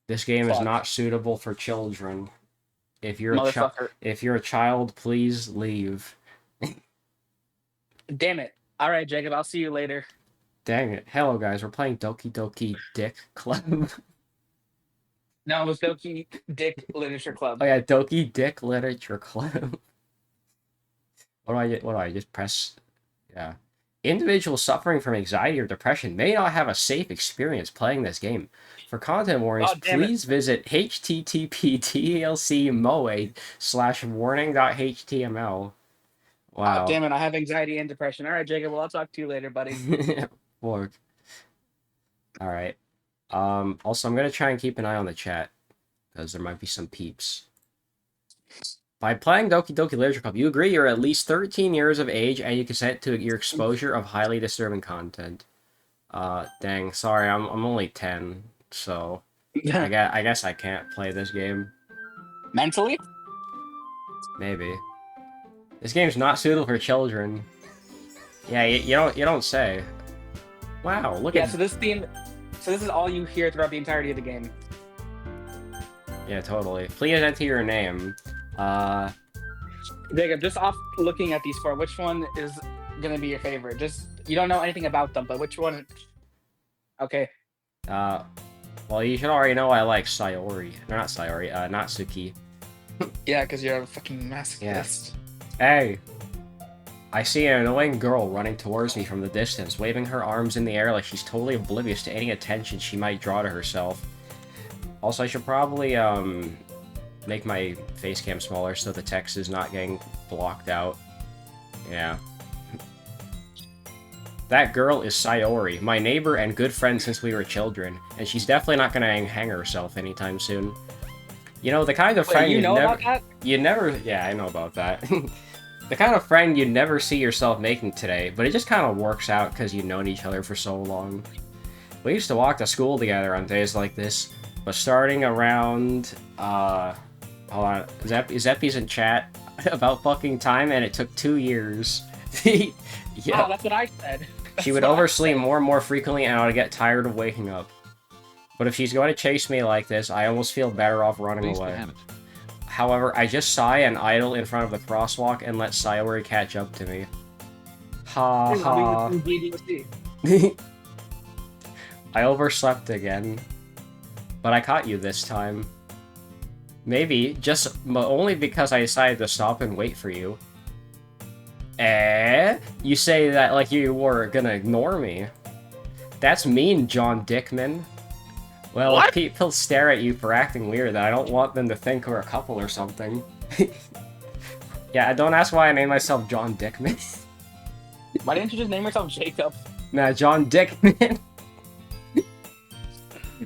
This game is Fuck. not suitable for children. Motherfucker. If you're a child, please leave. Damn it. Alright, Jacob, I'll see you later. Dang it. Hello guys, we're playing Doki Doki Dick Club. No, it was Doki Dick Literature Club. Oh yeah, Doki Dick Literature Club. What do I just press? Yeah. Individuals suffering from anxiety or depression may not have a safe experience playing this game. For content warnings, Oh, damn it. please visit http://moa/warning.html. Oh, Wow. damn it. I have anxiety and depression. Alright, Jacob, well, I'll talk to you later, buddy. Work. All right. Also, I'm gonna try and keep an eye on the chat because there might be some peeps. By playing Doki Doki Literature Club, you agree you're at least 13 years of age and you consent to your exposure of highly disturbing content. Dang, sorry, I'm only 10, so I guess I can't play this game. Mentally? Maybe. This game's not suitable for children. Yeah, you don't say. Wow, look Yeah, at so this theme. So this is all you hear throughout the entirety of the game. yeah, totally. Please enter your name. Jacob, just off looking at these four, which one is gonna be your favorite? Just you don't know anything about them, but which one? Okay. Well, you should already know I like Sayori. No, not Sayori. Natsuki. Yeah, because you're a fucking masochist. Yeah. Hey, I see an annoying girl running towards me from the distance, waving her arms in the air like she's totally oblivious to any attention she might draw to herself. Also, I should probably, make my face cam smaller so the text is not getting blocked out. Yeah. That girl is Sayori, my neighbor and good friend since we were children, and she's definitely not gonna hang herself anytime soon. You know, the kind of friend Wait, you know never... about that? You never... Yeah, I know about that. The kind of friend you never see yourself making today, but it just kind of works out because you've known each other for so long. We used to walk to school together on days like this, but starting around, hold on, Zeppi's in chat about fucking time, and it took 2 years. Yeah. Oh, that's what I said. She would oversleep more and more frequently, and I would get tired of waking up. But if she's going to chase me like this, I almost feel better off running away. However, I just sigh and idle in front of the crosswalk and let Sayori catch up to me. Ha ha. I overslept again. But I caught you this time. Maybe, just only because I decided to stop and wait for you. You say that like you were gonna ignore me. That's mean, John Dickman. Well, What? if people stare at you for acting weird, then I don't want them to think we're a couple or something. Yeah, don't ask why I named myself John Dickman. Why didn't you just name yourself Jacob? Nah, John Dickman.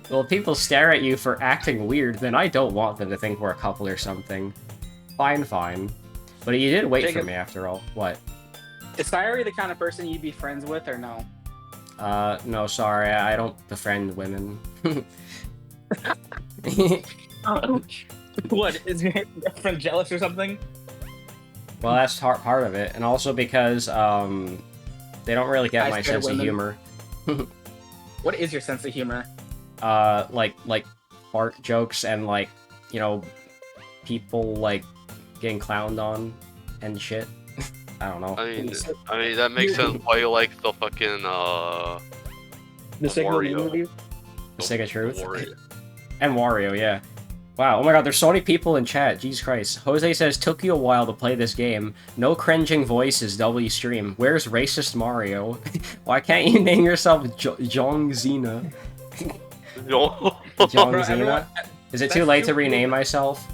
Well, if people stare at you for acting weird, then I don't want them to think we're a couple or something. Fine, fine. But you did wait for Jacob. me after all. What? Is Sayori the kind of person you'd be friends with, or no? No, sorry, I don't befriend women. What, is your girlfriend jealous or something? Well, that's part of it, and also because, they don't really get I my scared sense of women. humor. What is your sense of humor? Like fart jokes and, like, you know, people, like, getting clowned on and shit. I don't know. I mean that makes sense why you like the fucking The Signal Wario. movie? The Stick of Truth. Wario. And Wario, yeah. Wow, oh my god, there's so many people in chat, Jesus Christ. Jose says, took you a while to play this game. No cringing voices, W stream. Where's racist Mario? Why can't you name yourself Jong Xena? No. Jong Bro, Xena? everyone- Is it too that's late too to rename cool. myself?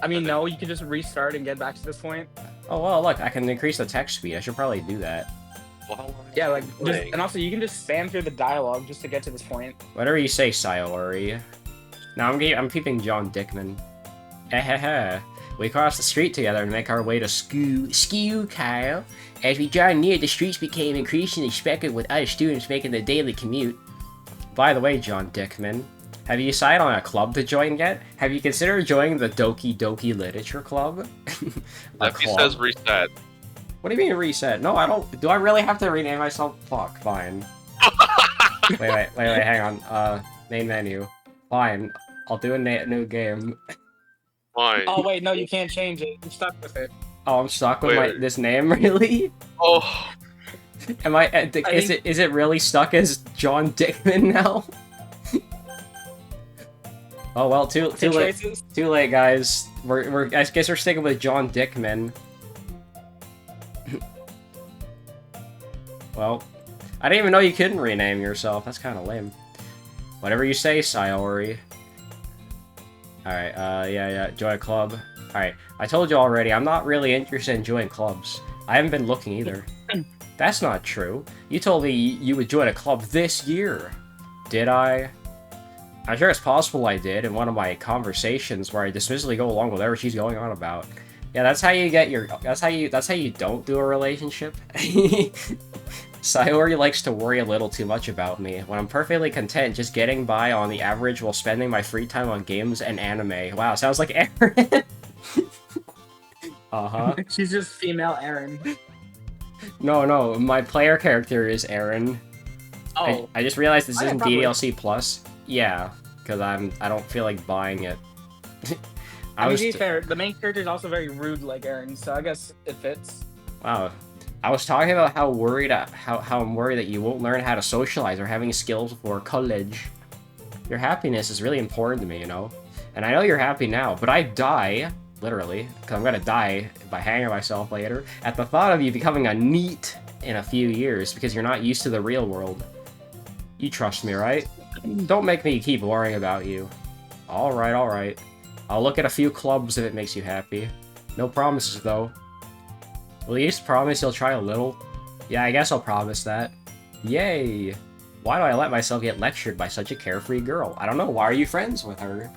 I mean, no, you can just restart and get back to this point. Oh well, look, I can increase the text speed. I should probably do that. Yeah, like, just, and also you can just spam through the dialogue just to get to this point. Whatever you say, Sayori. Now I'm keeping John Dickman. We crossed the street together and make our way to Skew Kyle. As we drew near, the streets became increasingly speckled with other students making the daily commute. By the way, John Dickman, have you decided on a club to join yet? Have you considered joining the Doki Doki Literature Club? He says reset. What do you mean reset? No, I don't. Do I really have to rename myself? Fuck, fine. wait, hang on. Main menu. Fine, I'll do a new game. Fine. Oh wait, no, you can't change it. I'm stuck with it. Oh, I'm stuck with Wait. this name, really? Oh, Am I? Is it really stuck as John Dickman now? Oh well, too late. Choices? Too late, guys. I guess we're sticking with John Dickman. Well, I didn't even know you couldn't rename yourself. That's kind of lame. Whatever you say, Sayori. Alright, yeah, join a club. Alright, I told you already, I'm not really interested in joining clubs. I haven't been looking either. That's not true. You told me you would join a club this year. Did I? I'm sure it's possible I did in one of my conversations where I dismissively go along with whatever she's going on about. Yeah, that's how you get your. That's how you don't do a relationship. Sayori likes to worry a little too much about me, when I'm perfectly content just getting by on the average while spending my free time on games and anime. Wow, sounds like Aaron. Uh-huh. She's just female Aaron. No, my player character is Aaron. Oh. I just realized this I isn't probably- DDLC Plus. Yeah, because I don't feel like buying it. I mean, to be fair, the main character is also very rude like Aaron, so I guess it fits. Wow. I was talking about how I'm worried that you won't learn how to socialize or having skills for college. Your happiness is really important to me, you know? And I know you're happy now, but I die, literally, because I'm gonna die by hanging myself later, at the thought of you becoming a NEET in a few years because you're not used to the real world. You trust me, right? Don't make me keep worrying about you. Alright. I'll look at a few clubs if it makes you happy. No promises, though. Will you just promise you'll try a little? Yeah, I guess I'll promise that. Yay! Why do I let myself get lectured by such a carefree girl? I don't know, why are you friends with her?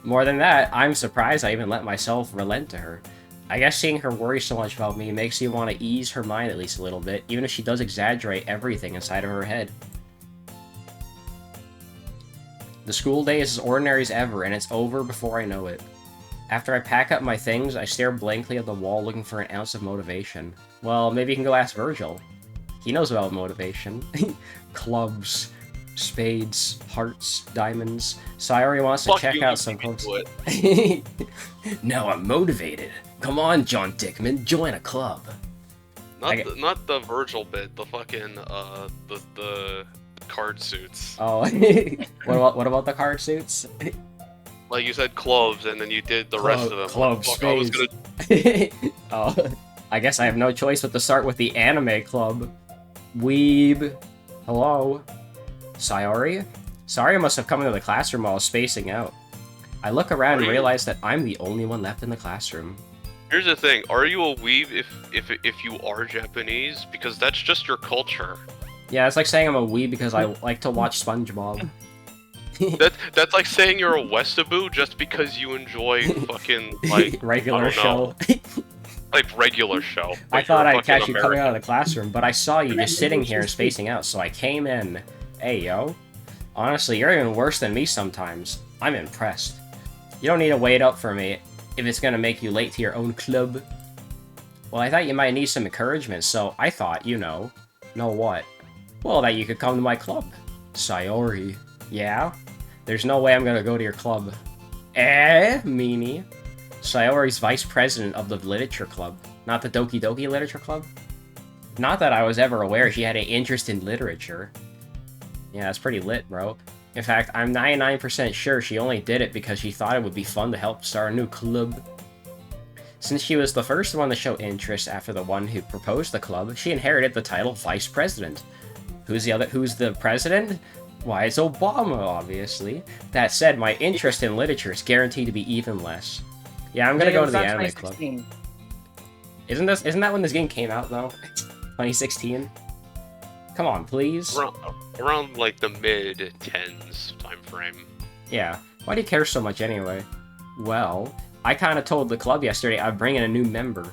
More than that, I'm surprised I even let myself relent to her. I guess seeing her worry so much about me makes you want to ease her mind at least a little bit, even if she does exaggerate everything inside of her head. The school day is as ordinary as ever, and it's over before I know it. After I pack up my things, I stare blankly at the wall looking for an ounce of motivation. Well, maybe you can go ask Virgil. He knows about motivation. Clubs, spades, hearts, diamonds. Sayori wants to check out some clubs. Now I'm motivated. Come on, John Dickman, join a club. not the Virgil bit. The fucking the card suits. Oh, what about the card suits? Like you said, clubs, and then you did the rest of them. Club, Fuck, I was spades. Oh, I guess I have no choice but to start with the anime club. Weeb. Hello. Sayori? Sayori must have come into the classroom while I was spacing out. I look around and realize that I'm the only one left in the classroom. Here's the thing: are you a weeb if you are Japanese? Because that's just your culture. Yeah, it's like saying I'm a weeb because I like to watch SpongeBob. That's like saying you're a Westaboo just because you enjoy fucking like regular show. Like regular show. I Like thought you're a I'd catch fucking you coming out of American. the classroom, but I saw you just sitting here and spacing out, so I came in. Hey, yo. Honestly, you're even worse than me sometimes. I'm impressed. You don't need to wait up for me if it's gonna make you late to your own club. Well, I thought you might need some encouragement, so I thought, know what? Well, that you could come to my club. Sayori. Yeah? There's no way I'm gonna go to your club. Meanie. Sayori's vice president of the literature club, not the Doki Doki literature club. Not that I was ever aware she had an interest in literature. Yeah, that's pretty lit, bro. In fact, I'm 99% sure she only did it because she thought it would be fun to help start a new club. Since she was the first one to show interest after the one who proposed the club, she inherited the title vice president. Who's the president? Why, it's Obama, obviously. That said, my interest in literature is guaranteed to be even less. Yeah, I'm gonna go to the anime club. Isn't that when this game came out, though? 2016? Come on, please. Around like the mid-10s time frame. Yeah. Why do you care so much anyway? Well, I kind of told the club yesterday I'm bringing a new member.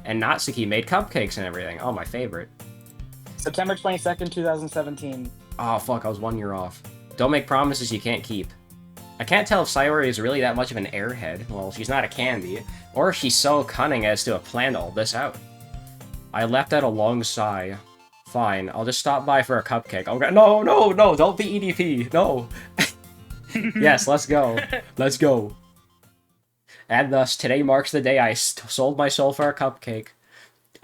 And Natsuki made cupcakes and everything. Oh, my favorite. September 22nd, 2017. Oh, fuck, I was 1 year off. Don't make promises you can't keep. I can't tell if Sayori is really that much of an airhead. Well, she's not a candy. Or if she's so cunning as to have planned all this out. I left out a long sigh. Fine, I'll just stop by for a cupcake. No, don't be EDP, no! Yes, let's go. Let's go. And thus, today marks the day I sold my soul for a cupcake.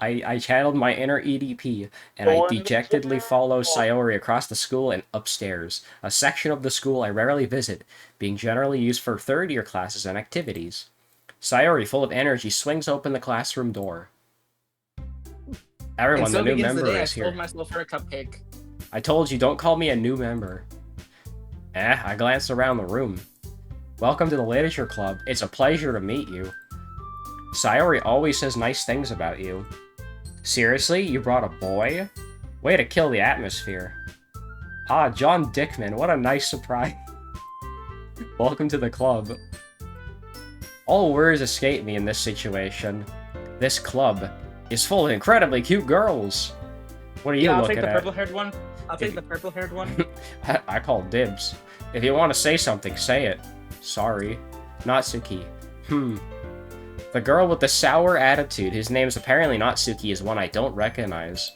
I channeled my inner EDP, and I dejectedly follow Sayori across the school and upstairs, a section of the school I rarely visit, being generally used for third-year classes and activities. Sayori, full of energy, swings open the classroom door. Everyone, And so the new begins the member day I is here. sold myself for a cupcake. I told you, don't call me a new member. I glanced around the room. Welcome to the Literature Club. It's a pleasure to meet you. Sayori always says nice things about you. Seriously? You brought a boy? Way to kill the atmosphere. Ah, John Dickman, what a nice surprise. Welcome to the club. All words escape me in this situation. This club is full of incredibly cute girls. What are you I'll looking take the at? purple-haired one. I'll take the purple-haired one. I call dibs. If you want to say something, say it. Sorry. Natsuki. The girl with the sour attitude, whose name is apparently Natsuki, is one I don't recognize.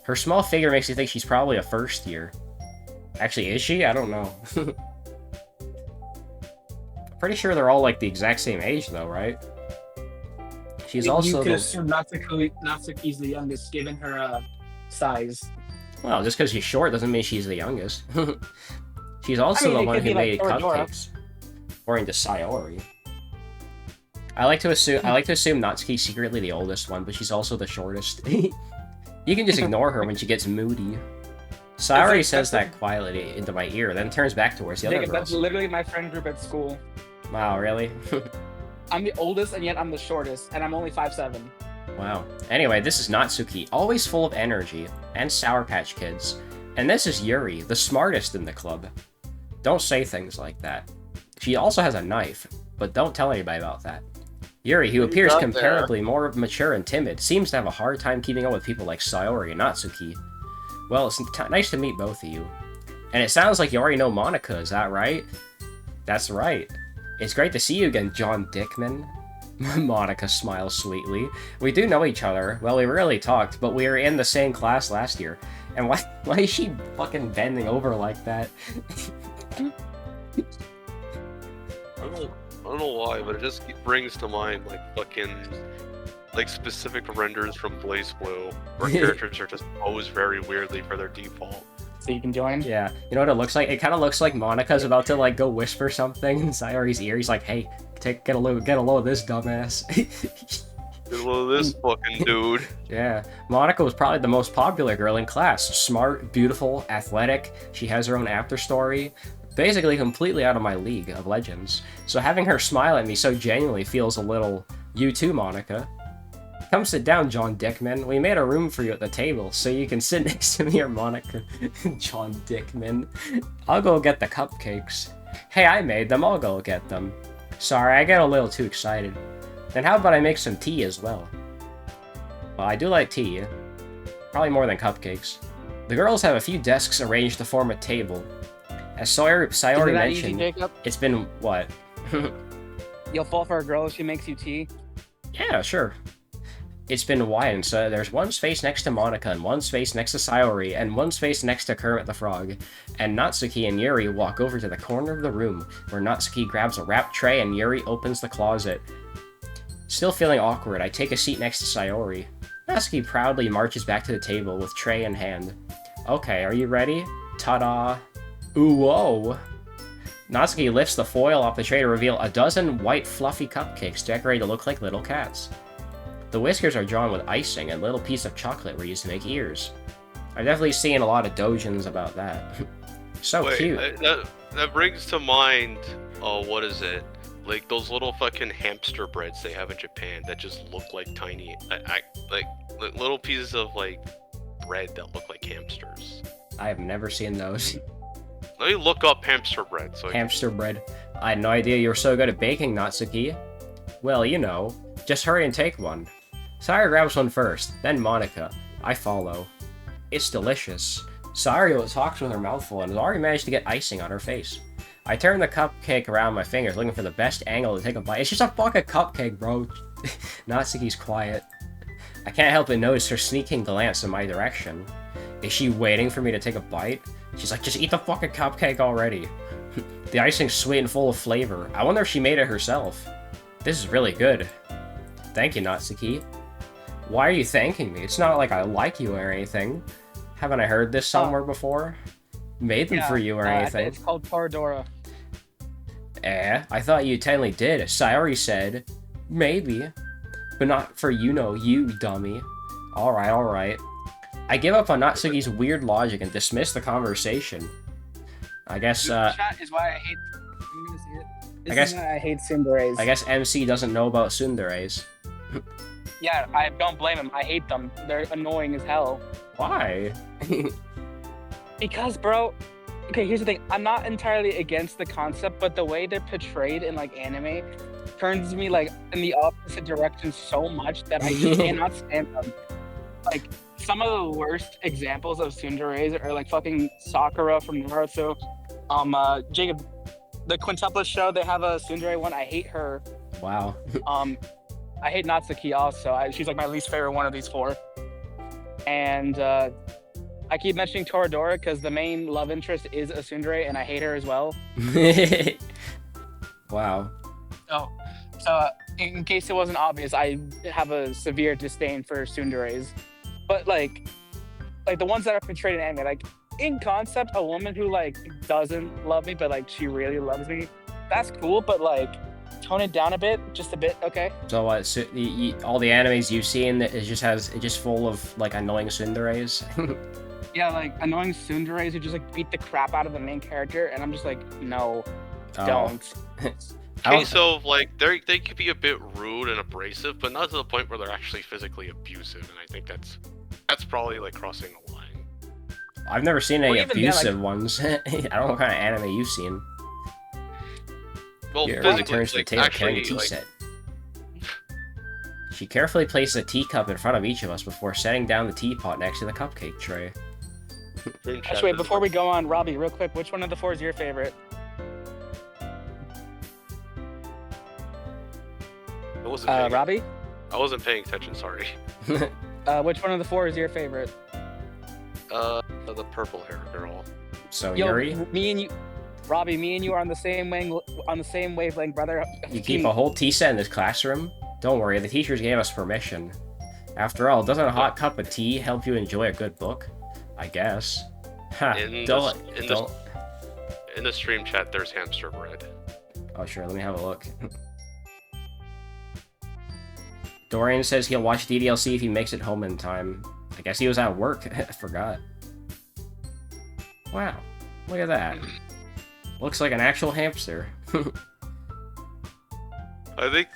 Her small figure makes you think she's probably a first year. Actually, is she? I don't know. Pretty sure they're all like the exact same age though, right? She's also You could assume Natsuki's the youngest, given her size. Well, just because she's short doesn't mean she's the youngest. She's also the one who made cupcakes. According to Sayori. I like to assume Natsuki's secretly the oldest one, but she's also the shortest. You can just ignore her when she gets moody. Sayori says that quietly into my ear, then turns back towards the other girls. That's literally my friend group at school. Wow, really? I'm the oldest, and yet I'm the shortest, and I'm only 5'7". Wow. Anyway, this is Natsuki, always full of energy, and Sour Patch Kids. And this is Yuri, the smartest in the club. Don't say things like that. She also has a knife, but don't tell anybody about that. Yuri, who appears comparably more mature and timid, seems to have a hard time keeping up with people like Sayori and Natsuki. Well, it's nice to meet both of you. And it sounds like you already know Monica, is that right? That's right. It's great to see you again, John Dickman. Monica smiles sweetly. We do know each other. Well, we rarely talked, but we were in the same class last year. And why is she fucking bending over like that? I don't know why, but it just brings to mind like fucking like specific renders from Blaze Blue, where characters are just posed very weirdly for their default. So you can join? Yeah. You know what it looks like? It kind of looks like Monica's about to like go whisper something in Sayori's ear. He's like, "Hey, get a load of this, dumbass." Get a load of this fucking dude. Yeah. Monica was probably the most popular girl in class. Smart, beautiful, athletic. She has her own after story. Basically completely out of my League of Legends. So having her smile at me so genuinely feels a little, you too, Monica. Come sit down, John Dickman. We made a room for you at the table, so you can sit next to me or Monica. John Dickman. I'll go get the cupcakes. Hey, I made them, I'll go get them. Sorry, I get a little too excited. Then how about I make some tea as well? Well, I do like tea. Probably more than cupcakes. The girls have a few desks arranged to form a table. As Sayori mentioned, easy, it's been, what? You'll fall for a girl if she makes you tea? Yeah, sure. It's been widened, so there's one space next to Monica, and one space next to Sayori, and one space next to Kermit the Frog. And Natsuki and Yuri walk over to the corner of the room, where Natsuki grabs a wrapped tray and Yuri opens the closet. Still feeling awkward, I take a seat next to Sayori. Natsuki proudly marches back to the table with tray in hand. Okay, are you ready? Ta-da! Ooh, whoa! Natsuki lifts the foil off the tray to reveal a dozen white fluffy cupcakes decorated to look like little cats. The whiskers are drawn with icing, and little pieces of chocolate were used to make ears. I've definitely seen a lot of dojins about that. So Wait, cute. That brings to mind, what is it? Like those little fucking hamster breads they have in Japan that just look like tiny, like little pieces of like bread that look like hamsters. I have never seen those. Let me look up hamster bread. Hamster bread. I had no idea you were so good at baking, Natsuki. Well, you know, just hurry and take one. Sayori grabs one first, then Monica. I follow. It's delicious. Sayori talks with her mouth full and has already managed to get icing on her face. I turn the cupcake around my fingers, looking for the best angle to take a bite. It's just a fucking cupcake, bro. Natsuki's quiet. I can't help but notice her sneaking glance in my direction. Is she waiting for me to take a bite? She's like, just eat the fucking cupcake already. The icing's sweet and full of flavor. I wonder if she made it herself. This is really good. Thank you, Natsuki. Why are you thanking me? It's not like I like you or anything. Haven't I heard this somewhere before? Made them for you or anything. It's called Toradora. I thought you technically did. Sayori said, maybe. But not for you dummy. Alright. I give up on Natsuki's weird logic and dismiss the conversation. I guess, Chat is why I hate... I'm gonna see it. This is why I hate tsunderes. I guess MC doesn't know about tsunderes. Yeah, I don't blame him. I hate them. They're annoying as hell. Why? Because, bro... Okay, here's the thing. I'm not entirely against the concept, but the way they're portrayed in, like, anime turns me, like, in the opposite direction so much that I just cannot stand them. Like, some of the worst examples of tsunderes are, like, fucking Sakura from Naruto. Jacob, the quintuplet show, they have a tsundere one. I hate her. Wow. I hate Natsuki also. She's, like, my least favorite one of these four. And, I keep mentioning Toradora because the main love interest is a tsundere, and I hate her as well. Wow. So, in case it wasn't obvious, I have a severe disdain for tsunderes. But, like the ones that are portrayed in anime, like, in concept, a woman who, like, doesn't love me, but, like, she really loves me, that's cool, but, like, tone it down a bit, just a bit, okay? So what? So all the animes you've seen, it's just full of like annoying tsunderes. Yeah, like annoying tsunderes who just like beat the crap out of the main character, and I'm just like, no, don't. Okay, so like they could be a bit rude and abrasive, but not to the point where they're actually physically abusive, and I think that's probably like crossing the line. I've never seen any abusive ones. I don't know what kind of anime you've seen. Well, Your physically, turns like, the table carrying actually, a tea like... set. She carefully placed a teacup in front of each of us before setting down the teapot next to the cupcake tray. Actually, wait, before we go on, Robbie, real quick, which one of the four is your favorite? Robbie? I wasn't paying attention, sorry. Which one of the four is your favorite? The purple hair girl. So Yuri? Me and you... Robbie, me and you are on the same wavelength, brother. You keep a whole tea set in this classroom? Don't worry, the teachers gave us permission. After all, doesn't a hot cup of tea help you enjoy a good book? I guess. Ha, In the stream chat, there's hamster bread. Oh, sure, let me have a look. Dorian says he'll watch DDLC if he makes it home in time. I guess he was at work. I forgot. Wow, look at that. Looks like an actual hamster. I think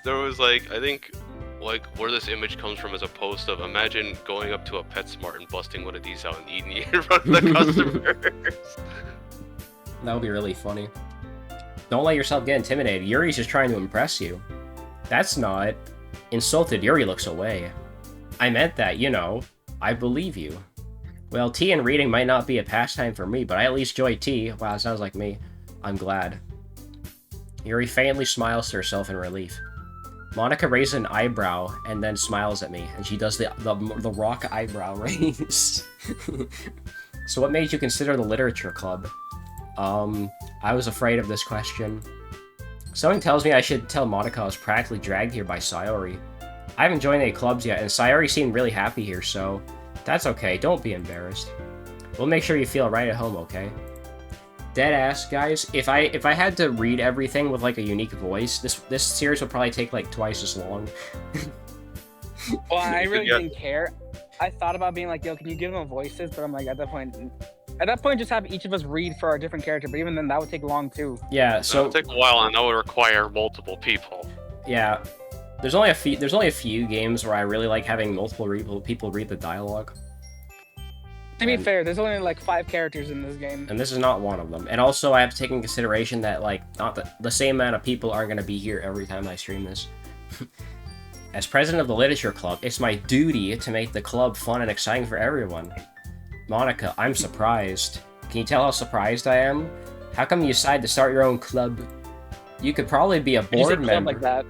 where this image comes from is a post of, imagine going up to a PetSmart and busting one of these out and eating it in front of the customers. That would be really funny. Don't let yourself get intimidated. Yuri's just trying to impress you. That's not... Insulted Yuri looks away. I meant that, you know. I believe you. Well, tea and reading might not be a pastime for me, but I at least enjoy tea. Wow, sounds like me. I'm glad. Yuri faintly smiles to herself in relief. Monica raises an eyebrow and then smiles at me, and she does the rock eyebrow raise. So what made you consider the literature club? I was afraid of this question. Something tells me I should tell Monica I was practically dragged here by Sayori. I haven't joined any clubs yet, and Sayori seemed really happy here, so that's okay, don't be embarrassed. We'll make sure you feel right at home, okay? Deadass, guys, if I had to read everything with like a unique voice, this series would probably take like twice as long. Well, I really didn't care. I thought about being like, yo, can you give them voices? But I'm like, at that point, just have each of us read for our different character. But even then, that would take long too. Yeah, so that would take a while, and that would require multiple people. Yeah, there's only a few games where I really like having multiple people read the dialogue. To be fair, there's only like 5 characters in this game. And this is not one of them. And also, I have to take into consideration that, like, not the same amount of people aren't going to be here every time I stream this. As president of the Literature Club, it's my duty to make the club fun and exciting for everyone. Monica, I'm surprised. Can you tell how surprised I am? How come you decided to start your own club? You could probably be a board member. Like that.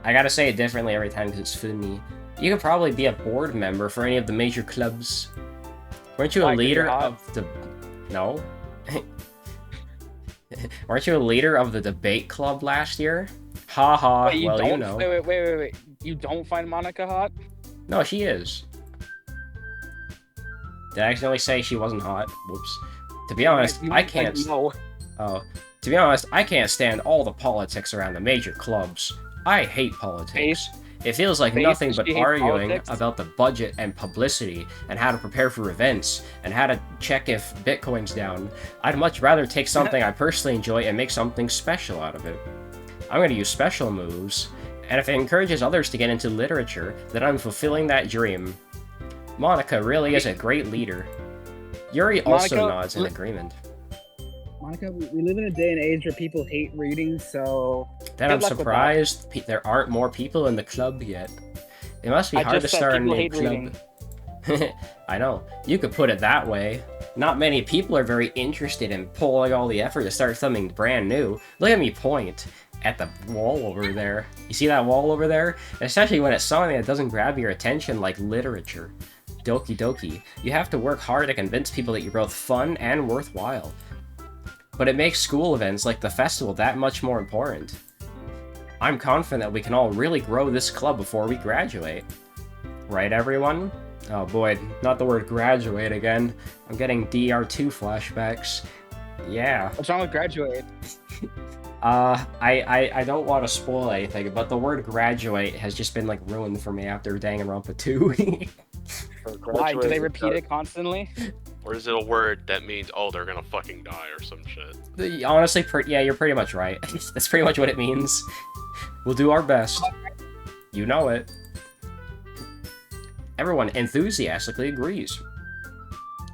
I gotta say it differently every time because it's funny. You could probably be a board member for any of the major clubs. Weren't you a leader of the... No? Weren't you a leader of the debate club last year? Ha ha. Wait, Well, you know. wait. You don't find Monica hot? No, she is. Did I accidentally say she wasn't hot? Whoops. To be honest, I can't. No. Oh, to be honest, I can't stand all the politics around the major clubs. I hate politics. It feels like nothing but arguing about the budget and publicity, and how to prepare for events, and how to check if Bitcoin's down. I'd much rather take something I personally enjoy and make something special out of it. I'm going to use special moves, and if it encourages others to get into literature, then I'm fulfilling that dream. Monica really is a great leader. Yuri also nods in agreement. Monica, we live in a day and age where people hate reading, so... Then I'm surprised there aren't more people in the club yet. It must be hard to start a new club. I know. You could put it that way. Not many people are very interested in pulling all the effort to start something brand new. Look at me point at the wall over there. You see that wall over there? Especially when it's something that doesn't grab your attention like literature. Doki Doki. You have to work hard to convince people that you're both fun and worthwhile. But it makes school events like the festival that much more important. I'm confident that we can all really grow this club before we graduate. Right, everyone? Oh boy, not the word graduate again. I'm getting DR2 flashbacks. Yeah. What's wrong with graduate? I don't want to spoil anything, but the word graduate has just been like ruined for me after Danganronpa 2. Why? Do they repeat it constantly? Or is it a word that means, oh, they're gonna fucking die or some shit? Honestly, yeah, you're pretty much right. That's pretty much what it means. We'll do our best. You know it. Everyone enthusiastically agrees.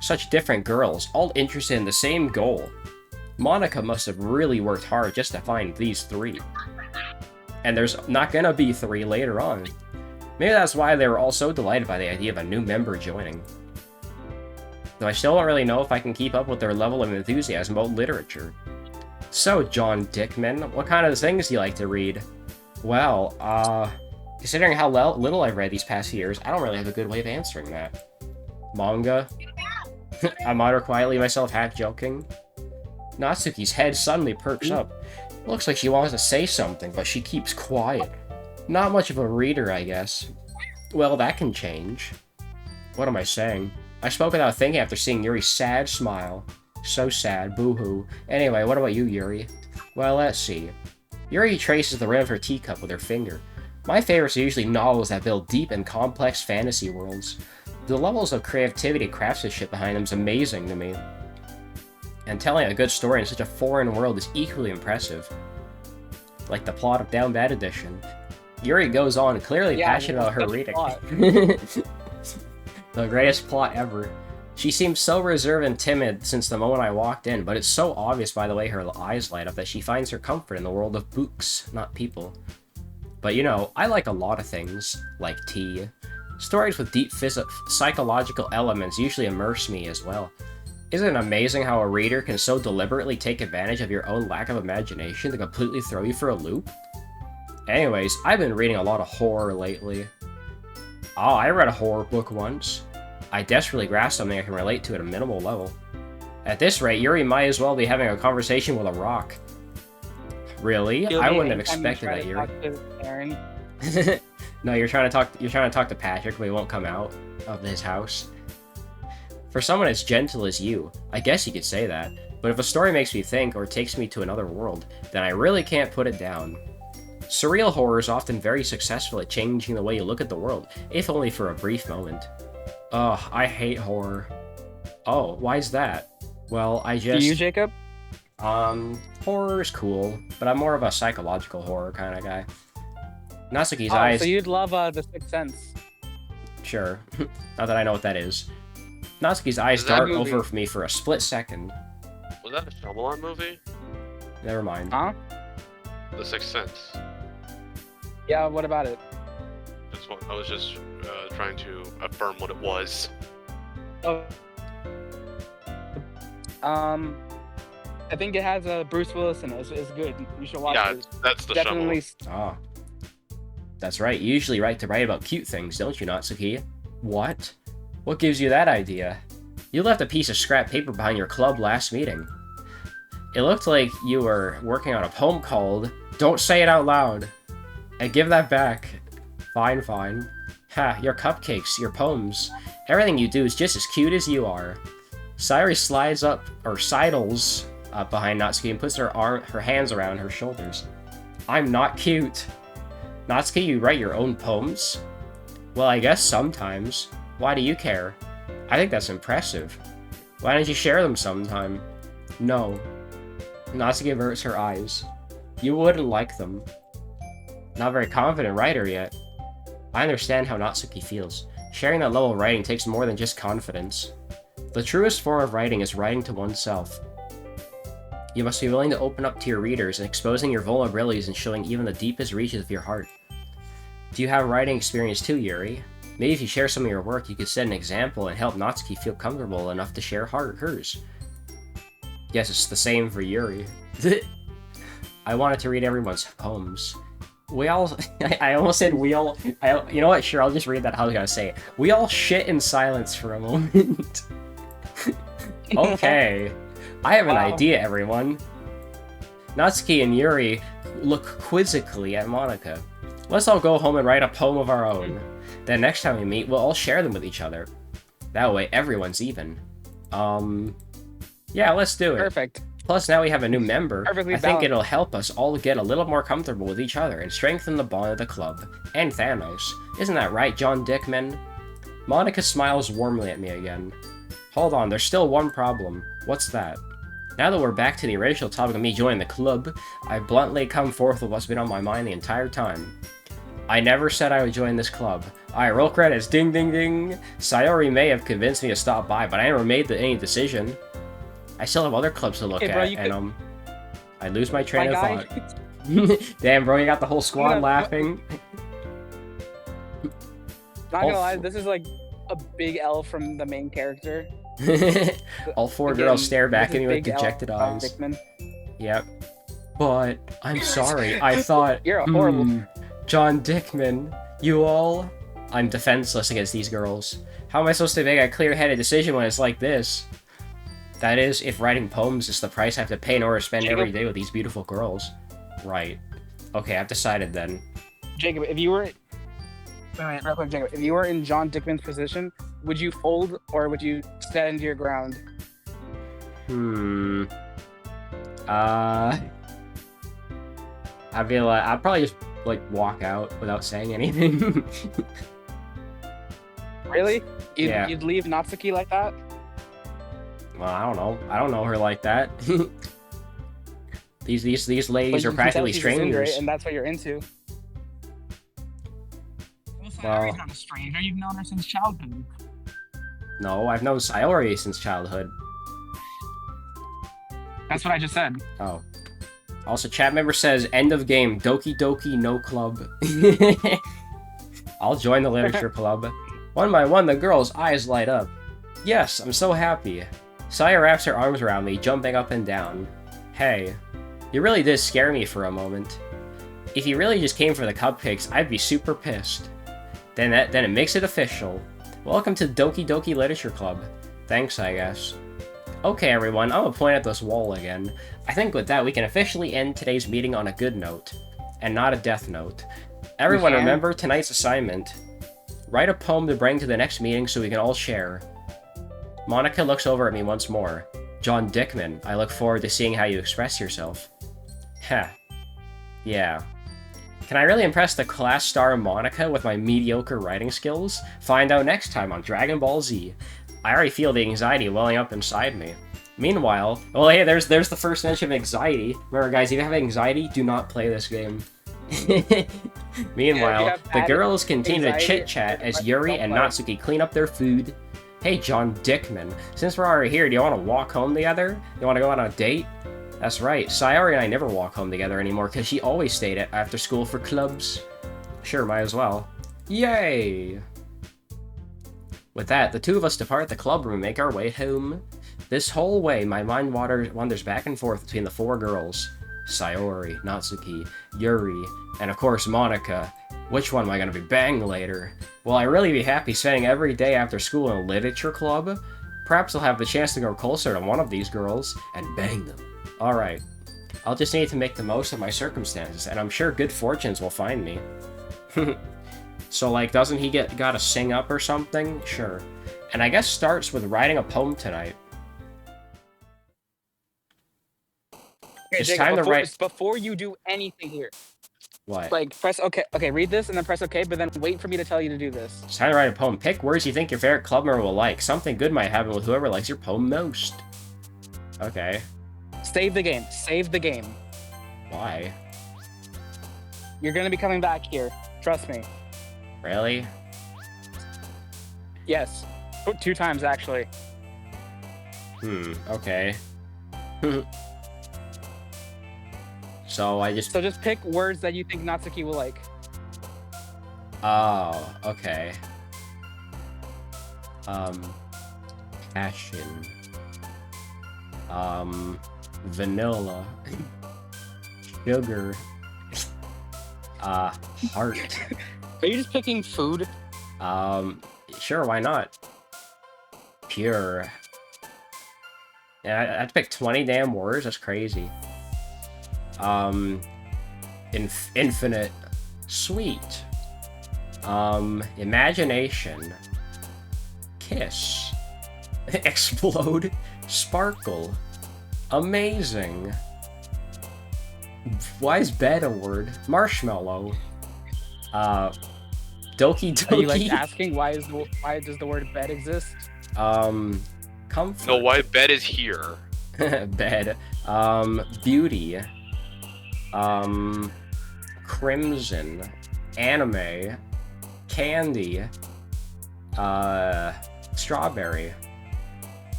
Such different girls, all interested in the same goal. Monica must have really worked hard just to find these three. And there's not gonna be three later on. Maybe that's why they were all so delighted by the idea of a new member joining. Though I still don't really know if I can keep up with their level of enthusiasm about literature. So, John Dickman, what kind of things do you like to read? Well, considering how little I've read these past years, I don't really have a good way of answering that. Manga? I mutter quietly myself, half joking. Natsuki's head suddenly perks up. Looks like she wants to say something, but she keeps quiet. Not much of a reader, I guess. Well, that can change. What am I saying? I spoke without thinking after seeing Yuri's sad smile. So sad, boo-hoo. Anyway, what about you, Yuri? Well, let's see. Yuri traces the rim of her teacup with her finger. My favorites are usually novels that build deep and complex fantasy worlds. The levels of creativity and craftsmanship behind them is amazing to me. And telling a good story in such a foreign world is equally impressive. Like the plot of Down Bad Edition. Yuri goes on, clearly passionate about her reading. The greatest plot ever. She seems so reserved and timid since the moment I walked in, but it's so obvious by the way her eyes light up that she finds her comfort in the world of books, not people. But you know, I like a lot of things, like tea. Stories with deep psychological elements usually immerse me as well. Isn't it amazing how a reader can so deliberately take advantage of your own lack of imagination to completely throw you for a loop? Anyways, I've been reading a lot of horror lately. Oh, I read a horror book once. I desperately grasped something I can relate to at a minimal level. At this rate, Yuri might as well be having a conversation with a rock. Really? I wouldn't have expected that, Yuri. No, you're trying to talk to Patrick, but he won't come out of his house. For someone as gentle as you, I guess you could say that. But if a story makes me think or takes me to another world, then I really can't put it down. Surreal horror is often very successful at changing the way you look at the world, if only for a brief moment. Ugh, I hate horror. Oh, why is that? Well, I just... Do you, Jacob? Horror is cool, but I'm more of a psychological horror kind of guy. Natsuki's eyes... so you'd love The Sixth Sense. Sure. Not that I know what that is. Natsuki's eyes dart over me for a split second. Was that a Shyamalan movie? Never mind. Huh? The Sixth Sense. Yeah, what about it? I was just trying to affirm what it was. Oh. I think it has Bruce Willis in it. It's good. You should watch it. Yeah, that's the Definitely. Shyamalan. Ah. That's right. You usually like to write about cute things, don't you, Natsuki? What? What gives you that idea? You left a piece of scrap paper behind your club last meeting. It looked like you were working on a poem called Don't Say It Out Loud. And give that back. Fine, fine. Ha, your cupcakes, your poems. Everything you do is just as cute as you are. Sayori slides up, or sidles up behind Natsuki and puts her hands around her shoulders. I'm not cute. Natsuki, you write your own poems? Well, I guess sometimes. Why do you care? I think that's impressive. Why don't you share them sometime? No. Natsuki averts her eyes. You wouldn't like them. Not a very confident writer yet. I understand how Natsuki feels. Sharing that level of writing takes more than just confidence. The truest form of writing is writing to oneself. You must be willing to open up to your readers and exposing your vulnerabilities and showing even the deepest reaches of your heart. Do you have writing experience too, Yuri? Maybe if you share some of your work, you could set an example and help Natsuki feel comfortable enough to share hers. Yes, it's the same for Yuri. I wanted to read everyone's poems. We all... I almost said we all... you know what? Sure, I'll just read that how I was gonna say it. We all shit in silence for a moment. Okay. I have an idea, everyone. Natsuki and Yuri look quizzically at Monika. Let's all go home and write a poem of our own. Then next time we meet, we'll all share them with each other. That way, everyone's even. Yeah, let's do it. Perfect. Plus, now we have a new member. Perfectly I think balanced. it'll help us all get a little more comfortable with each other and strengthen the bond of the club. And Thanos. Isn't that right, John Dickman? Monika smiles warmly at me again. Hold on, there's still one problem. What's that? Now that we're back to the original topic of me joining the club, I bluntly come forth with what's been on my mind the entire time. I never said I would join this club. Alright, roll credits. Ding, ding, ding. Sayori may have convinced me to stop by, but I never made any decision. I still have other clubs to look Hey, bro, at, you and I lose my train My of guy. thought. Damn, bro, you got the whole squad laughing. Not gonna lie, this is like a big L from the main character. All four Again, girls stare back this at is me with big L dejected from eyes. Dickman. Yep. But, I'm sorry, I thought... You're a horrible... John Dickman, you all... I'm defenseless against these girls. How am I supposed to make a clear-headed decision when it's like this? That is, if writing poems is the price I have to pay in order to spend every day with these beautiful girls. Right. Okay, I've decided then. Jacob, if you were... Wait, real quick, Jacob. If you were in John Dickman's position, would you fold or would you stand your ground? I feel like I'd probably just, like, walk out without saying anything. Really? Yeah. You'd leave Natsuki like that? Well, I don't know. I don't know her like that. These But ladies you are can tell practically she's a tsundere, strangers. and that's what you're into. Well- not a stranger. You've known her since childhood. No, I've known Sayori since childhood. That's what I just said. Oh. Also, chat member says, end of game, Doki Doki, no club. I'll join the literature club. One by one, the girl's eyes light up. Yes, I'm so happy. Saya wraps her arms around me, jumping up and down. Hey, you really did scare me for a moment. If you really just came for the cupcakes, I'd be super pissed. Then it makes it official. Welcome to Doki Doki Literature Club. Thanks, I guess. Okay, everyone, I'm gonna point at this wall again. I think with that, we can officially end today's meeting on a good note, and not a death note. Everyone, remember tonight's assignment. Write a poem to bring to the next meeting so we can all share. Monika looks over at me once more. John Dickman, I look forward to seeing how you express yourself. Heh. Yeah. Can I really impress the class star Monika with my mediocre writing skills? Find out next time on Dragon Ball Z. I already feel the anxiety welling up inside me. Meanwhile, well, hey, there's the first mention of anxiety. Remember, guys, if you have anxiety, do not play this game. Meanwhile, the girls continue to chit-chat as Yuri and Natsuki clean up their food. Hey, John Dickman, since we're already here, do you want to walk home together? You want to go on a date? That's right, Sayori and I never walk home together anymore because she always stayed after school for clubs. Sure, might as well. Yay! With that, the two of us depart the club room and make our way home. This whole way, my mind wanders back and forth between the four girls. Sayori, Natsuki, Yuri, and of course Monika. Which one am I gonna be banging later? Will I really be happy spending every day after school in a literature club? Perhaps I'll have the chance to go closer to one of these girls and bang them. Alright. I'll just need to make the most of my circumstances, and I'm sure good fortunes will find me. So, like, doesn't he gotta sing up or something? Sure. And I guess starts with writing a poem tonight. Okay, It's Jacob, time to write... before you do anything here, What? like, press OK. Okay, read this and then press OK, but then wait for me to tell you to do this. It's time to write a poem. Pick words you think your favorite club member will like. Something good might happen with whoever likes your poem most. Okay. Save the game. Save the game. Why? You're gonna be coming back here. Trust me. Really? Yes. 2 times, actually. Okay. So just pick words that you think Natsuki will like. Oh, okay. Passion. Vanilla. Sugar. Heart. Are you just picking food? Sure, why not? Pure. Yeah, I have to pick 20 damn words? That's crazy. Infinite. Sweet. Imagination. Kiss. Explode. Sparkle. Amazing. Why is bed a word? Marshmallow. Doki Doki. Are you like asking why does the word bed exist? Comfort. No, why bed is here? Bed. Beauty. Crimson. Anime. Candy. Strawberry.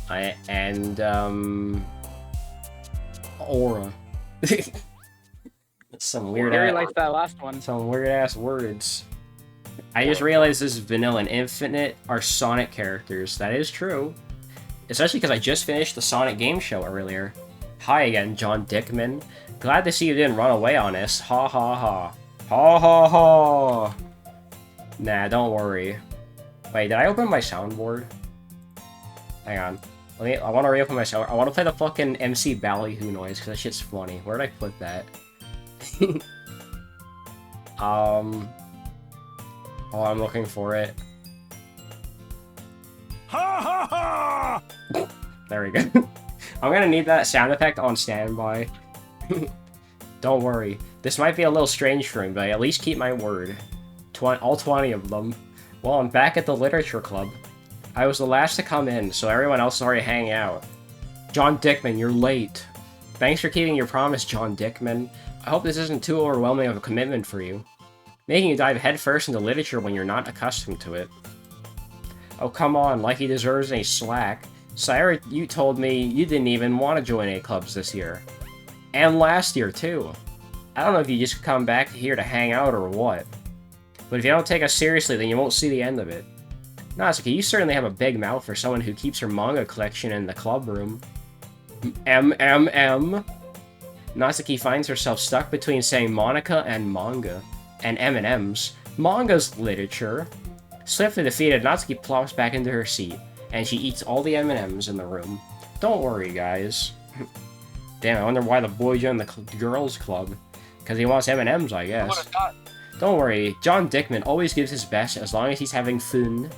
And aura. Some weird Gary ass, likes that last one. some weird ass words. I just realized this is Vanilla and Infinite are Sonic characters. That is true. Especially because I just finished the Sonic game show earlier. Hi again, John Dickman. Glad to see you didn't run away on us. Ha ha ha. Ha ha ha. Nah, don't worry. Wait, did I open my soundboard? Hang on. I want to reopen my soundboard. I want to play the fucking MC Ballyhoo noise because that shit's funny. Where did I put that? Oh, I'm looking for it. Ha ha ha! There we go. I'm gonna need that sound effect on standby. Don't worry. This might be a little strange for me, but I at least keep my word. All 20 of them. Well, I'm back at the literature club. I was the last to come in, so everyone else is already hanging out. John Dickman, you're late. Thanks for keeping your promise, John Dickman. I hope this isn't too overwhelming of a commitment for you. Making you dive headfirst into literature when you're not accustomed to it. Oh, come on, like he deserves any slack. Sire, you told me you didn't even want to join any clubs this year. And last year, too. I don't know if you just come back here to hang out or what. But if you don't take us seriously, then you won't see the end of it. Natsuki, you certainly have a big mouth for someone who keeps her manga collection in the club room. Natsuki finds herself stuck between saying Monica and manga. And M&M's. Manga's literature. Swiftly defeated, Natsuki plops back into her seat, and she eats all the M&M's in the room. Don't worry, guys. Damn, I wonder why the boy joined the girls' club. Because he wants M&M's, I guess. Don't worry, John Dickman always gives his best as long as he's having fun.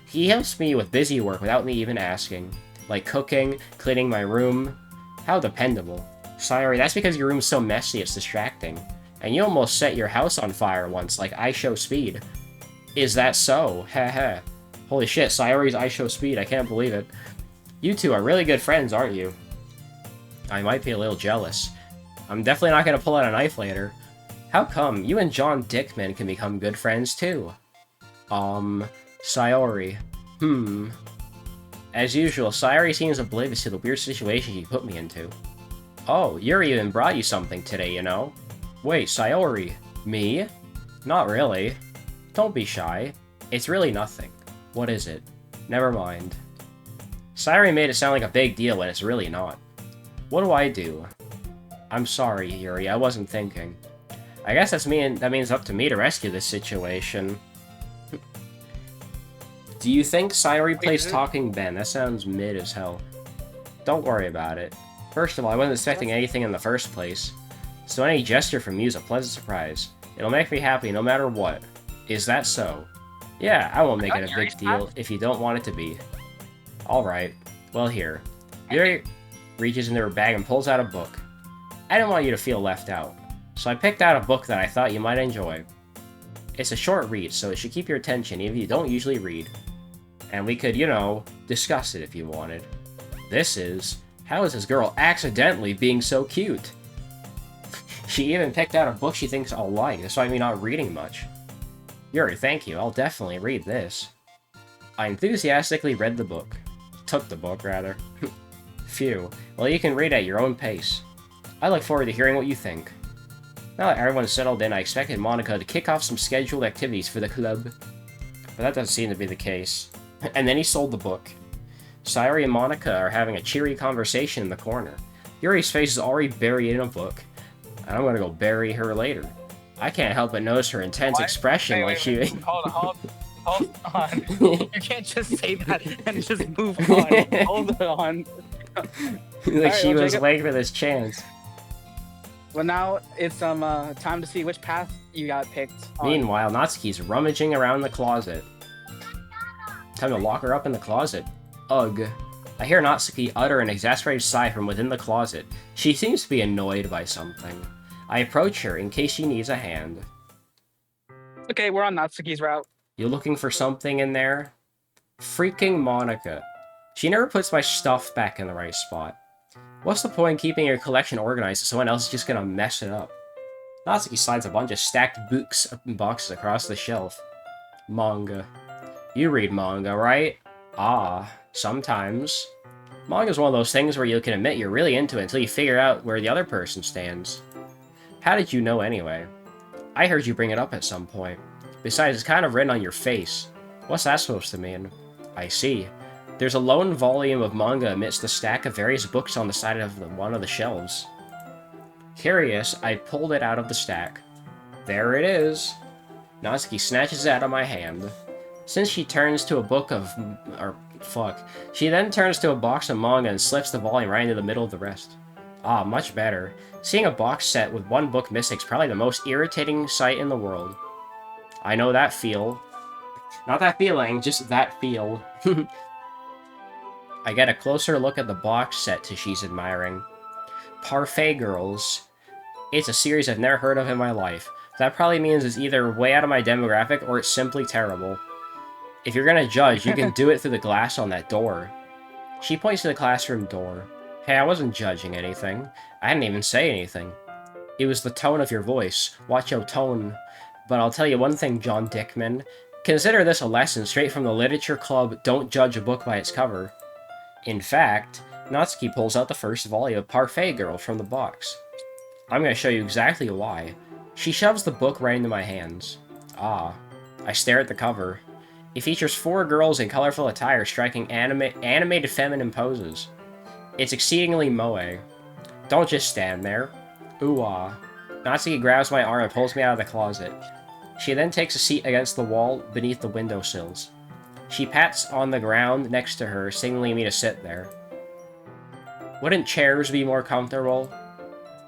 He helps me with busy work without me even asking. Like cooking, cleaning my room. How dependable. Sorry, that's because your room's so messy it's distracting. And you almost set your house on fire once, like I Show Speed. Is that so? Heh. Holy shit, Sayori's I Show Speed, I can't believe it. You two are really good friends, aren't you? I might be a little jealous. I'm definitely not gonna pull out a knife later. How come? You and John Dickman can become good friends, too. Sayori. As usual, Sayori seems oblivious to the weird situation she put me into. Oh, Yuri even brought you something today, you know? Wait, Sayori. Me? Not really. Don't be shy. It's really nothing. What is it? Never mind. Sayori made it sound like a big deal when it's really not. What do I do? I'm sorry, Yuri, I wasn't thinking. I guess that means up to me to rescue this situation. Do you think Sayori plays Talking Ben? That sounds mid as hell. Don't worry about it. First of all, I wasn't expecting anything in the first place. So any gesture from you is a pleasant surprise. It'll make me happy no matter what. Is that so? Yeah, I won't make it a big deal if you don't want it to be. Alright. Well, here. Yuri reaches into her bag and pulls out a book. I didn't want you to feel left out, so I picked out a book that I thought you might enjoy. It's a short read, so it should keep your attention even if you don't usually read. And we could, you know, discuss it if you wanted. This is, how is this girl accidentally being so cute? She even picked out a book she thinks I'll like, despite me not reading much. Yuri, thank you, I'll definitely read this. I enthusiastically read the book. Took the book, rather. Phew. Well, you can read at your own pace. I look forward to hearing what you think. Now that everyone's settled in, I expected Monica to kick off some scheduled activities for the club. But that doesn't seem to be the case. And then he sold the book. Sayori and Monica are having a cheery conversation in the corner. Yuri's face is already buried in a book. And I'm gonna go bury her later. I can't help but notice her intense expression when she... Hold on. You can't just say that and just move on. Hold on. Like she was waiting for this chance. Well, now it's time to see which path you got picked on. Meanwhile, Natsuki's rummaging around the closet. Time to lock her up in the closet. Ugh. I hear Natsuki utter an exasperated sigh from within the closet. She seems to be annoyed by something. I approach her in case she needs a hand. Okay, we're on Natsuki's route. You looking for something in there? Freaking Monica. She never puts my stuff back in the right spot. What's the point in keeping your collection organized if someone else is just gonna mess it up? Natsuki slides a bunch of stacked books and boxes across the shelf. Manga. You read manga, right? Ah, sometimes. Manga's one of those things where you can admit you're really into it until you figure out where the other person stands. How did you know anyway? I heard you bring it up at some point. Besides, it's kind of written on your face. What's that supposed to mean? I see. There's a lone volume of manga amidst the stack of various books on the side of one of the shelves. Curious, I pulled it out of the stack. There it is. Natsuki snatches it out of my hand. Since she turns to a book of... She then turns to a box of manga and slips the volume right into the middle of the rest. Ah, much better. Seeing a box set with one book missing is probably the most irritating sight in the world. I know that feel. Not that feeling, just that feel. I get a closer look at the box set she's admiring. Parfait Girls. It's a series I've never heard of in my life. That probably means it's either way out of my demographic or it's simply terrible. If you're gonna judge, you can do it through the glass on that door. She points to the classroom door. Hey, I wasn't judging anything. I didn't even say anything. It was the tone of your voice. Watch your tone. But I'll tell you one thing, John Dickman. Consider this a lesson straight from the literature club, don't judge a book by its cover. In fact, Natsuki pulls out the first volume of Parfait Girl from the box. I'm going to show you exactly why. She shoves the book right into my hands. Ah. I stare at the cover. It features 4 girls in colorful attire striking animated feminine poses. It's exceedingly moe. Don't just stand there. Ooh-ah. Natsuki grabs my arm and pulls me out of the closet. She then takes a seat against the wall beneath the windowsills. She pats on the ground next to her, signaling me to sit there. Wouldn't chairs be more comfortable?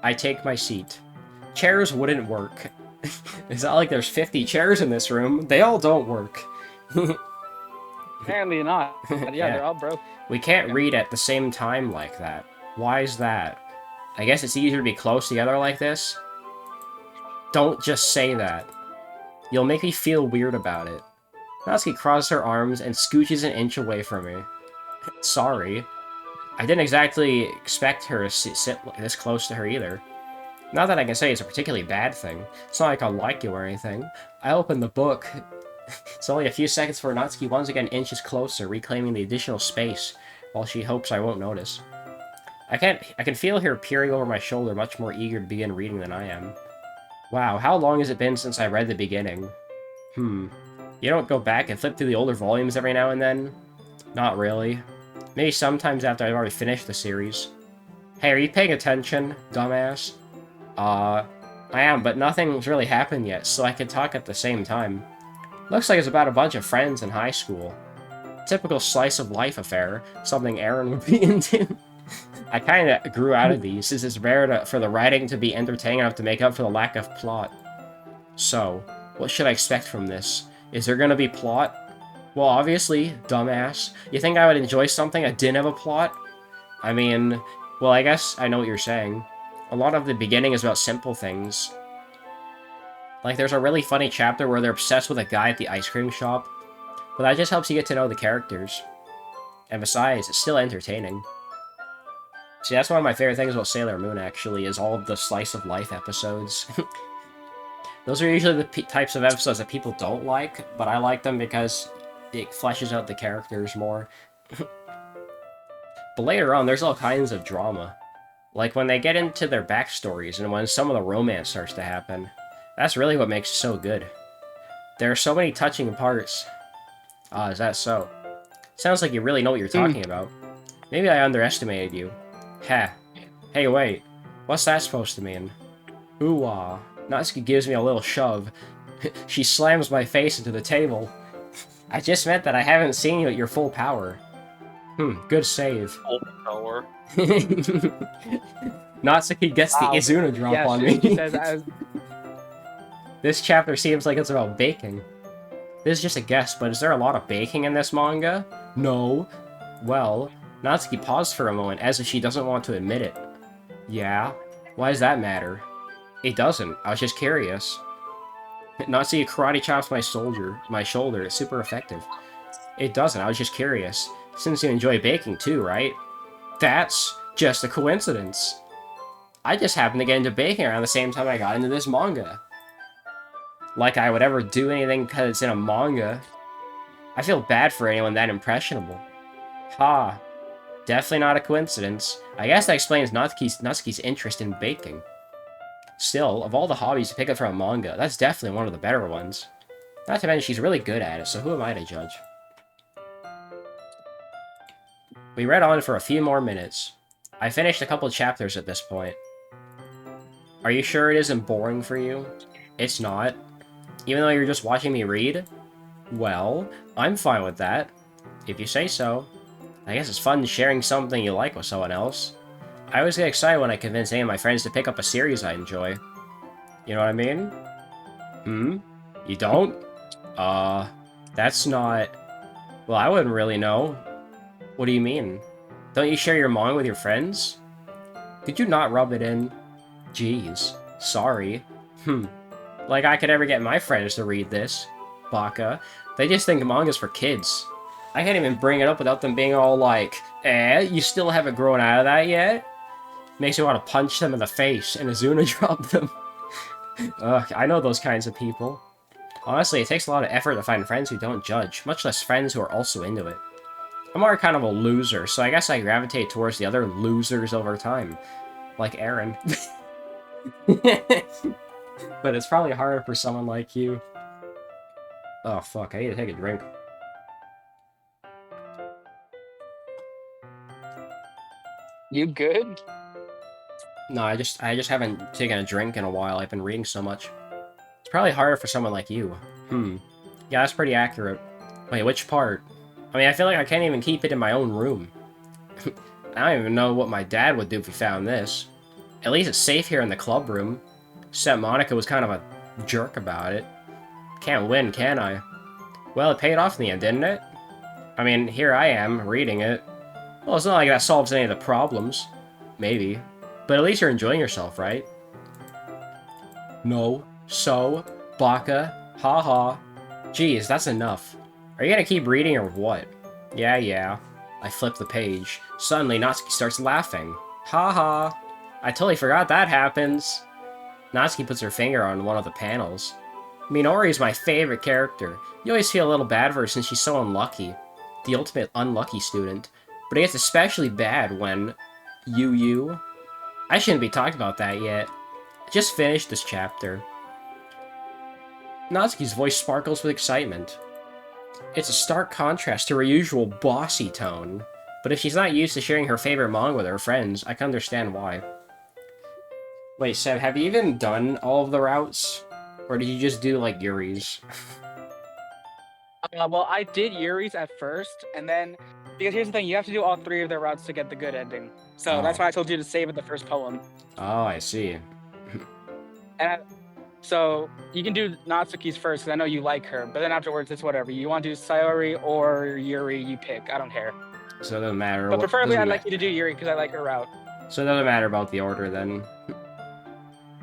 I take my seat. Chairs wouldn't work. It's not like there's 50 chairs in this room. They all don't work. Apparently not. Yeah, they're all broke. We can't read at the same time like that. Why is that? I guess it's easier to be close together like this? Don't just say that. You'll make me feel weird about it. Natsuki crosses her arms and scooches an inch away from me. Sorry. I didn't exactly expect her to sit this close to her either. Not that I can say it's a particularly bad thing. It's not like I'll like you or anything. I open the book. It's only a few seconds before Natsuki once again inches closer, reclaiming the additional space, while she hopes I won't notice. I can feel her peering over my shoulder, much more eager to begin reading than I am. Wow, how long has it been since I read the beginning? You don't go back and flip through the older volumes every now and then? Not really. Maybe sometimes after I've already finished the series. Hey, are you paying attention, dumbass? I am, but nothing's really happened yet, so I can talk at the same time. Looks like it's about a bunch of friends in high school. Typical slice of life affair, something Aaron would be into. I kind of grew out of these, since it's rare for the writing to be entertaining enough to make up for the lack of plot. So, what should I expect from this? Is there gonna be plot? Well, obviously, dumbass. You think I would enjoy something that didn't have a plot? I mean, well, I guess I know what you're saying. A lot of the beginning is about simple things. Like, there's a really funny chapter where they're obsessed with a guy at the ice cream shop. But that just helps you get to know the characters. And besides, it's still entertaining. See, that's one of my favorite things about Sailor Moon, actually, is all of the slice of life episodes. Those are usually the types of episodes that people don't like, but I like them because it fleshes out the characters more. But later on, there's all kinds of drama. Like when they get into their backstories and when some of the romance starts to happen. That's really what makes it so good. There are so many touching parts. Ah, is that so? Sounds like you really know what you're talking about. Maybe I underestimated you. Ha. Hey, wait. What's that supposed to mean? Ooh-ah. Natsuki gives me a little shove. She slams my face into the table. I just meant that I haven't seen you at your full power. Good save. Full power. Natsuki gets the Izuna drop on me. She says, This chapter seems like it's about baking. This is just a guess, but is there a lot of baking in this manga? No. Well, Natsuki paused for a moment as if she doesn't want to admit it. Yeah? Why does that matter? It doesn't. I was just curious. Natsuki karate chops my shoulder. It's super effective. It doesn't. I was just curious. Since you enjoy baking too, right? That's just a coincidence. I just happened to get into baking around the same time I got into this manga. Like I would ever do anything because it's in a manga. I feel bad for anyone that impressionable. Ha. Definitely not a coincidence. I guess that explains Natsuki's interest in baking. Still, of all the hobbies to pick up from a manga, that's definitely one of the better ones. Not to mention she's really good at it, so who am I to judge? We read on for a few more minutes. I finished a couple chapters at this point. Are you sure it isn't boring for you? It's not. Even though you're just watching me read? Well, I'm fine with that. If you say so. I guess it's fun sharing something you like with someone else. I always get excited when I convince any of my friends to pick up a series I enjoy. You know what I mean? You don't? That's not... Well, I wouldn't really know. What do you mean? Don't you share your manga with your friends? Could you not rub it in? Jeez. Sorry. Like I could ever get my friends to read this. Baka. They just think manga's for kids. I can't even bring it up without them being all like, you still haven't grown out of that yet? Makes me want to punch them in the face and Izuna drop them. Ugh, I know those kinds of people. Honestly, it takes a lot of effort to find friends who don't judge, much less friends who are also into it. I'm already kind of a loser, so I guess I gravitate towards the other losers over time. Like Aaron. But it's probably harder for someone like you. Oh fuck, I need to take a drink. You good? No, I just haven't taken a drink in a while. I've been reading so much. It's probably harder for someone like you. Yeah, that's pretty accurate. Wait, which part? I mean, I feel like I can't even keep it in my own room. I don't even know what my dad would do if he found this. At least it's safe here in the club room. Except Monica was kind of a jerk about it. Can't win, can I? Well, it paid off in the end, didn't it? I mean, here I am, reading it. Well, it's not like that solves any of the problems. Maybe. But at least you're enjoying yourself, right? No. So? Baka? Haha. Geez, that's enough. Are you gonna keep reading or what? Yeah. I flip the page. Suddenly, Natsuki starts laughing. Haha. I totally forgot that happens. Natsuki puts her finger on one of the panels. Minori is my favorite character. You always feel a little bad for her since she's so unlucky. The ultimate unlucky student. But it gets especially bad when... I shouldn't be talking about that yet. I just finished this chapter. Natsuki's voice sparkles with excitement. It's a stark contrast to her usual bossy tone. But if she's not used to sharing her favorite manga with her friends, I can understand why. Wait, Seb, have you even done all of the routes? Or did you just do, like, Yuri's? Well, I did Yuri's at first, and then because here's the thing, you have to do all 3 of their routes to get the good ending. So that's Oh. why I told you to save it the first poem. Oh, I see. So you can do Natsuki's first, because I know you like her, but then afterwards it's whatever. You want to do Sayori or Yuri, you pick. I don't care. So it doesn't matter. But preferably I'd doesn't like you to do Yuri because I like her route. So it doesn't matter about the order then.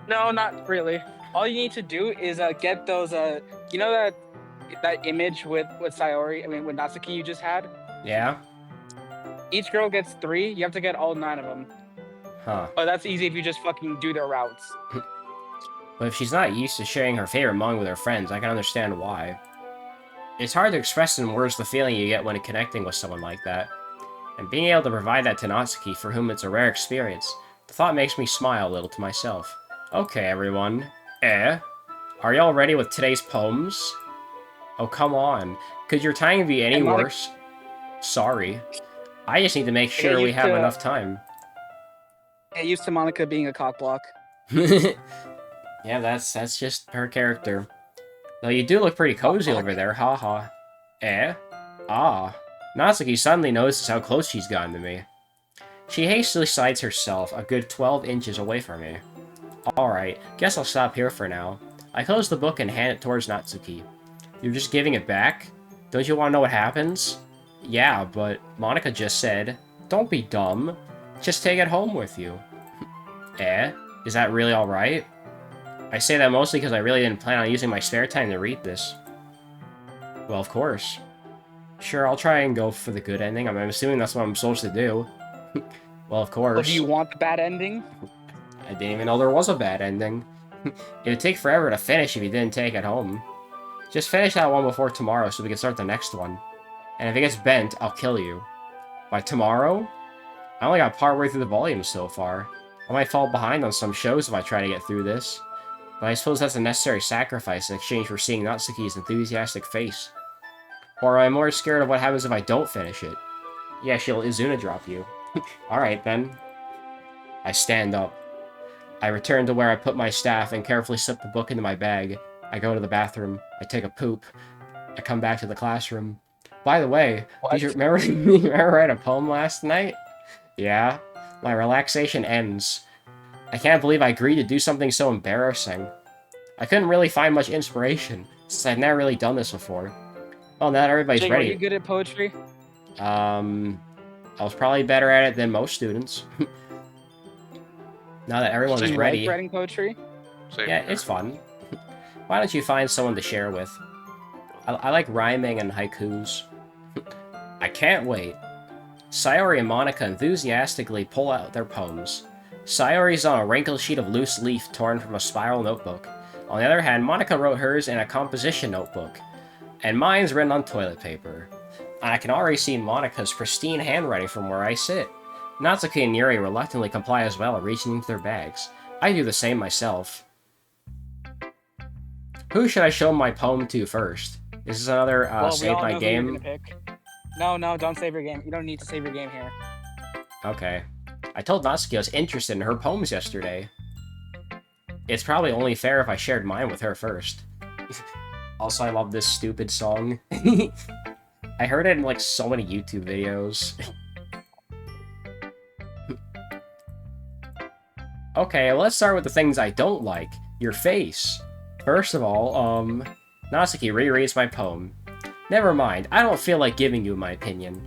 No, not really. All you need to do is get those you know that image with Sayori, I mean with Natsuki you just had? Yeah? Each girl gets 3, you have to get all 9 of them. Huh. Oh, that's easy if you just fucking do their routes. But if she's not used to sharing her favorite manga with her friends, I can understand why. It's hard to express in words the feeling you get when connecting with someone like that. And being able to provide that to Natsuki, for whom it's a rare experience, the thought makes me smile a little to myself. Okay, everyone. Are y'all ready with today's poems? Oh, come on. Could your time be any worse? Sorry. I just need to make sure we have enough time. Get used to Monica being a cockblock. Yeah, that's just her character. Though you do look pretty cozy over there, haha. Ah. Natsuki suddenly notices how close she's gotten to me. She hastily slides herself a good 12 inches away from me. Alright, guess I'll stop here for now. I close the book and hand it towards Natsuki. You're just giving it back? Don't you want to know what happens? Yeah, but Monica just said, don't be dumb. Just take it home with you. Is that really alright? I say that mostly because I really didn't plan on using my spare time to read this. Well, of course. Sure, I'll try and go for the good ending. I'm assuming that's what I'm supposed to do. Well, of course. Well, do you want the bad ending? I didn't even know there was a bad ending. It would take forever to finish if you didn't take it home. Just finish that one before tomorrow so we can start the next one. And if it gets bent, I'll kill you. By tomorrow? I only got partway through the volume so far. I might fall behind on some shows if I try to get through this. But I suppose that's a necessary sacrifice in exchange for seeing Natsuki's enthusiastic face. Or am I more scared of what happens if I don't finish it? Yeah, she'll Izuna drop you. Alright then. I stand up. I return to where I put my staff and carefully slip the book into my bag. I go to the bathroom. I take a poop. I come back to the classroom. By the way, did you remember, write a poem last night? Yeah. My relaxation ends. I can't believe I agreed to do something so embarrassing. I couldn't really find much inspiration, since I've never really done this before. Well, now that everybody's Jake, ready. Are you good at poetry? I was probably better at it than most students. Now that everyone is ready. Like writing poetry? Yeah, it's fun. Why don't you find someone to share with? I like rhyming and haikus. I can't wait. Sayori and Monica enthusiastically pull out their poems. Sayori's on a wrinkled sheet of loose leaf torn from a spiral notebook. On the other hand, Monica wrote hers in a composition notebook. And mine's written on toilet paper. And I can already see Monica's pristine handwriting from where I sit. Natsuki and Yuri reluctantly comply as well, reaching into their bags. I do the same myself. Who should I show my poem to first? Is this another save my game? No, don't save your game. You don't need to save your game here. Okay. I told Natsuki I was interested in her poems yesterday. It's probably only fair if I shared mine with her first. Also, I love this stupid song. I heard it in like so many YouTube videos. Okay, well, let's start with the things I don't like. Your face. First of all, Natsuki rereads my poem. Never mind, I don't feel like giving you my opinion.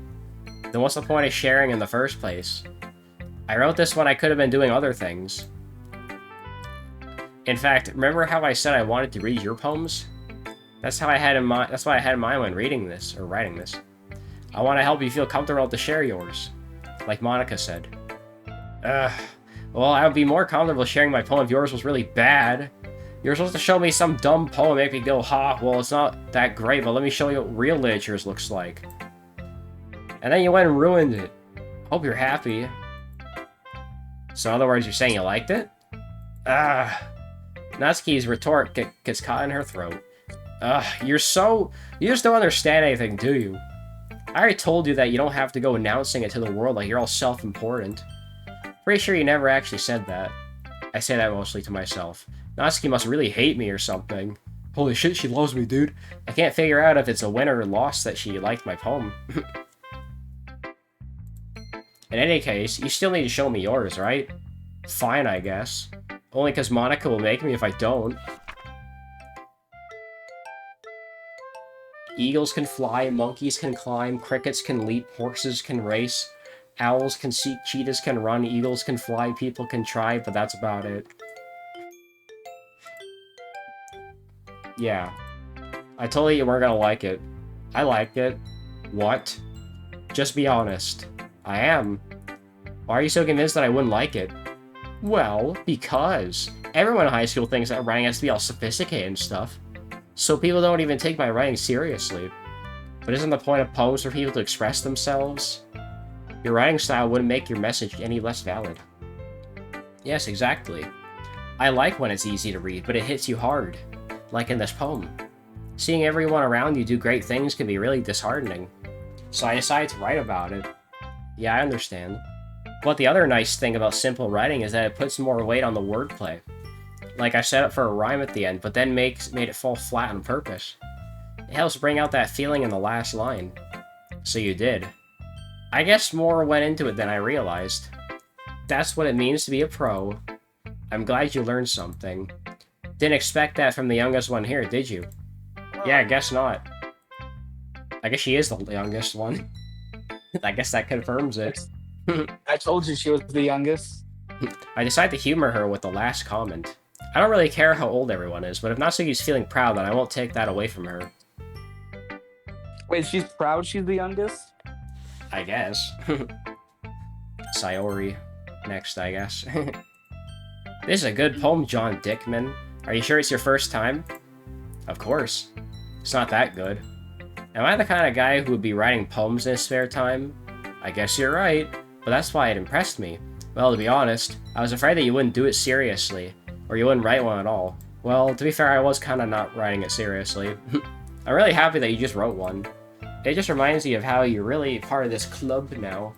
Then what's the point of sharing in the first place? I wrote this when I could have been doing other things. In fact, remember how I said I wanted to read your poems? That's how I had in mind. That's what I had in mind when reading this or writing this. I want to help you feel comfortable to share yours, like Monica said. Well, I would be more comfortable sharing my poem if yours was really bad. You're supposed to show me some dumb poem, make me go, ha, well, it's not that great, but let me show you what real literature looks like. And then you went and ruined it. Hope you're happy. So in other words, you're saying you liked it? Natsuki's retort gets caught in her throat. You just don't understand anything, do you? I already told you that you don't have to go announcing it to the world like you're all self-important. Pretty sure you never actually said that. I say that mostly to myself. Natsuki must really hate me or something. Holy shit, she loves me, dude. I can't figure out if it's a win or loss that she liked my poem. In any case, you still need to show me yours, right? Fine, I guess. Only because Monica will make me if I don't. Eagles can fly, monkeys can climb, crickets can leap, horses can race, owls can seek, cheetahs can run, eagles can fly, people can try, but that's about it. Yeah. I told you weren't gonna like it. I liked it. What? Just be honest. I am. Why are you so convinced that I wouldn't like it? Well, because everyone in high school thinks that writing has to be all sophisticated and stuff. So people don't even take my writing seriously. But isn't the point of poems for people to express themselves? Your writing style wouldn't make your message any less valid. Yes, exactly. I like when it's easy to read, but it hits you hard. Like in this poem. Seeing everyone around you do great things can be really disheartening. So I decided to write about it. Yeah, I understand. But the other nice thing about simple writing is that it puts more weight on the wordplay. Like I set up for a rhyme at the end, but then made it fall flat on purpose. It helps bring out that feeling in the last line. So you did. I guess more went into it than I realized. That's what it means to be a pro. I'm glad you learned something. Didn't expect that from the youngest one here, did you? Yeah, I guess not. I guess she is the youngest one. I guess that confirms it. I told you she was the youngest. I decided to humor her with the last comment. I don't really care how old everyone is, but if Natsuki's feeling proud, then I won't take that away from her. Wait, she's proud she's the youngest? I guess. Sayori. Next, I guess. This is a good poem, John Dickman. Are you sure it's your first time? Of course. It's not that good. Am I the kind of guy who would be writing poems in his spare time? I guess you're right, but that's why it impressed me. Well, to be honest, I was afraid that you wouldn't do it seriously, or you wouldn't write one at all. Well, to be fair, I was kind of not writing it seriously. I'm really happy that you just wrote one. It just reminds me of how you're really part of this club now.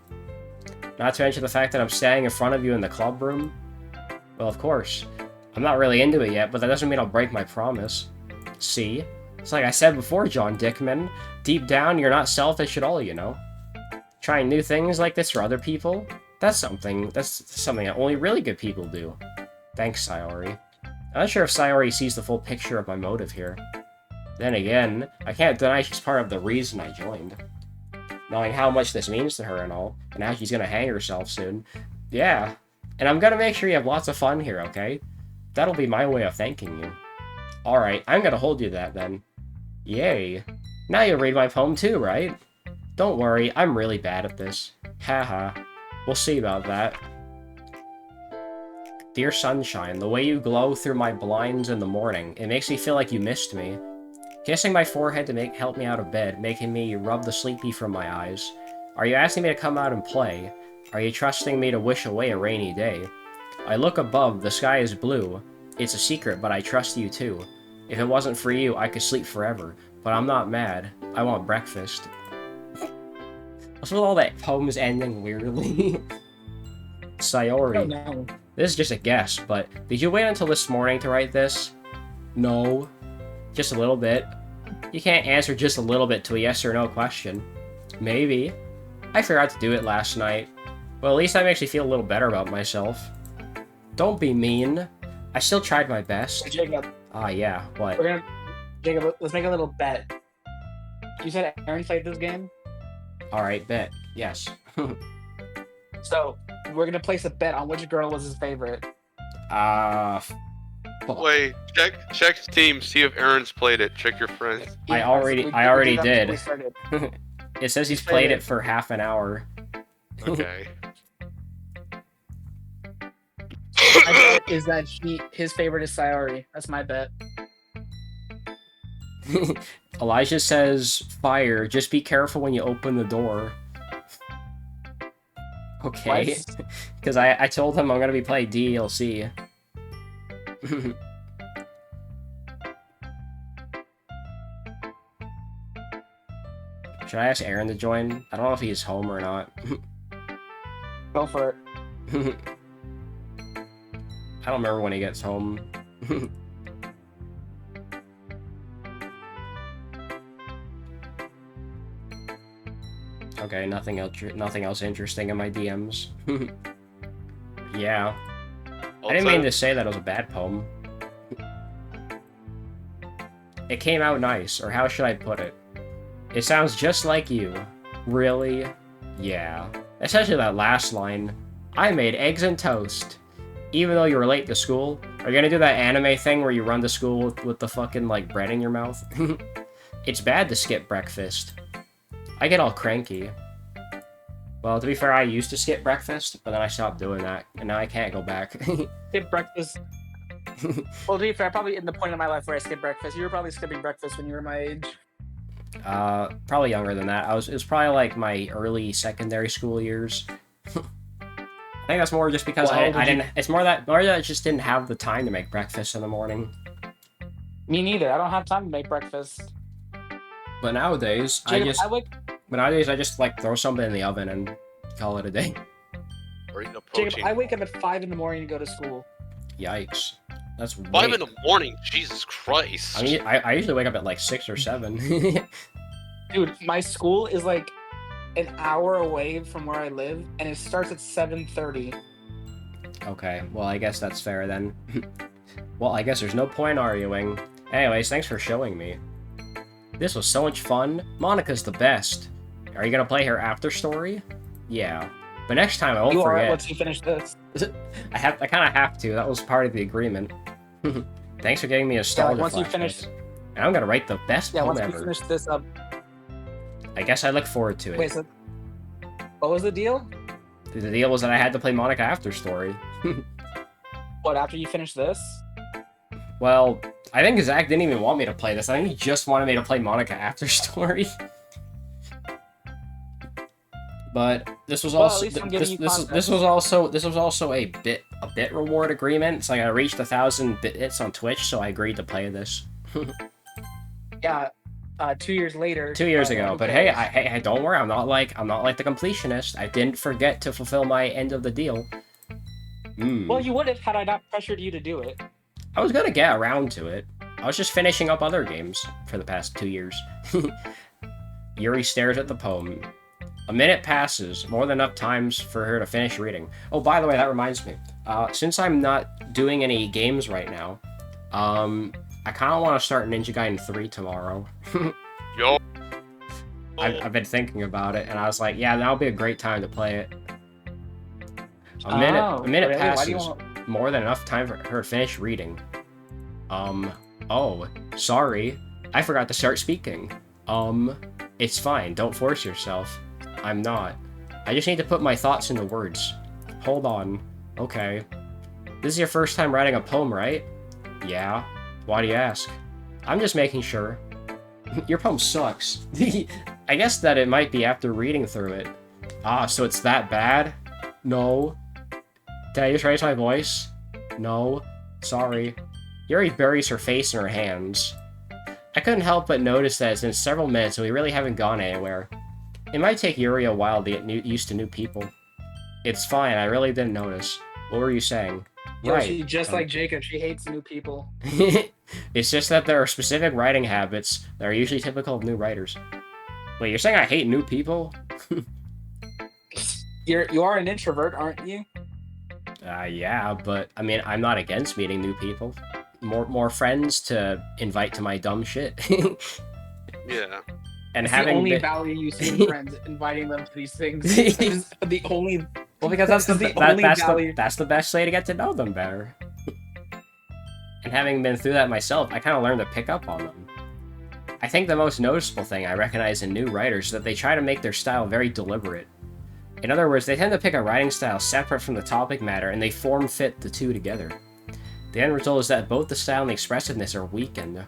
Not to mention the fact that I'm standing in front of you in the club room. Well, of course. I'm not really into it yet, but that doesn't mean I'll break my promise. See? It's like I said before, John Dickman. Deep down, you're not selfish at all, you know? Trying new things like this for other people? That's something that only really good people do. Thanks, Sayori. I'm not sure if Sayori sees the full picture of my motive here. Then again, I can't deny she's part of the reason I joined. Knowing how much this means to her and all, and how she's gonna hang herself soon. Yeah, and I'm gonna make sure you have lots of fun here, okay? That'll be my way of thanking you. Alright, I'm gonna hold you to that then. Yay. Now you'll read my poem too, right? Don't worry, I'm really bad at this. Haha. We'll see about that. Dear sunshine, the way you glow through my blinds in the morning, it makes me feel like you missed me. Kissing my forehead to help me out of bed, making me rub the sleepy from my eyes. Are you asking me to come out and play? Are you trusting me to wish away a rainy day? I look above, the sky is blue. It's a secret, but I trust you too. If it wasn't for you, I could sleep forever. But I'm not mad. I want breakfast. What's with all that poems ending weirdly? Sayori. No. This is just a guess, but did you wait until this morning to write this? No. Just a little bit. You can't answer just a little bit to a yes or no question. Maybe. I forgot to do it last night. Well, at least that makes me feel a little better about myself. Don't be mean. I still tried my best. Jacob, Ah, yeah, what? Jacob, let's make a little bet. You said Aaron played this game? Alright, bet. Yes. So, we're gonna place a bet on which girl was his favorite. Fuck. Wait, check Steam, see if Aaron's played it. Check your friends. I already did. We started. It says he's played it for half an hour. Okay. My bet is that his favorite is Sayori. That's my bet. Elijah says, fire, just be careful when you open the door. Okay. Because I told him I'm going to be playing DDLC. Should I ask Aaron to join? I don't know if he's home or not. Go for it. I don't remember when he gets home. Okay, nothing else interesting in my DMs. Yeah. I didn't mean to say that it was a bad poem. It came out nice, or how should I put it? It sounds just like you. Really? Yeah. Especially that last line. I made eggs and toast. Even though you were late to school. Are you gonna do that anime thing where you run to school with the fucking, like, bread in your mouth? It's bad to skip breakfast. I get all cranky. Well, to be fair, I used to skip breakfast, but then I stopped doing that, and now I can't go back. Skip breakfast. Well, to be fair, probably in the point of my life where I skipped breakfast. You were probably skipping breakfast when you were my age. Probably younger than that. It was probably like my early secondary school years. I think that's more just because I didn't. It's more that I just didn't have the time to make breakfast in the morning. Me neither. I don't have time to make breakfast. But nowadays, Jacob, I just like throw something in the oven and call it a day. Or eat a protein. Jacob, I wake up at 5 in the morning to go to school. Yikes. That's 5 in the morning. Jesus Christ. I mean, I usually wake up at like 6 or 7. Dude, my school is like an hour away from where I live, and it starts at 7:30. Okay, well, I guess that's fair then. Well, I guess there's no point arguing. Anyways, thanks for showing me. This was so much fun. Monica's the best. Are you gonna play her after story? Yeah. But next time I won't forget. Once you finish this. I kind of have to. That was part of the agreement. Thanks for getting me a nostalgia once you flashback. finish. And I'm gonna write the best poem once ever. you finish this up. I guess I look forward to it. Wait, so what was the deal? The deal was that I had to play Monica after story. What, after you finish this? Well, I think Zach didn't even want me to play this. I think he just wanted me to play Monica after story. But this was also this was also a bit reward agreement. So I gotta reach 1,000 bits on Twitch, so I agreed to play this. Yeah, 2 years later. 2 years ago. But hey, hey, don't worry. I'm not like the completionist. I didn't forget to fulfill my end of the deal. Well, you would have had I not pressured you to do it. I was gonna get around to it. I was just finishing up other games for the past 2 years. Yuri stares at the poem. A minute passes, more than enough times for her to finish reading. Oh, by the way, that reminds me. Since I'm not doing any games right now, I kind of want to start Ninja Gaiden 3 tomorrow. Yo. I've been thinking about it, and I was like, yeah, that'll be a great time to play it. A minute really? passes, more than enough time for her to finish reading. Oh, sorry. I forgot to start speaking. It's fine, don't force yourself. I'm not. I just need to put my thoughts into words. Hold on. Okay. This is your first time writing a poem, right? Yeah. Why do you ask? I'm just making sure. Your poem sucks. I guess that it might be after reading through it. Ah, so it's that bad? No. Did I just raise my voice? No. Sorry. Yuri buries her face in her hands. I couldn't help but notice that it's been several minutes and we really haven't gone anywhere. It might take Yuri a while to get used to new people. It's fine, I really didn't notice. What were you saying? Right. She, just like Jacob, she hates new people. It's just that there are specific writing habits that are usually typical of new writers. Wait, you're saying I hate new people? You are an introvert, aren't you? Yeah, but I mean, I'm not against meeting new people. More friends to invite to my dumb shit. Yeah. And it's having the only value you see in friends, inviting them to these things. Is the only. Well, because that's that's the best way to get to know them better. And having been through that myself, I kind of learned to pick up on them. I think the most noticeable thing I recognize in new writers is that they try to make their style very deliberate. In other words, they tend to pick a writing style separate from the topic matter, and they form-fit the two together. The end result is that both the style and the expressiveness are weakened.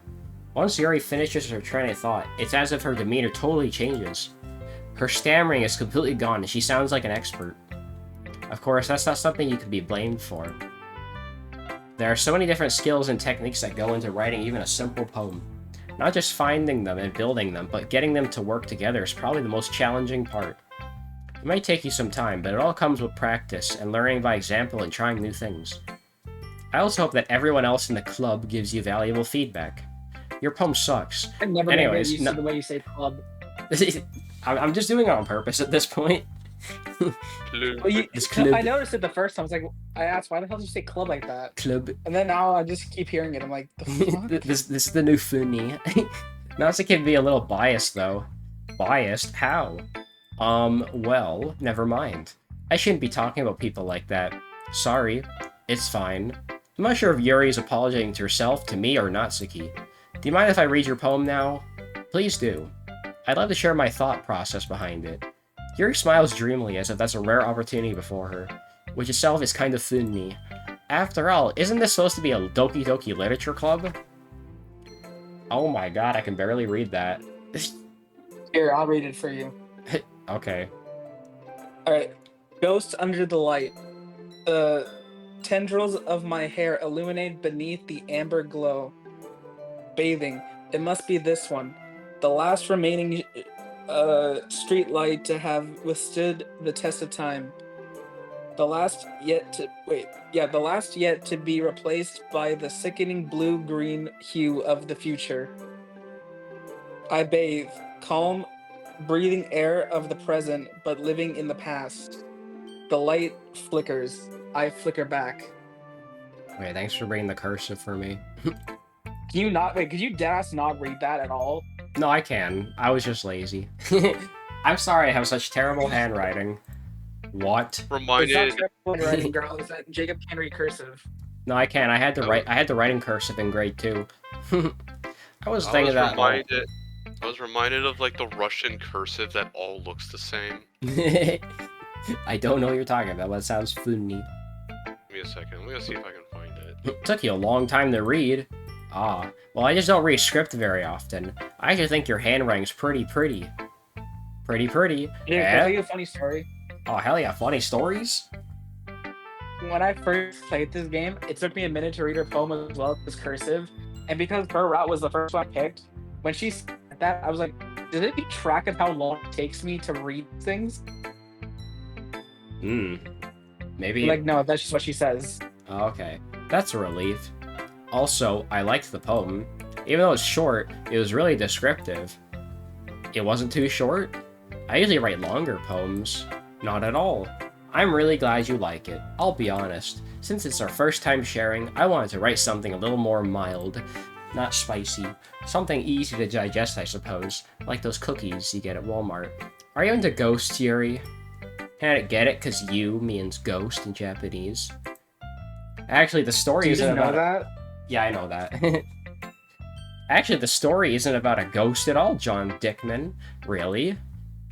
Once Yuri finishes her train of thought, it's as if her demeanor totally changes. Her stammering is completely gone, and she sounds like an expert. Of course, that's not something you can be blamed for. There are so many different skills and techniques that go into writing even a simple poem. Not just finding them and building them, but getting them to work together is probably the most challenging part. It might take you some time, but it all comes with practice and learning by example and trying new things. I also hope that everyone else in the club gives you valuable feedback. Your poem sucks. I've never been used to the way you say club. I'm just doing it on purpose at this point. Well, It's club. I noticed it the first time. I was like, I asked, why the hell did you say club like that? Club. And then now I just keep hearing it. I'm like, the fuck? This is the new funny. Natsuki can be a little biased though. Biased? How? Well, never mind. I shouldn't be talking about people like that. Sorry. It's fine. I'm not sure if Yuri is apologizing to herself, to me, or Natsuki. Do you mind if I read your poem now? Please do. I'd love to share my thought process behind it. Yuri smiles dreamily as if that's a rare opportunity before her, which itself is kind of funny. After all, isn't this supposed to be a Doki Doki literature club? Oh my god, I can barely read that. Here, I'll read it for you. Okay. Alright. Ghost under the light. The tendrils of my hair illuminate beneath the amber glow. Bathing. It must be this one. The last remaining street light to have withstood the test of time. The last yet to be replaced by the sickening blue-green hue of the future. I bathe, calm, breathing air of the present, but living in the past. The light flickers. I flicker back. Wait, thanks for reading the cursive for me. Can you not, could you deadass not read that at all? No, I can. I was just lazy. I'm sorry I have such terrible handwriting. What? It's Reminded. not terrible handwriting, girl. It's that Jacob can read cursive. No, I can't. I had to write in cursive in grade 2. I was thinking that. I was reminded of like the Russian cursive that all looks the same. I don't know what you're talking about, but it sounds funny. Give me a second. I'm gonna see if I can find it. Took you a long time to read. Ah, well, I just don't read script very often. I actually think your handwriting's pretty. Pretty. Yeah, can I tell you a funny story? Oh, hell yeah, funny stories? When I first played this game, it took me a minute to read her poem as well as cursive. And because her route was the first one I picked, when she said that, I was like, did it keep track of how long it takes me to read things? Maybe. Like, no, that's just what she says. Oh, okay. That's a relief. Also, I liked the poem. Even though it's short, it was really descriptive. It wasn't too short. I usually write longer poems. Not at all. I'm really glad you like it. I'll be honest. Since it's our first time sharing, I wanted to write something a little more mild. Not spicy. Something easy to digest, I suppose. Like those cookies you get at Walmart. Are you into ghosts, Yuri? Can I get it? Cause you means ghost in Japanese. Actually, the story isn't about that? Yeah, I know that. Actually, the story isn't about a ghost at all, John Dickman. Really?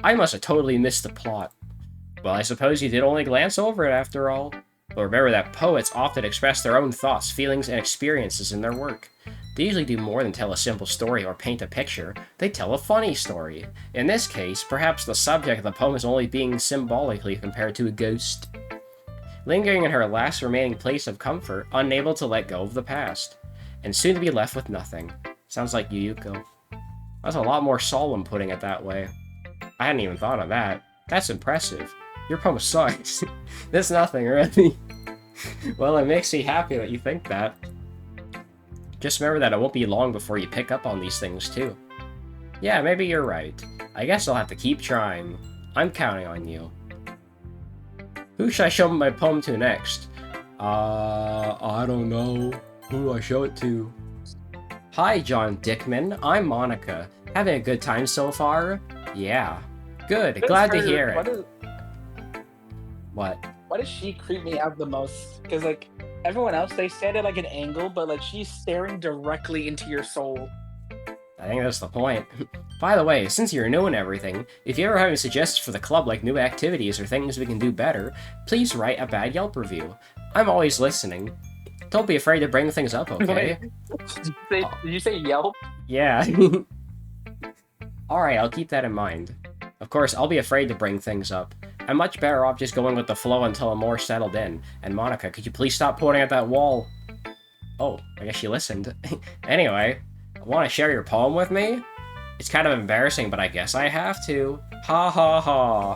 I must have totally missed the plot. Well, I suppose you did only glance over it after all. But remember that poets often express their own thoughts, feelings, and experiences in their work. They usually do more than tell a simple story or paint a picture. They tell a funny story. In this case, perhaps the subject of the poem is only being symbolically compared to a ghost. Lingering in her last remaining place of comfort, unable to let go of the past. And soon to be left with nothing. Sounds like Yuyuko. That's a lot more solemn putting it that way. I hadn't even thought of that. That's impressive. Your poem sucks. There's nothing, really. Well, it makes me happy that you think that. Just remember that it won't be long before you pick up on these things, too. Yeah, maybe you're right. I guess I'll have to keep trying. I'm counting on you. Who should I show my poem to next? I don't know. Who do I show it to? Hi, John Dickman. I'm Monica. Having a good time so far? Yeah. Good. Glad to hear it. What? Why does she creep me out the most? Because, like, everyone else, they stand at, like, an angle, but, like, she's staring directly into your soul. I think that's the point. By the way, since you're new and everything, if you ever have any suggestions for the club, like new activities or things we can do better, please write a bad Yelp review. I'm always listening. Don't be afraid to bring things up, okay? Did you say Yelp? Yeah. Alright, I'll keep that in mind. Of course, I'll be afraid to bring things up. I'm much better off just going with the flow until I'm more settled in. And Monica, could you please stop pointing at that wall? Oh, I guess she listened. Anyway, want to share your poem with me? It's kind of embarrassing, but I guess I have to. Ha ha ha.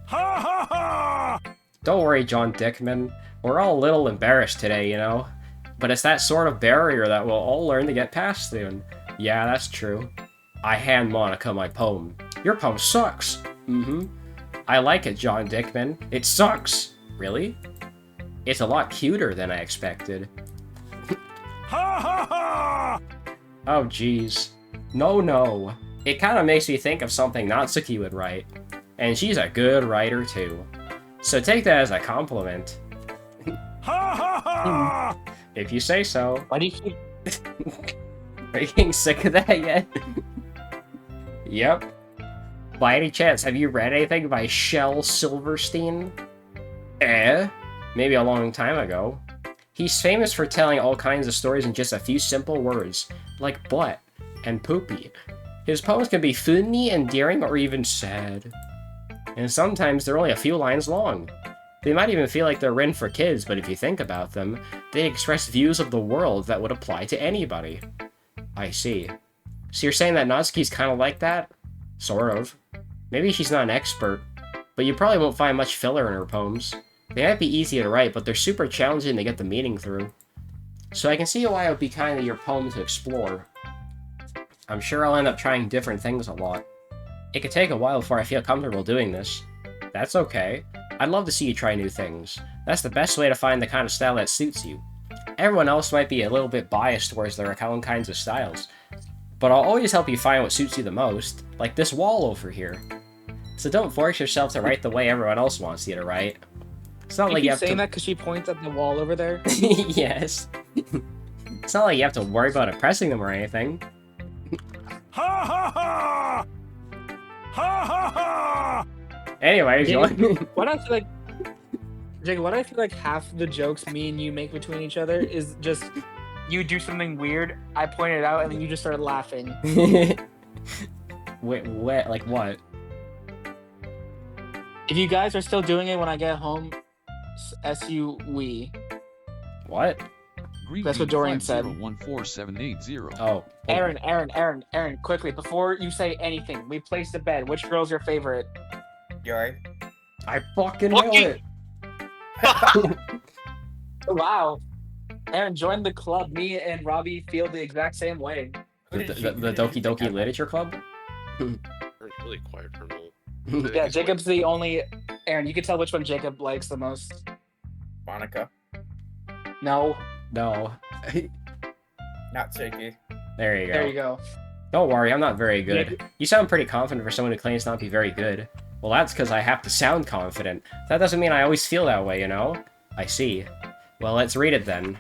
Ha ha ha! Don't worry, John Dickman. We're all a little embarrassed today, you know? But it's that sort of barrier that we'll all learn to get past soon. Yeah, that's true. I hand Monica my poem. Your poem sucks. Mm-hmm. I like it, John Dickman. It sucks. Really? It's a lot cuter than I expected. Ha ha ha! Oh, jeez. No. It kind of makes me think of something Natsuki would write. And she's a good writer, too. So take that as a compliment. Ha ha ha! If you say so. Why do you keep... Are you getting sick of that yet? Yep. By any chance, have you read anything by Shel Silverstein? Maybe a long time ago. He's famous for telling all kinds of stories in just a few simple words, like butt and poopy. His poems can be funny, endearing, or even sad. And sometimes they're only a few lines long. They might even feel like they're written for kids, but if you think about them, they express views of the world that would apply to anybody. I see. So you're saying that Natsuki's kind of like that? Sort of. Maybe she's not an expert, but you probably won't find much filler in her poems. They might be easy to write, but they're super challenging to get the meaning through. So I can see why it would be kind of your poem to explore. I'm sure I'll end up trying different things a lot. It could take a while before I feel comfortable doing this. That's okay. I'd love to see you try new things. That's the best way to find the kind of style that suits you. Everyone else might be a little bit biased towards their own kinds of styles, but I'll always help you find what suits you the most, like this wall over here. So don't force yourself to write the way everyone else wants you to write. It's not like you have saying to... that because she points at the wall over there? Yes. It's not like you have to worry about impressing them or anything. Ha ha ha! Ha ha ha! Anyways, you want... What I feel like, Jake, what I feel like half the jokes me and you make between each other is just you do something weird, I point it out, and then you just start laughing. Wait, like what? If you guys are still doing it when I get home, we. What? That's what Dorian said. 14780. Oh. Aaron, quickly, before you say anything, we placed a bet. Which girl's your favorite? Yuri. I fucking knew it! Wow. Aaron, join the club. Me and Robbie feel the exact same way. The Doki Doki Literature Club? It's really quiet for me. Yeah, Jacob's the only... Aaron, you can tell which one Jacob likes the most. Monica. No. No. Not Shaky. There you go. There you go. Don't worry, I'm not very good. You sound pretty confident for someone who claims not to be very good. Well, that's because I have to sound confident. That doesn't mean I always feel that way, you know? I see. Well, let's read it then.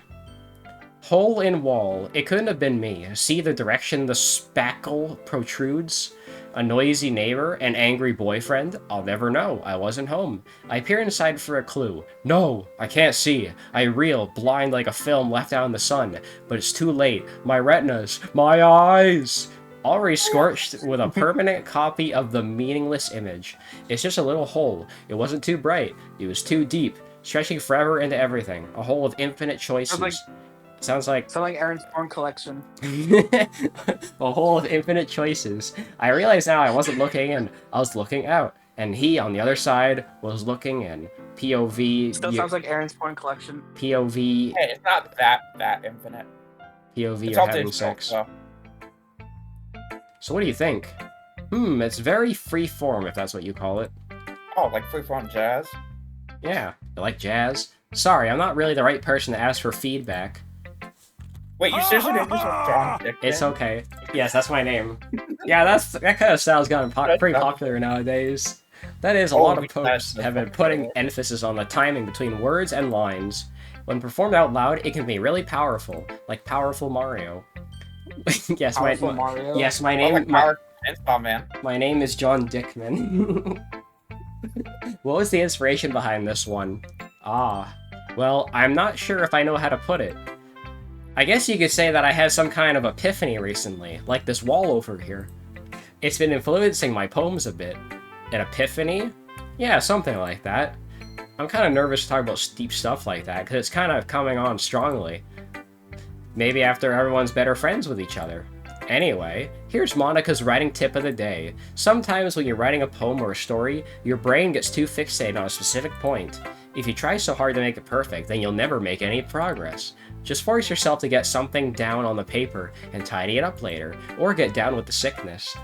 Hole in wall. It couldn't have been me. See the direction the spackle protrudes? A noisy neighbor? An angry boyfriend? I'll never know. I wasn't home. I peer inside for a clue. No, I can't see. I reel, blind like a film left out in the sun. But it's too late. My retinas. My eyes! Already scorched with a permanent copy of the meaningless image. It's just a little hole. It wasn't too bright. It was too deep. Stretching forever into everything. A hole of infinite choices. Sounds like Aaron's porn collection. a hole of infinite choices. I realize now I wasn't looking in. I was looking out. And he, on the other side, was looking in. POV... Still sounds like Aaron's porn collection. POV... Hey, it's not that infinite. POV It's of all having digital, sex. so. So what do you think? It's very free form, if that's what you call it. Oh, like freeform jazz? Yeah, you like jazz? Sorry, I'm not really the right person to ask for feedback. Wait, you seriously named yourself John Dickman? It's okay. Yes, that's my name. Yeah, that kind of style's gotten pretty popular nowadays. That is, a lot of posts have been putting emphasis on the timing between words and lines. When performed out loud, it can be really powerful, like Powerful Mario. Yes, Mario? Yes, my name is John Dickman. What was the inspiration behind this one? Well, I'm not sure if I know how to put it. I guess you could say that I had some kind of epiphany recently, like this wall over here. It's been influencing my poems a bit. An epiphany? Yeah, something like that. I'm kind of nervous to talk about deep stuff like that, because it's kind of coming on strongly. Maybe after everyone's better friends with each other. Anyway, here's Monica's writing tip of the day. Sometimes when you're writing a poem or a story, your brain gets too fixated on a specific point. If you try so hard to make it perfect, then you'll never make any progress. Just force yourself to get something down on the paper and tidy it up later, or get down with the sickness.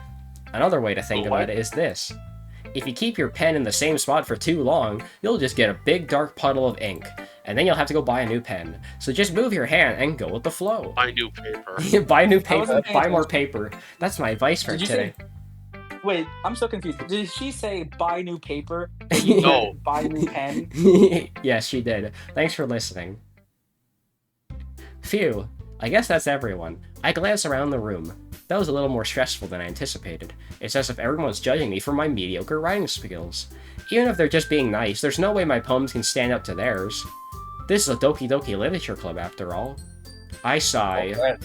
Another way to think What? about it is this. If you keep your pen in the same spot for too long, you'll just get a big dark puddle of ink, and then you'll have to go buy a new pen. So just move your hand and go with the flow. I knew paper. Buy new I paper, wasn't paying buy more attention. paper. That's my advice for Did you today. Wait, I'm so confused. Did she say buy new paper? No. Buy new pen? Yes, she did. Thanks for listening. Phew, I guess that's everyone. I glance around the room. That was a little more stressful than I anticipated. It's as if everyone's judging me for my mediocre writing skills. Even if they're just being nice, there's no way my poems can stand up to theirs. This is a Doki Doki Literature Club after all. I sigh. Okay.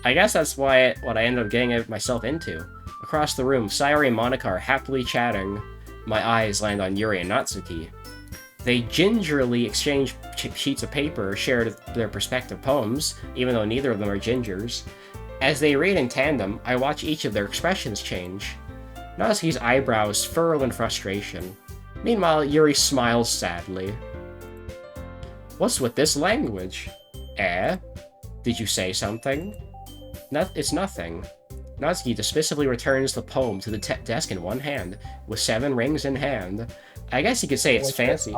I guess that's what I ended up getting myself into. Across the room, Sayori and Monica are happily chatting. My eyes land on Yuri and Natsuki. They gingerly exchange sheets of paper, share their respective poems, even though neither of them are gingers. As they read in tandem, I watch each of their expressions change. Natsuki's eyebrows furrow in frustration. Meanwhile, Yuri smiles sadly. What's with this language? Eh? Did you say something? It's nothing. Natsuki dismissively returns the poem to the desk in one hand, with 7 rings in hand. I guess you could say it's fancy.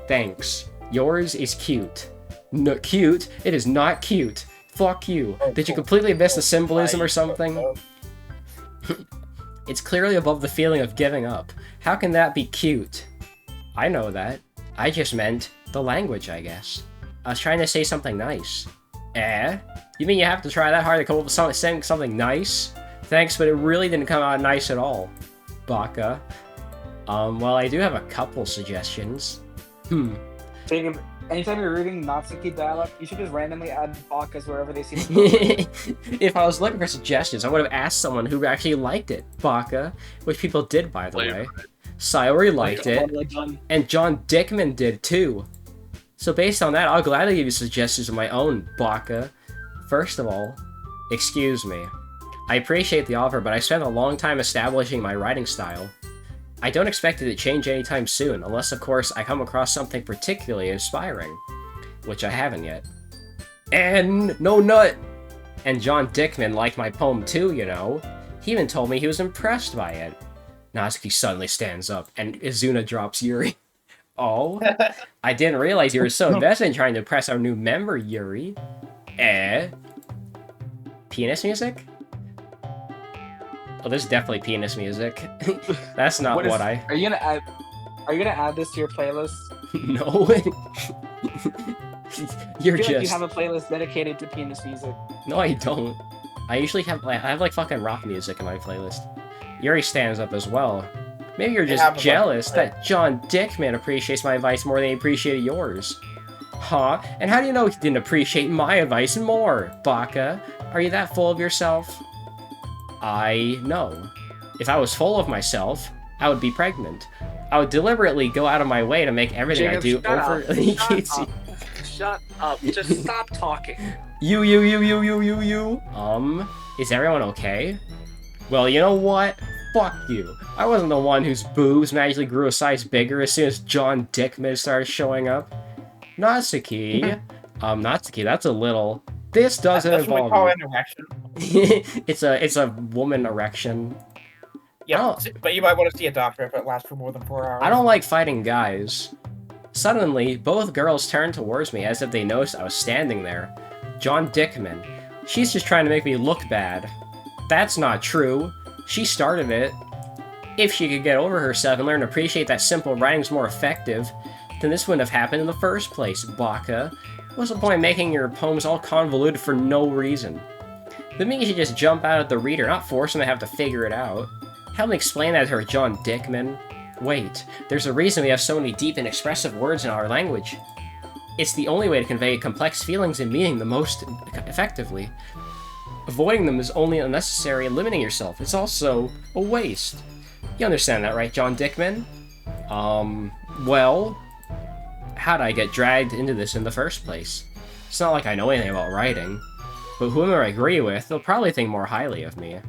Thanks. Yours is cute. No, cute? It is not cute. Fuck you. Did you completely miss the symbolism or something? It's clearly above the feeling of giving up. How can that be cute? I know that. I just meant the language, I guess. I was trying to say something nice. Eh? You mean you have to try that hard to come up with saying something nice? Thanks, but it really didn't come out nice at all. Baka. Well, I do have a couple suggestions. Jacob, anytime you're reading Natsuki dialogue, you should just randomly add bakas wherever they see the If I was looking for suggestions, I would have asked someone who actually liked it. Baka, which people did, by the way. Sayori liked it, and John Dickman did too. So based on that, I'll gladly give you suggestions of my own, Baka. First of all, excuse me. I appreciate the offer, but I spent a long time establishing my writing style. I don't expect it to change anytime soon, unless of course I come across something particularly inspiring. Which I haven't yet. And no nut! And John Dickman liked my poem too, you know. He even told me he was impressed by it. Natsuki suddenly stands up, and Izuna drops Yuri. Oh? I didn't realize you were so invested in trying to impress our new member, Yuri. Eh? Penis music? Oh, this is definitely penis music. That's not what I... Are you gonna add this to your playlist? No. You're I feel just... like you have a playlist dedicated to penis music. No, I don't. I usually have... I have, like, fucking rock music in my playlist. Yuri stands up as well. Maybe you're just jealous that John Dickman appreciates my advice more than he appreciated yours. Huh? And how do you know he didn't appreciate my advice more, Baka? Are you that full of yourself? I know. If I was full of myself, I would be pregnant. I would deliberately go out of my way to make everything I do overly cutesy. Shut up. Just stop talking. You. Is everyone okay? Well, you know what? Fuck you. I wasn't the one whose boobs magically grew a size bigger as soon as John Dickman started showing up. Natsuki. Natsuki, that's a little... This doesn't That's what we involve call you. an erection. It's a woman erection. Yeah, but you might want to see a doctor if it lasts for more than 4 hours. I don't like fighting guys. Suddenly, both girls turned towards me as if they noticed I was standing there. John Dickman. She's just trying to make me look bad. That's not true. She started it. If she could get over herself and learn to appreciate that simple writing's more effective, then this wouldn't have happened in the first place, Baka. What's the point of making your poems all convoluted for no reason? The mean you should just jump out at the reader, not force them to have to figure it out. Help me explain that to her, John Dickman. Wait, there's a reason we have so many deep and expressive words in our language. It's the only way to convey complex feelings and meaning the most effectively. Avoiding them is only unnecessary and limiting yourself. It's also a waste. You understand that, right, John Dickman? Well... How'd I get dragged into this in the first place? It's not like I know anything about writing. But whoever I agree with, they'll probably think more highly of me.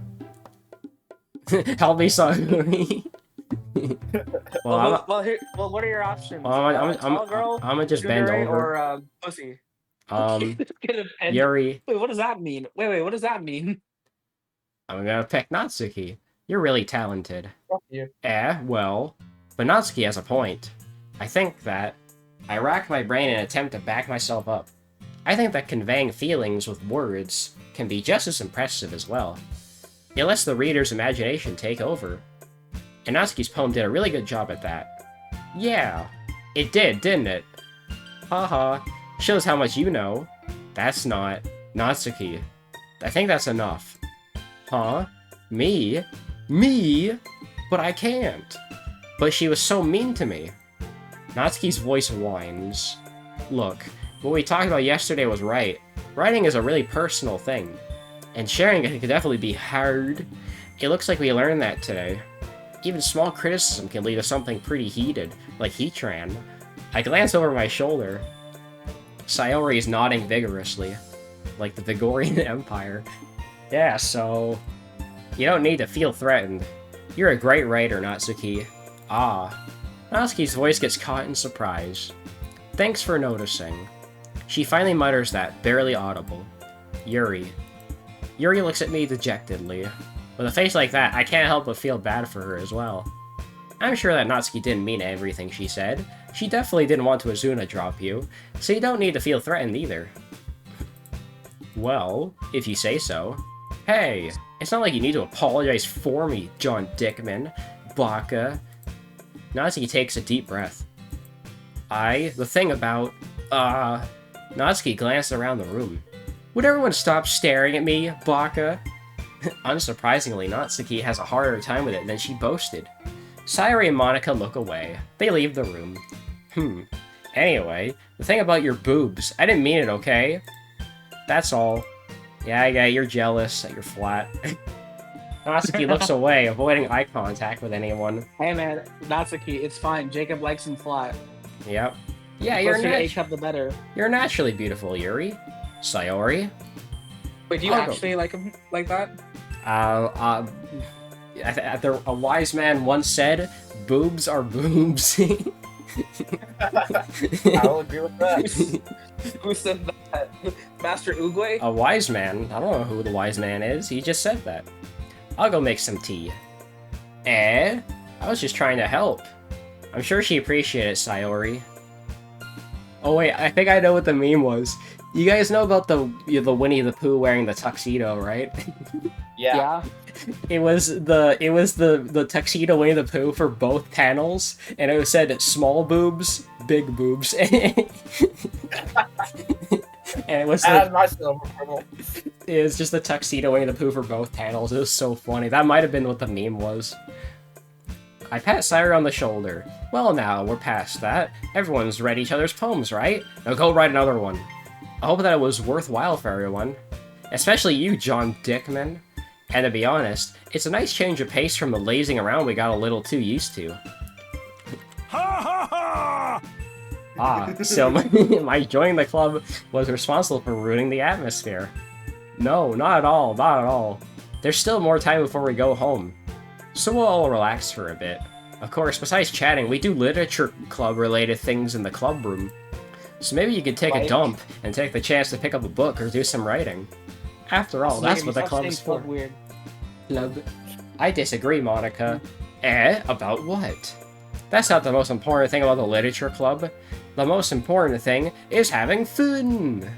Help me, sorry. Well, what are your options? I'm tall girl, gonna just bend Yuri, over. or pussy. Get a pen. Yuri. Wait, what does that mean? Wait, what does that mean? I'm gonna pick Natsuki. You're really talented. Fuck you. Well, but Natsuki has a point. I think that I rack my brain in an attempt to back myself up. I think that conveying feelings with words can be just as impressive as well. It lets the reader's imagination take over. And Natsuki's poem did a really good job at that. Yeah, it did, didn't it? Haha, shows how much you know. That's not Natsuki. I think that's enough. Huh? Me? Me? But I can't. But she was so mean to me. Natsuki's voice whines. Look, what we talked about yesterday was right. Writing is a really personal thing. And sharing it can definitely be hard. It looks like we learned that today. Even small criticism can lead to something pretty heated, like Heatran. I glance over my shoulder. Sayori is nodding vigorously, like the Vigorian Empire. Yeah, so... You don't need to feel threatened. You're a great writer, Natsuki. Ah. Natsuki's voice gets caught in surprise. Thanks for noticing. She finally mutters that, barely audible. Yuri. Yuri looks at me dejectedly. With a face like that, I can't help but feel bad for her as well. I'm sure that Natsuki didn't mean everything she said. She definitely didn't want to Azuna drop you, so you don't need to feel threatened either. Well, if you say so. Hey, it's not like you need to apologize for me, John Dickman. Baka. Natsuki takes a deep breath. The thing about, Natsuki glanced around the room. Would everyone stop staring at me, Baka? Unsurprisingly, Natsuki has a harder time with it than she boasted. Sayori and Monika look away. They leave the room. Anyway, the thing about your boobs, I didn't mean it, okay? That's all. Yeah, you're jealous that you're flat. Natsuki looks away, avoiding eye contact with anyone. Hey man, Natsuki, it's fine. Jacob likes him flat. Yep. Yeah, The closer to A cup, the better. you're naturally beautiful, Yuri. Sayori. Wait, do you I'll go. actually like him like that? A wise man once said, boobs are boobs. I'll agree with that. Who said that? Master Oogway? A wise man? I don't know who the wise man is, he just said that. I'll go make some tea. I was just trying to help. I'm sure she appreciated it, Sayori. Oh wait, I think I know what the meme was. You guys know about the Winnie the Pooh wearing the tuxedo, right? Yeah. It was the tuxedo Winnie the Pooh for both panels, and it said small boobs, big boobs. And it was As my silver purple. it was just the tuxedo Winnie the Pooh for both panels. It was so funny. That might have been what the meme was. I pat Sayori on the shoulder. Well now, we're past that. Everyone's read each other's poems, right? Now go write another one. I hope that it was worthwhile for everyone. Especially you, John Dickman. And to be honest, it's a nice change of pace from the lazing around we got a little too used to. Ha ha ha! So my joining the club was responsible for ruining the atmosphere. No, not at all, not at all. There's still more time before we go home. So we'll all relax for a bit. Of course, besides chatting, we do literature club related things in the club room. So maybe you could take a dump and take the chance to pick up a book or do some writing. After all, that's what the club is for. Weird. Club. I disagree, Monica. About what? That's not the most important thing about the literature club. The most important thing is having fun!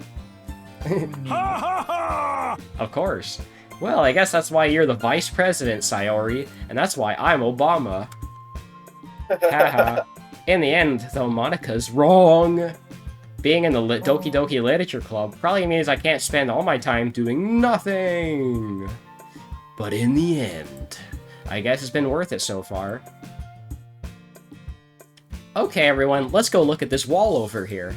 Ha ha ha! Of course. Well, I guess that's why you're the vice president, Sayori, and that's why I'm Obama. Haha. In the end, though, Monica's wrong. Being in the Doki Doki Literature Club probably means I can't spend all my time doing nothing. But in the end, I guess it's been worth it so far. Okay, everyone, let's go look at this wall over here.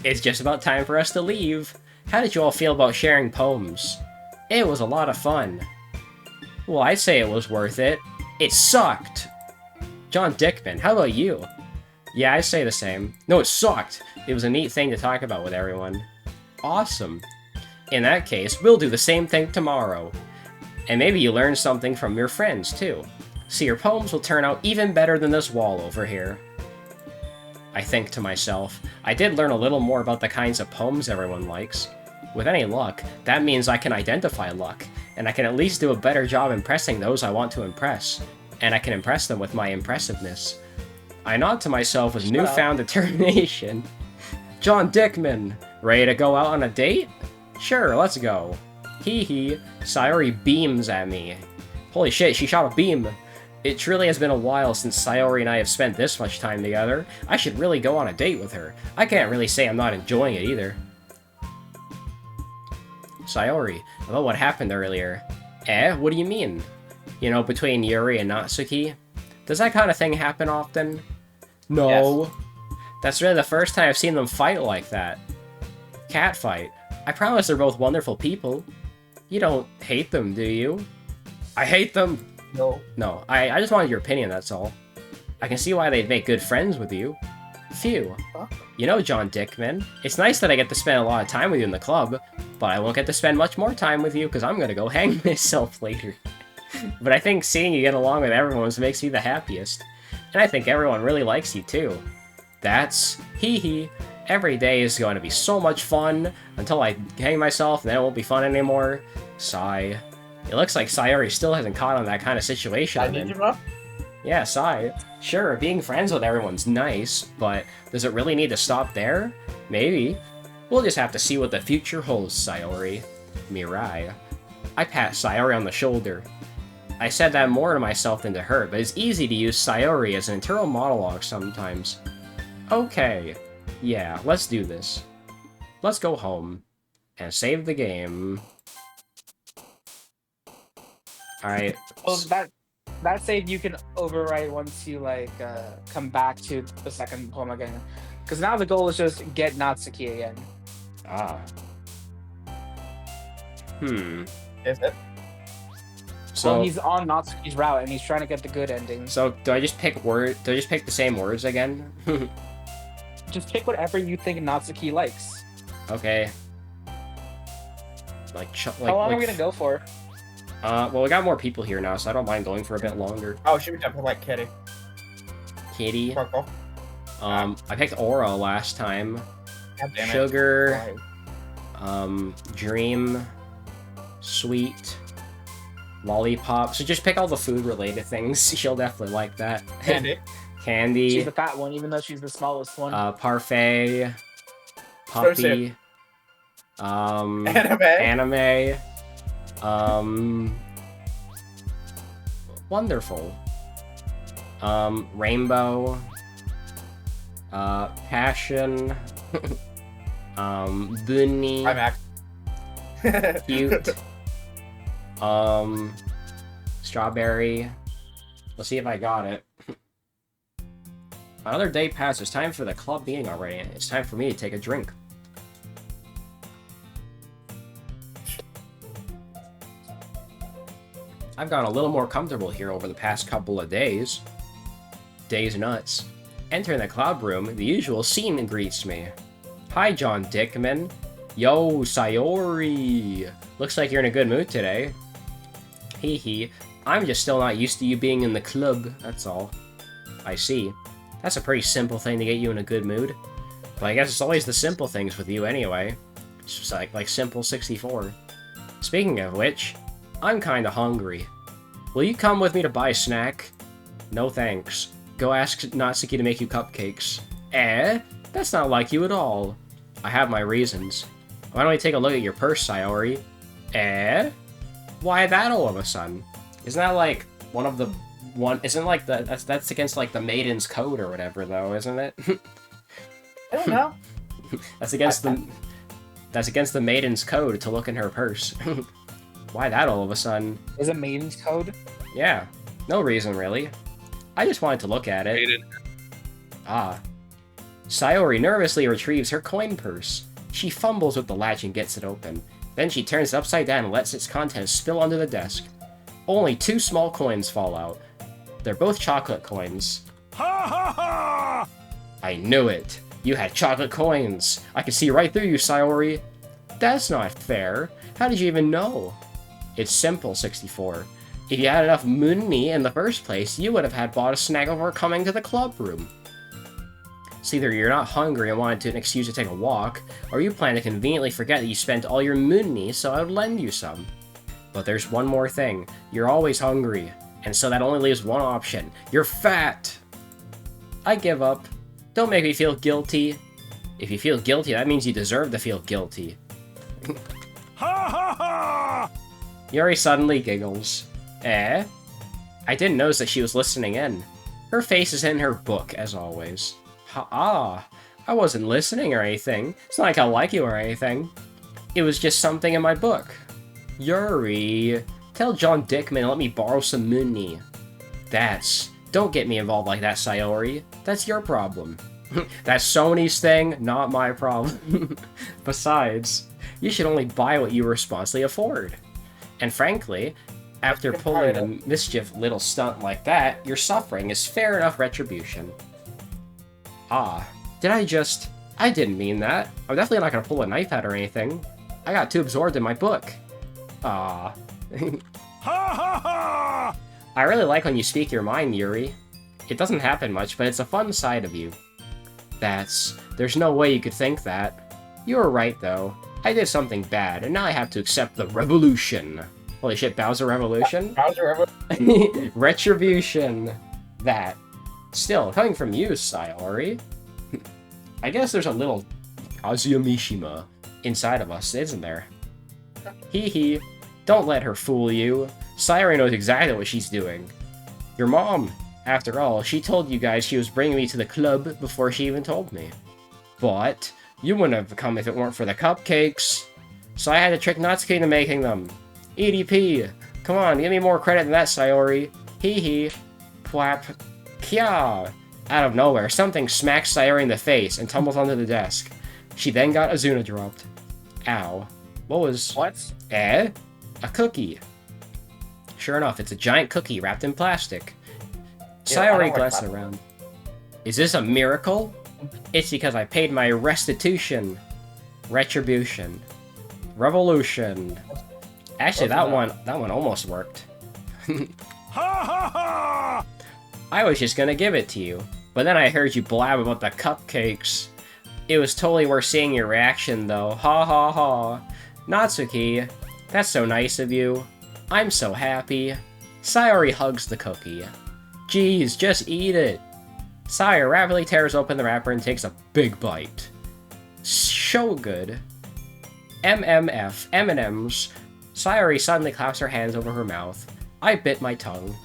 It's just about time for us to leave. How did you all feel about sharing poems? It was a lot of fun. Well, I'd say it was worth it. It sucked! John Dickman, how about you? Yeah, I'd say the same. No, it sucked! It was a neat thing to talk about with everyone. Awesome. In that case, we'll do the same thing tomorrow. And maybe you learn something from your friends, too. So your poems will turn out even better than this wall over here. I think to myself, I did learn a little more about the kinds of poems everyone likes. With any luck, that means I can identify luck, and I can at least do a better job impressing those I want to impress, and I can impress them with my impressiveness. I nod to myself with newfound determination. John Dickman, ready to go out on a date? Sure, let's go. Hee hee, Sayori beams at me. Holy shit, she shot a beam. It truly has been a while since Sayori and I have spent this much time together. I should really go on a date with her. I can't really say I'm not enjoying it either. Sayori, about what happened earlier. What do you mean? You know, between Yuri and Natsuki? Does that kind of thing happen often? No. Yes. That's really the first time I've seen them fight like that. Cat fight. I promise they're both wonderful people. You don't hate them, do you? I hate them! No. No, I just wanted your opinion, that's all. I can see why they'd make good friends with you. Phew. Huh? You know, John Dickman, it's nice that I get to spend a lot of time with you in the club, but I won't get to spend much more time with you because I'm gonna go hang myself later. But I think seeing you get along with everyone makes me the happiest. And I think everyone really likes you too. That's hee hee. Every day is going to be so much fun until I hang myself and then it won't be fun anymore. Sigh. It looks like Sayori still hasn't caught on that kind of situation. I need you, bro? Yeah, sigh. Sure, being friends with everyone's nice, but does it really need to stop there? Maybe. We'll just have to see what the future holds, Sayori. Mirai. I pat Sayori on the shoulder. I said that more to myself than to her, but it's easy to use Sayori as an internal monologue sometimes. Okay. Yeah, let's do this. Let's go home. And save the game. Alright. Well, that save you can overwrite once you like come back to the second poem again, because now the goal is just get Natsuki again. Ah. Is it? So well, he's on Natsuki's route and he's trying to get the good ending. So do I just pick the same words again? Just pick whatever you think Natsuki likes. Okay. How long are we gonna go for? Well, we got more people here now, so I don't mind going for a bit longer. Oh, should we definitely like Kitty? Kitty. Purple. I picked Aura last time. God damn it. Sugar. Dream. Sweet. Lollipop. So just pick all the food-related things. She'll definitely like that. Candy. Candy. She's the fat one, even though she's the smallest one. Parfait. Puppy. Anime. Wonderful. Rainbow. Passion. Bunny. Max. Cute. Strawberry. Let's see if I got it. Another day passed. It's time for the club meeting already. It's time for me to take a drink. I've gotten a little more comfortable here over the past couple of days. Days nuts. Entering the club room, the usual scene greets me. Hi, John Dickman. Yo, Sayori. Looks like you're in a good mood today. Hee hee. I'm just still not used to you being in the club, that's all. I see. That's a pretty simple thing to get you in a good mood. But I guess it's always the simple things with you anyway. It's just like Simple 64. Speaking of which, I'm kinda hungry. Will you come with me to buy a snack? No thanks. Go ask Natsuki to make you cupcakes. That's not like you at all. I have my reasons. Why don't we take a look at your purse, Sayori? Why that all of a sudden? Isn't that like isn't like that's against like the Maiden's Code or whatever though, isn't it? I don't know. That's against the Maiden's Code to look in her purse. Why that all of a sudden? Is it Maiden's Code? Yeah. No reason really. I just wanted to look at it. Maiden. Ah. Sayori nervously retrieves her coin purse. She fumbles with the latch and gets it open. Then she turns it upside down and lets its contents spill onto the desk. Only 2 small coins fall out. They're both chocolate coins. Ha ha ha! I knew it. You had chocolate coins. I could see right through you, Sayori. That's not fair. How did you even know? It's simple, 64. If you had enough money in the first place, you would have had bought a snack before coming to the club room. It's either you're not hungry and wanted an excuse to take a walk, or you plan to conveniently forget that you spent all your money, so I would lend you some. But there's one more thing. You're always hungry. And so that only leaves one option. You're fat! I give up. Don't make me feel guilty. If you feel guilty, that means you deserve to feel guilty. Ha ha ha! Yuri suddenly giggles. Eh? I didn't notice that she was listening in. Her face is in her book, as always. Ha-ah. I wasn't listening or anything. It's not like I like you or anything. It was just something in my book. Yuri, tell John Dickman to let me borrow some money. Don't get me involved like that, Sayori. That's your problem. That's Sony's thing, not my problem. Besides, you should only buy what you responsibly afford. And frankly, after pulling a mischief little stunt like that, your suffering is fair enough retribution. Ah, I didn't mean that. I'm definitely not gonna pull a knife out or anything. I got too absorbed in my book. Ah. Ha ha ha! I really like when you speak your mind, Yuri. It doesn't happen much, but it's a fun side of you. There's no way you could think that. You were right, though. I did something bad, and now I have to accept the revolution. Holy shit, Bowser Revolution? Bowser Revolution. Retribution. That. Still, coming from you, Sayori. I guess there's a little Kazuya Mishima inside of us, isn't there? Hee hee. Don't let her fool you. Sayori knows exactly what she's doing. Your mom, after all, she told you guys she was bringing me to the club before she even told me. But you wouldn't have come if it weren't for the cupcakes. So I had to trick Natsuki into making them. EDP. Come on, give me more credit than that, Sayori. Hee hee. Pwap. Kya. Out of nowhere, something smacks Sayori in the face and tumbles onto the desk. She then got Azuna dropped. Ow. What? A cookie. Sure enough, it's a giant cookie wrapped in plastic. Yeah, I don't Sayori like glances plastic. around. Is this a miracle? It's because I paid my restitution. Retribution. Revolution. Actually, that one almost worked. Ha ha ha! I was just gonna give it to you, but then I heard you blab about the cupcakes. It was totally worth seeing your reaction, though. Ha ha ha. Natsuki, that's so nice of you. I'm so happy. Sayori hugs the cookie. Geez, just eat it. Sayori rapidly tears open the wrapper and takes a big bite. So good. MMF, M&M's. Sayori suddenly claps her hands over her mouth. I bit my tongue.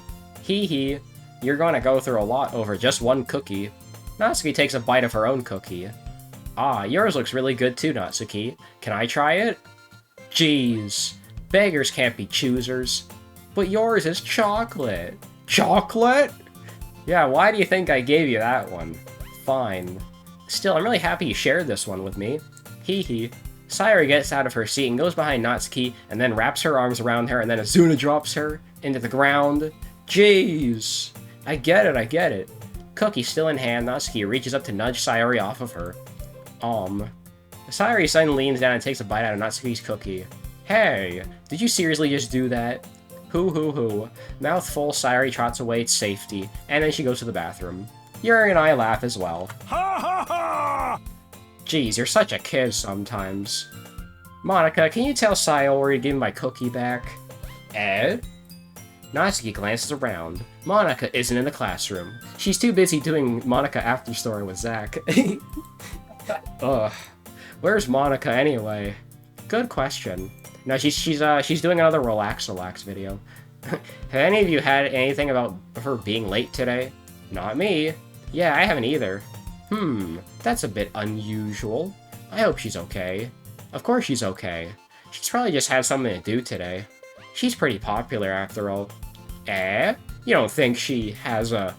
Hee hee. You're gonna go through a lot over just one cookie. Natsuki takes a bite of her own cookie. Ah, yours looks really good too, Natsuki. Can I try it? Jeez. Beggars can't be choosers. But yours is chocolate. Chocolate? Yeah, why do you think I gave you that one? Fine. Still, I'm really happy you shared this one with me. Hee hee. Sayori gets out of her seat and goes behind Natsuki, and then wraps her arms around her, and then Azuna drops her into the ground. Jeez. I get it. Cookie still in hand, Natsuki reaches up to nudge Sayori off of her. Sayori suddenly leans down and takes a bite out of Natsuki's cookie. Hey, did you seriously just do that? Hoo. Mouth full, Sayori trots away to safety, and then she goes to the bathroom. Yuri and I laugh as well. Ha ha ha! Geez, you're such a kid sometimes. Monica, can you tell Sayori to give me my cookie back? Ed? Natsuki glances around. Monica isn't in the classroom. She's too busy doing Monica after story with Zach. Ugh. Where's Monica anyway? Good question. No, she's doing another relax video. Have any of you had anything about her being late today? Not me. Yeah, I haven't either. That's a bit unusual. I hope she's okay. Of course she's okay. She's probably just had something to do today. She's pretty popular after all. Eh? You don't think she has a...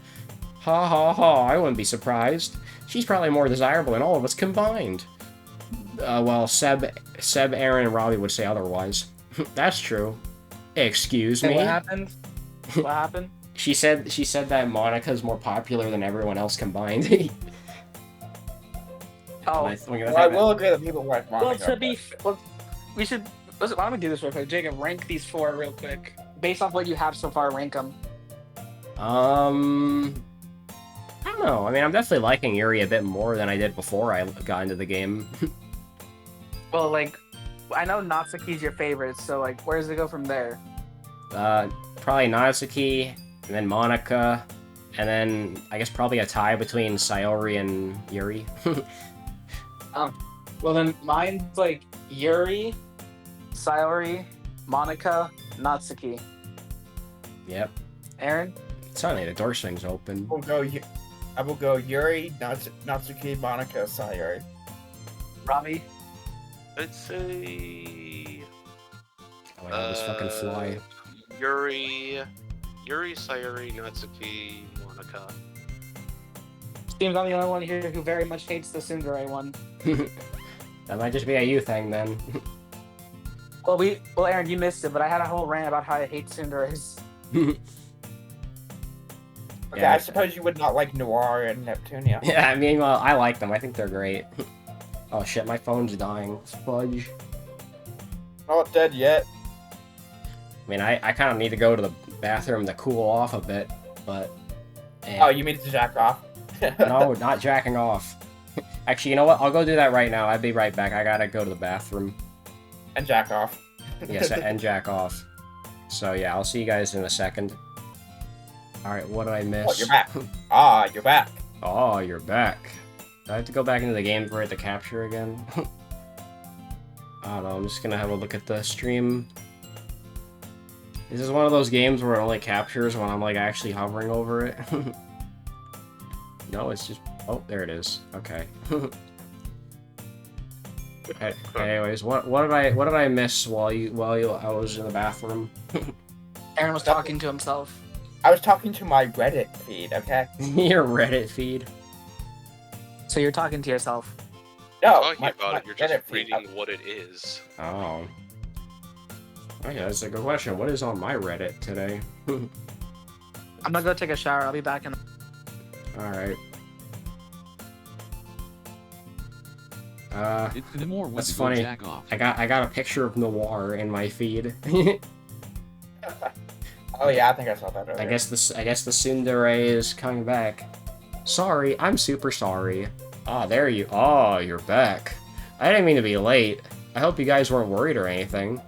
Ha ha ha, I wouldn't be surprised. She's probably more desirable than all of us combined. Well, Seb, Aaron, and Robbie would say otherwise. That's true. Excuse me? What happened? What happened? She said that Monica's more popular than everyone else combined. Oh, Well, I will agree that people like well, Monica. to be, well, we should. Listen, why don't we do this real quick? Jacob, rank these four real quick. Based off what you have so far, rank them. I don't know. I mean, I'm definitely liking Yuri a bit more than I did before I got into the game. Well, like, I know Natsuki's your favorite, so like, where does it go from there? Probably Natsuki, and then Monica, and then I guess probably a tie between Sayori and Yuri. Well then, mine's like Yuri, Sayori, Monica, Natsuki. Yep. Aaron? Suddenly the door swings open. I will go Yuri, Natsuki, Monica, Sayori. Robbie? I'd say Oh my god, this fucking fly. Yuri, Sayori, Natsuki, Monica. Seems I'm the only one here who very much hates the tsundere one. That might just be a you thing then. Well, Aaron, you missed it, but I had a whole rant about how I hate tsunderes. Okay, Yeah. I suppose you would not like Noir and Neptunia. Yeah, I mean, well, I like them. I think they're great. Oh shit, my phone's dying. Fudge. Not dead yet. I mean, I kind of need to go to the bathroom to cool off a bit, but... Oh, you mean to jack off? No, not jacking off. Actually, you know what? I'll go do that right now. I'll be right back. I gotta go to the bathroom. And jack off. Yes, and jack off. So yeah, I'll see you guys in a second. Alright, what did I miss? Oh, you're back. Ah, you're back. Oh, you're back. Do I have to go back into the game for it to capture again? I don't know, I'm just gonna have a look at the stream. This is one of those games where it only captures when I'm like actually hovering over it. No, it's just... Oh, there it is. Okay. Anyways, what did I miss while I was in the bathroom? Aaron was talking to himself. I was talking to my Reddit feed, okay? Your Reddit feed. So you're talking to yourself. No, Talking about it, you're just Reddit feed. reading what it is. Oh. Okay, that's a good question. What is on my Reddit today? I'm gonna go take a shower. I'll be back in. Alright. It's the more That's with funny. Jack off. I got a picture of Noir in my feed. Oh yeah, I think I saw that earlier. I guess the tsundere is coming back. Sorry, I'm super sorry. Ah, there you... Oh, you're back. I didn't mean to be late. I hope you guys weren't worried or anything.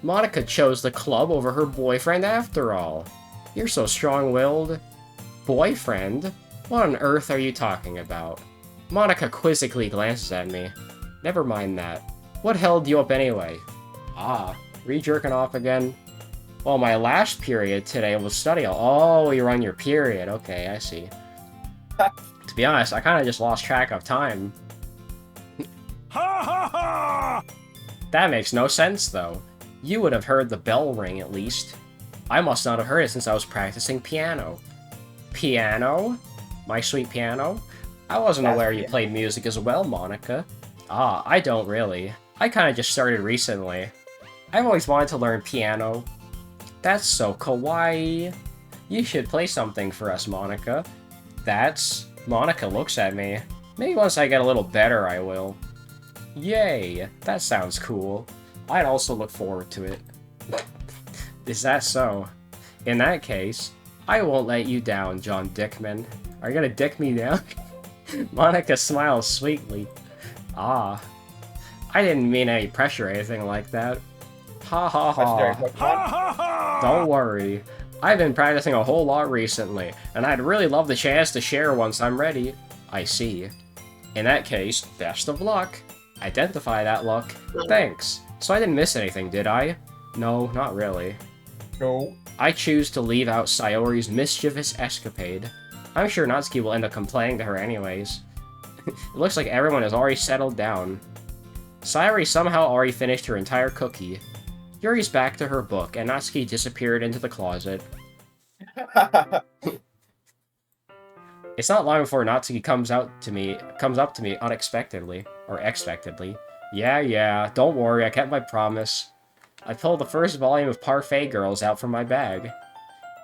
Monica chose the club over her boyfriend after all. You're so strong-willed. Boyfriend? What on earth are you talking about? Monica quizzically glances at me. Never mind that. What held you up anyway? Ah, re-jerking off again? Well, my last period today was study. Oh, you're on your period. Okay, I see. To be honest, I kind of just lost track of time. Ha ha ha! That makes no sense, though. You would have heard the bell ring, at least. I must not have heard it since I was practicing piano. Piano? My sweet piano? I wasn't That's aware you piano. played music as well, Monica. Ah, I don't really. I kind of just started recently. I've always wanted to learn piano. That's so kawaii. You should play something for us, Monica. That's... Monica looks at me. Maybe once I get a little better, I will. Yay, that sounds cool. I'd also look forward to it. Is that so? In that case, I won't let you down, John Dickman. Are you gonna dick me down? Monica smiles sweetly. Ah. I didn't mean any pressure or anything like that. Ha ha Legendary ha. Pokemon. Ha ha ha! Don't worry. I've been practicing a whole lot recently, and I'd really love the chance to share once I'm ready. I see. In that case, best of luck. Identify that luck. Thanks. So I didn't miss anything, did I? No, not really. No. I choose to leave out Sayori's mischievous escapade. I'm sure Natsuki will end up complaining to her anyways. It looks like everyone has already settled down. Sayori somehow already finished her entire cookie. Yuri's back to her book, and Natsuki disappeared into the closet. It's not long before Natsuki comes up to me unexpectedly, or expectedly. Yeah, don't worry, I kept my promise. I pulled the first volume of Parfait Girls out from my bag.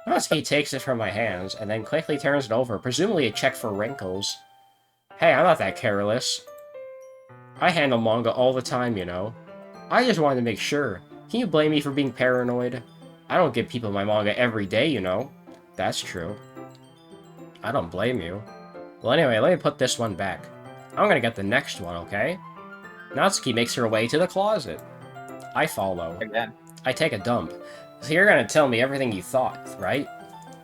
Natsuki takes it from my hands, and then quickly turns it over, presumably a check for wrinkles. Hey, I'm not that careless. I handle manga all the time, you know. I just wanted to make sure. Can you blame me for being paranoid? I don't give people my manga every day, you know. That's true. I don't blame you. Well, anyway, let me put this one back. I'm gonna get the next one, okay? Natsuki makes her way to the closet. I follow. Again. I take a dump. So you're gonna tell me everything you thought, right?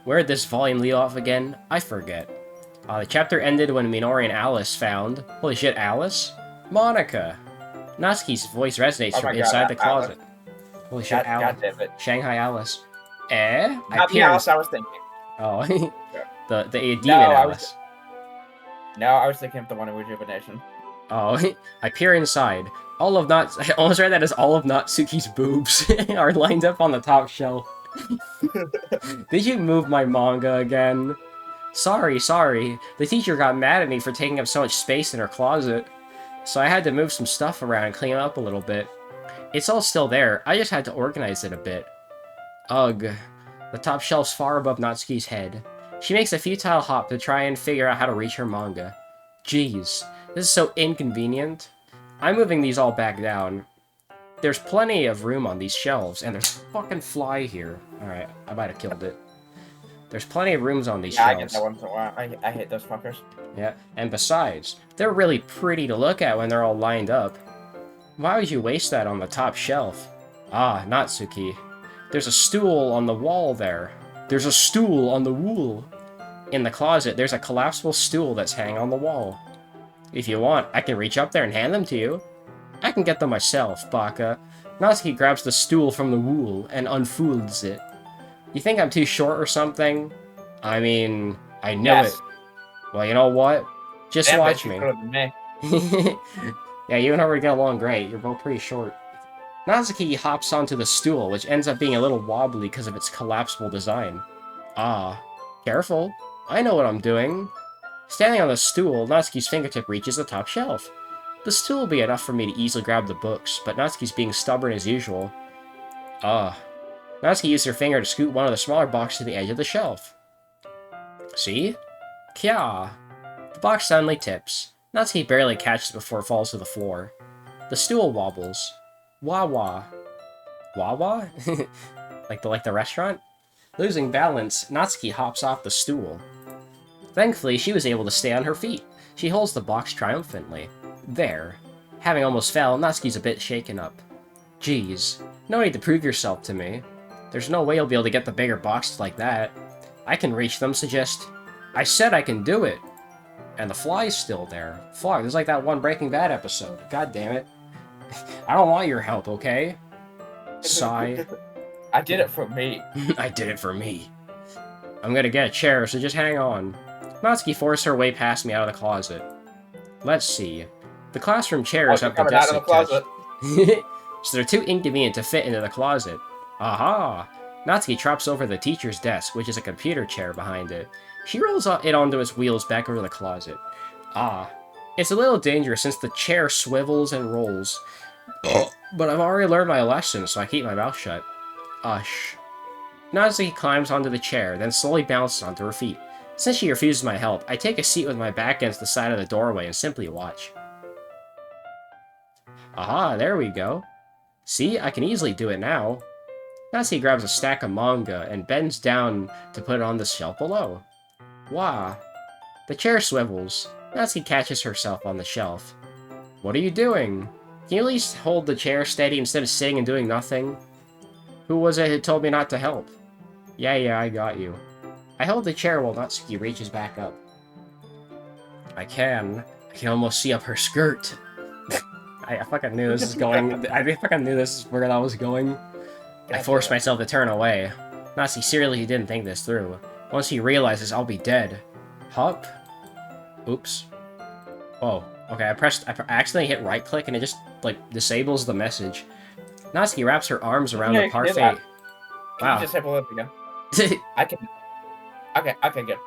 Where'd this volume leave off again? I forget. The chapter ended when Minori and Alice found... Holy shit, Alice? Monica! Natsuki's voice resonates Oh from my God, inside the Alice. closet. Holy shit, God Alice. damn it. Shanghai Alice. I Not the peer... Alice I was thinking. Oh, the demon No, I was- Alice. No, I was thinking of the one in Rejuvenation. Oh, I peer inside. All of I almost read that as all of Natsuki's boobs are lined up on the top shelf. Did you move my manga again? Sorry. The teacher got mad at me for taking up so much space in her closet. So I had to move some stuff around and clean it up a little bit. It's all still there, I just had to organize it a bit. Ugh. The top shelf's far above Natsuki's head. She makes a futile hop to try and figure out how to reach her manga. Jeez, this is so inconvenient. I'm moving these all back down. There's plenty of room on these shelves, and there's a fucking fly here. Alright, I might have killed it. There's plenty of rooms on these Yeah, I get shelves. that once in a while. I hate those fuckers. Yeah, and besides, they're really pretty to look at when they're all lined up. Why would you waste that on the top shelf? Ah, Natsuki. There's a stool on the wall there. There's a stool on the wall. In the closet, there's a collapsible stool that's hanging on the wall. If you want, I can reach up there and hand them to you. I can get them myself, Baka. Natsuki grabs the stool from the wool and unfolds it. You think I'm too short or something? I mean, I knew Yes. it. Well, you know what? Just Damn, watch bitch, me. you're shorter than me. Yeah, you and her would get along great. You're both pretty short. Natsuki hops onto the stool, which ends up being a little wobbly because of its collapsible design. Ah, careful. I know what I'm doing. Standing on the stool, Natsuki's fingertip reaches the top shelf. The stool will be enough for me to easily grab the books, but Natsuki's being stubborn as usual. Natsuki used her finger to scoot one of the smaller boxes to the edge of the shelf. See? Kya! The box suddenly tips. Natsuki barely catches it before it falls to the floor. The stool wobbles. Wawa. Wawa? like the restaurant? Losing balance, Natsuki hops off the stool. Thankfully, she was able to stay on her feet. She holds the box triumphantly. There. Having almost fell, Natsuki's a bit shaken up. Geez, no need to prove yourself to me. There's no way you'll be able to get the bigger boxes like that. I can reach them, so just... I said I can do it! And the fly's still there. Fuck, there's like that one Breaking Bad episode. God damn it. I don't want your help, okay? Sigh. I did it for me. I did it for me. I'm gonna get a chair, so just hang on. Natsuki forced her way past me out of the closet. Let's see. The classroom chairs Oh, have the you're coming out desk of the closet. attached. So they're too inconvenient to fit into the closet. Aha! Natsuki drops over the teacher's desk, which is a computer chair behind it. She rolls it onto its wheels back over the closet. Ah. It's a little dangerous since the chair swivels and rolls. But I've already learned my lesson, so I keep my mouth shut. Ush. Natsuki climbs onto the chair, then slowly bounces onto her feet. Since she refuses my help, I take a seat with my back against the side of the doorway and simply watch. Aha, there we go. See, I can easily do it now. Natsuki grabs a stack of manga and bends down to put it on the shelf below. Wow. The chair swivels. Natsuki catches herself on the shelf. What are you doing? Can you at least hold the chair steady instead of sitting and doing nothing? Who was it who told me not to help? Yeah, I got you. I hold the chair while Natsuki reaches back up. I can almost see up her skirt. I fucking knew this was going. I fucking knew this is where that was going. I forced myself to turn away. Natsuki seriously didn't think this through. Once he realizes I'll be dead. Hop? Oops. Oh, okay, I accidentally hit right click and it just, like, disables the message. Natsuki wraps her arms around Yeah, the you can do parfait. that. Wow. You disable it again. I can. Okay, good.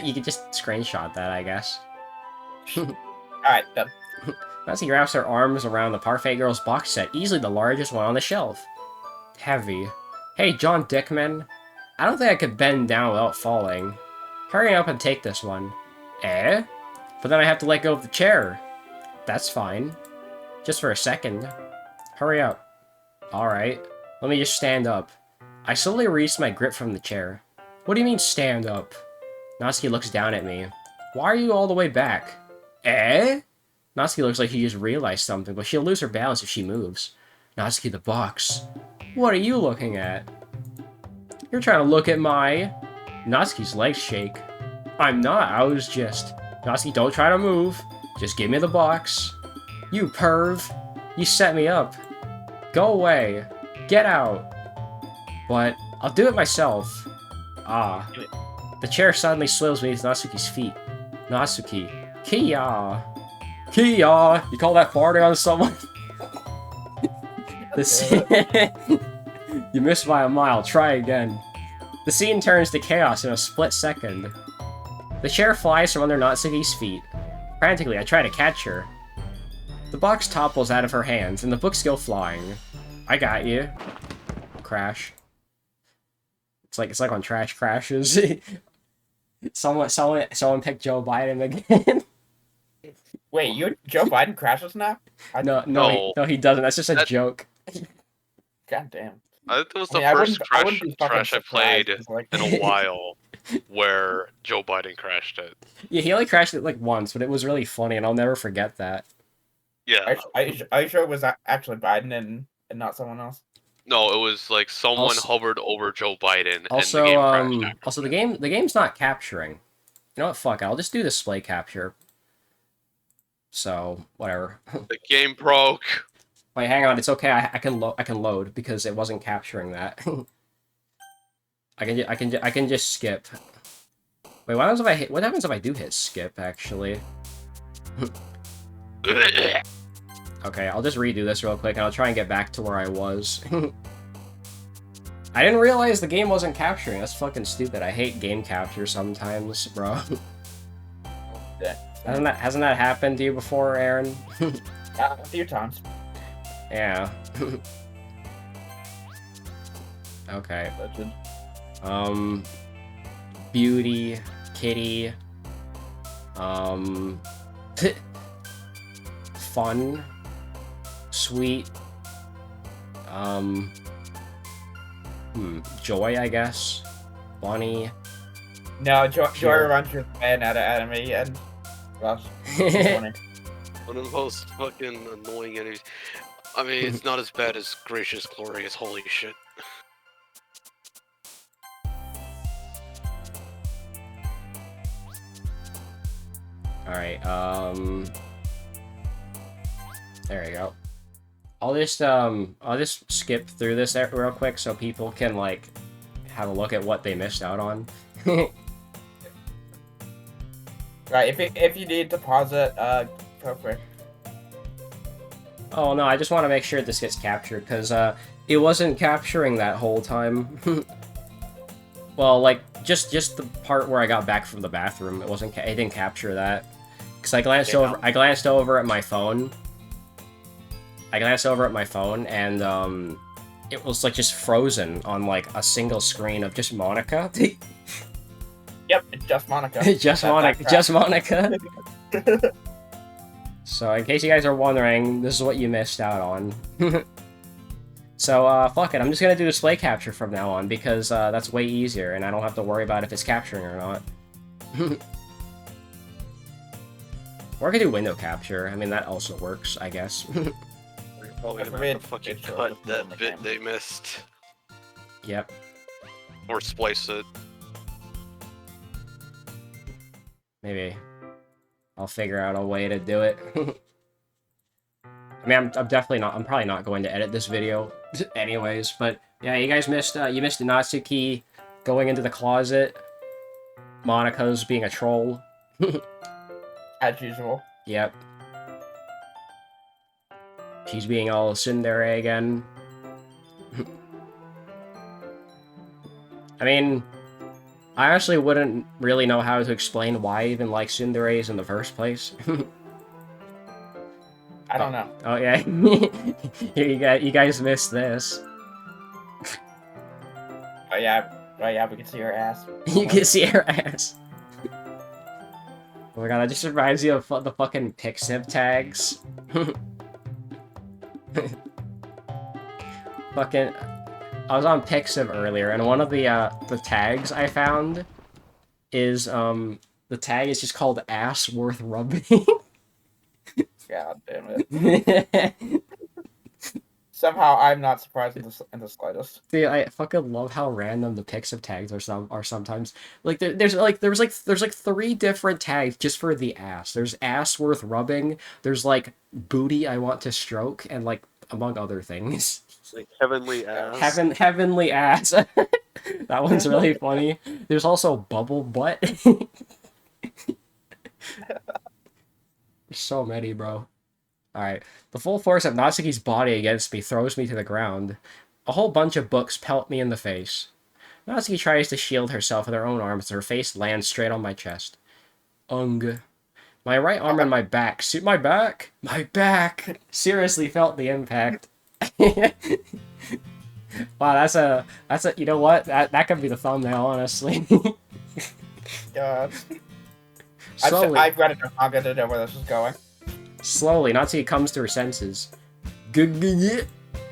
You could just screenshot that, I guess. Alright, done. Natsuki wraps her arms around the Parfait Girl's box set, easily the largest one on the shelf. Heavy. Hey, John Dickman. I don't think I could bend down without falling. Hurry up and take this one. Eh? But then I have to let go of the chair. That's fine. Just for a second. Hurry up. Alright. Let me just stand up. I slowly release my grip from the chair. What do you mean, stand up? Natsuki looks down at me. Why are you all the way back? Eh? Natsuki looks like she just realized something, but she'll lose her balance if she moves. Natsuki, the box. What are you looking at? You're trying to look at my... Natsuki's legs shake. I'm not, I was just... Natsuki, don't try to move. Just give me the box. You perv. You set me up. Go away. Get out. But I'll do it myself. Ah. The chair suddenly swivels beneath Natsuki's feet. Natsuki. Kia. Kia! You call that farting on someone? You missed by a mile. Try again. The scene turns to chaos in a split second. The chair flies from under Natsuki's feet. Frantically, I try to catch her. The box topples out of her hands, and the books go flying. I got you. Crash. It's like when trash crashes. someone picked Joe Biden again. Wait, Joe Biden crashes now? No, he doesn't. That's just a joke. God damn. I think it was I the mean, first I wouldn't be fucking crash I played surprised, like- in a while where Joe Biden crashed it. Yeah, he only crashed it like once, but it was really funny, and I'll never forget that. Yeah. Are you sure it was actually Biden and not someone else? No, it was like someone Also- hovered over Joe Biden Also, and the game crashed. also the game's not capturing. You know what? Fuck it. I'll just do display capture. So whatever. The game broke. Wait, hang on. It's okay. I can load because it wasn't capturing that. I can just skip. Wait, what happens if I do hit skip? Actually. Okay, I'll just redo this real quick, and I'll try and get back to where I was. I didn't realize the game wasn't capturing. That's fucking stupid. I hate game capture sometimes, bro. Yeah. Hasn't that happened to you before, Aaron? A few times. Yeah. Okay. Legend. Beauty, Kitty, fun, sweet, joy, I guess, Bunny. No, Joy Sure. runs your fan out of anime and well, it's funny. One of the most fucking annoying enemies. I mean, it's not as bad as Gracious Glorious. Holy shit. Alright, there we go. I'll just skip through this real quick so people can, like, have a look at what they missed out on. Right, if you need to pause it, go quick. Oh no, I just want to make sure this gets captured, because, it wasn't capturing that whole time. Well, like, just the part where I got back from the bathroom, it didn't capture that. Because I glanced over at my phone. And, it was, like, just frozen on, like, a single screen of just Monica. Yep, it's just Monica. just Monica. So, in case you guys are wondering, this is what you missed out on. So, fuck it, I'm just gonna do display capture from now on, because, that's way easier, and I don't have to worry about if it's capturing or not. Or I could do window capture, I mean, that also works, I guess. We're probably gonna have to fucking It's cut just that on the bit camera. they missed. Yep. Or splice it. Maybe I'll figure out a way to do it. I mean, I'm probably not going to edit this video anyways, but yeah, you guys missed Natsuki going into the closet, Monica's being a troll. As usual. Yep. She's being all tsundere again. I mean, I actually wouldn't really know how to explain why I even like tsunderes in the first place. I don't know. Oh yeah, you guys missed this. Oh yeah, we can see her ass. You can see her ass. Oh my god, that just reminds you of the fucking Pixib tags. Fucking, I was on Pixib earlier, and one of the tags I found is the tag is just called ass worth rubbing. God damn it. Somehow I'm not surprised in the slightest. See, I fucking love how random the picks of tags are sometimes. Like there's like three different tags just for the ass. There's ass worth rubbing. There's like booty I want to stroke, and like among other things. Like heavenly ass. Heavenly ass. That one's really funny. There's also bubble butt. There's so many, bro. Alright. The full force of Natsuki's body against me throws me to the ground. A whole bunch of books pelt me in the face. Natsuki tries to shield herself with her own arms, her face lands straight on my chest. Ung. My right arm and my back. My back? My back! Seriously felt the impact. Wow, that's a, you know what? That could be the thumbnail, honestly. God. Slowly. I've read enough manga to know where this is going. Slowly, Natsuki comes to her senses.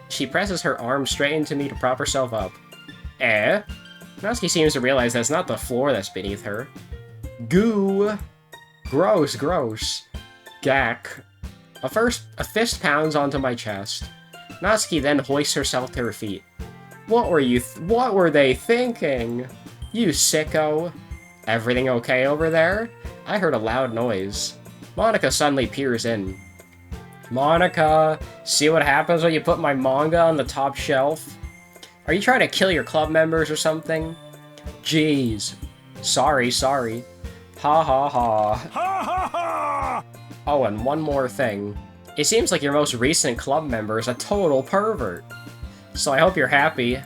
She presses her arm straight into me to prop herself up. Natsuki seems to realize that it's not the floor that's beneath her. Goo! Gross, gross. Gack. A fist pounds onto my chest. Natsuki then hoists herself to her feet. What were they thinking? You sicko. Everything okay over there? I heard a loud noise. Monica suddenly peers in. Monica, see what happens when you put my manga on the top shelf? Are you trying to kill your club members or something? Jeez. Sorry. Ha ha ha. Ha ha ha! Oh, and one more thing. It seems like your most recent club member is a total pervert. So I hope you're happy.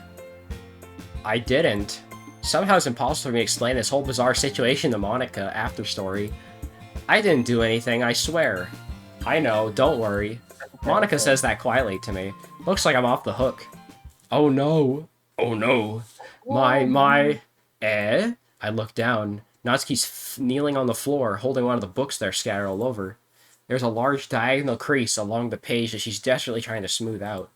I didn't. Somehow it's impossible for me to explain this whole bizarre situation to Monica after story. I didn't do anything, I swear. I know, don't worry. Monica says that quietly to me. Looks like I'm off the hook. Oh no. Oh no. My... I look down. Natsuki's kneeling on the floor, holding one of the books that are scattered all over. There's a large diagonal crease along the page that she's desperately trying to smooth out.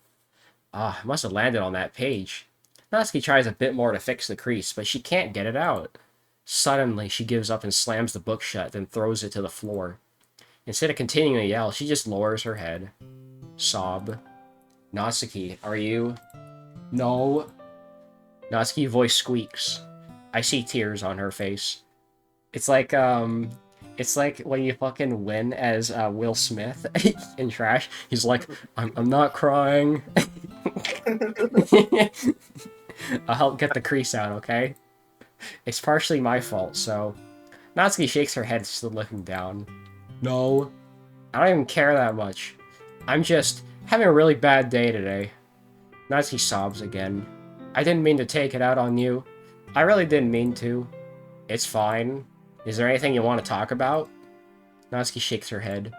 Ah, must have landed on that page. Natsuki tries a bit more to fix the crease, but she can't get it out. Suddenly, she gives up and slams the book shut, then throws it to the floor. Instead of continuing to yell, she just lowers her head. Sob. Natsuki, are you... No. Natsuki's voice squeaks. I see tears on her face. It's like when you fucking win as Will Smith in Trash. He's like, I'm not crying. I'll help get the crease out, okay? It's partially my fault, so... Natsuki shakes her head, still looking down. No. I don't even care that much. I'm just having a really bad day today. Natsuki sobs again. I didn't mean to take it out on you. I really didn't mean to. It's fine. Is there anything you want to talk about? Natsuki shakes her head.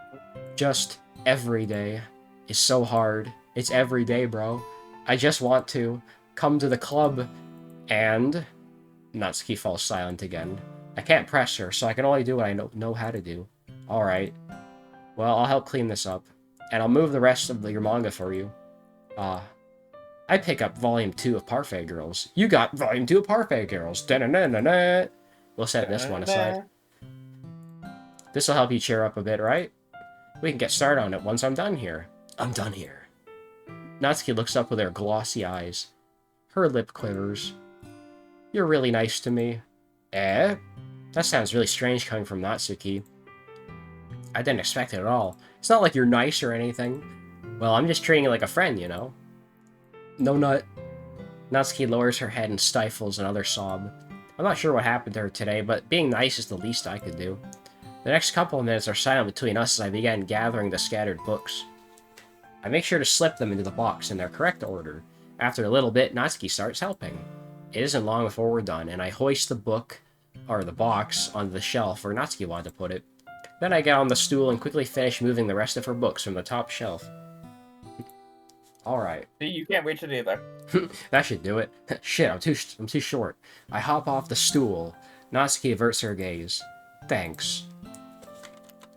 Just every day. It's so hard. It's every day, bro. I just want to come to the club and... Natsuki falls silent again. I can't press her, so I can only do what I know how to do. Alright. Well, I'll help clean this up. And I'll move the rest of your manga for you. I pick up Volume 2 of Parfait Girls. You got Volume 2 of Parfait Girls. Da-na-na-na-na. We'll set this one aside. This'll help you cheer up a bit, right? We can get started on it once I'm done here. I'm done here. Natsuki looks up with her glossy eyes. Her lip quivers. You're really nice to me. Eh? That sounds really strange coming from Natsuki. I didn't expect it at all. It's not like you're nice or anything. Well, I'm just treating you like a friend, you know? No nut. Natsuki lowers her head and stifles another sob. I'm not sure what happened to her today, but being nice is the least I could do. The next couple of minutes are silent between us as I begin gathering the scattered books. I make sure to slip them into the box in their correct order. After a little bit, Natsuki starts helping. It isn't long before we're done, and I hoist the box, onto the shelf where Natsuki wanted to put it. Then I get on the stool and quickly finish moving the rest of her books from the top shelf. Alright. You can't reach it either. That should do it. Shit, I'm too short. I hop off the stool. Natsuki averts her gaze. Thanks.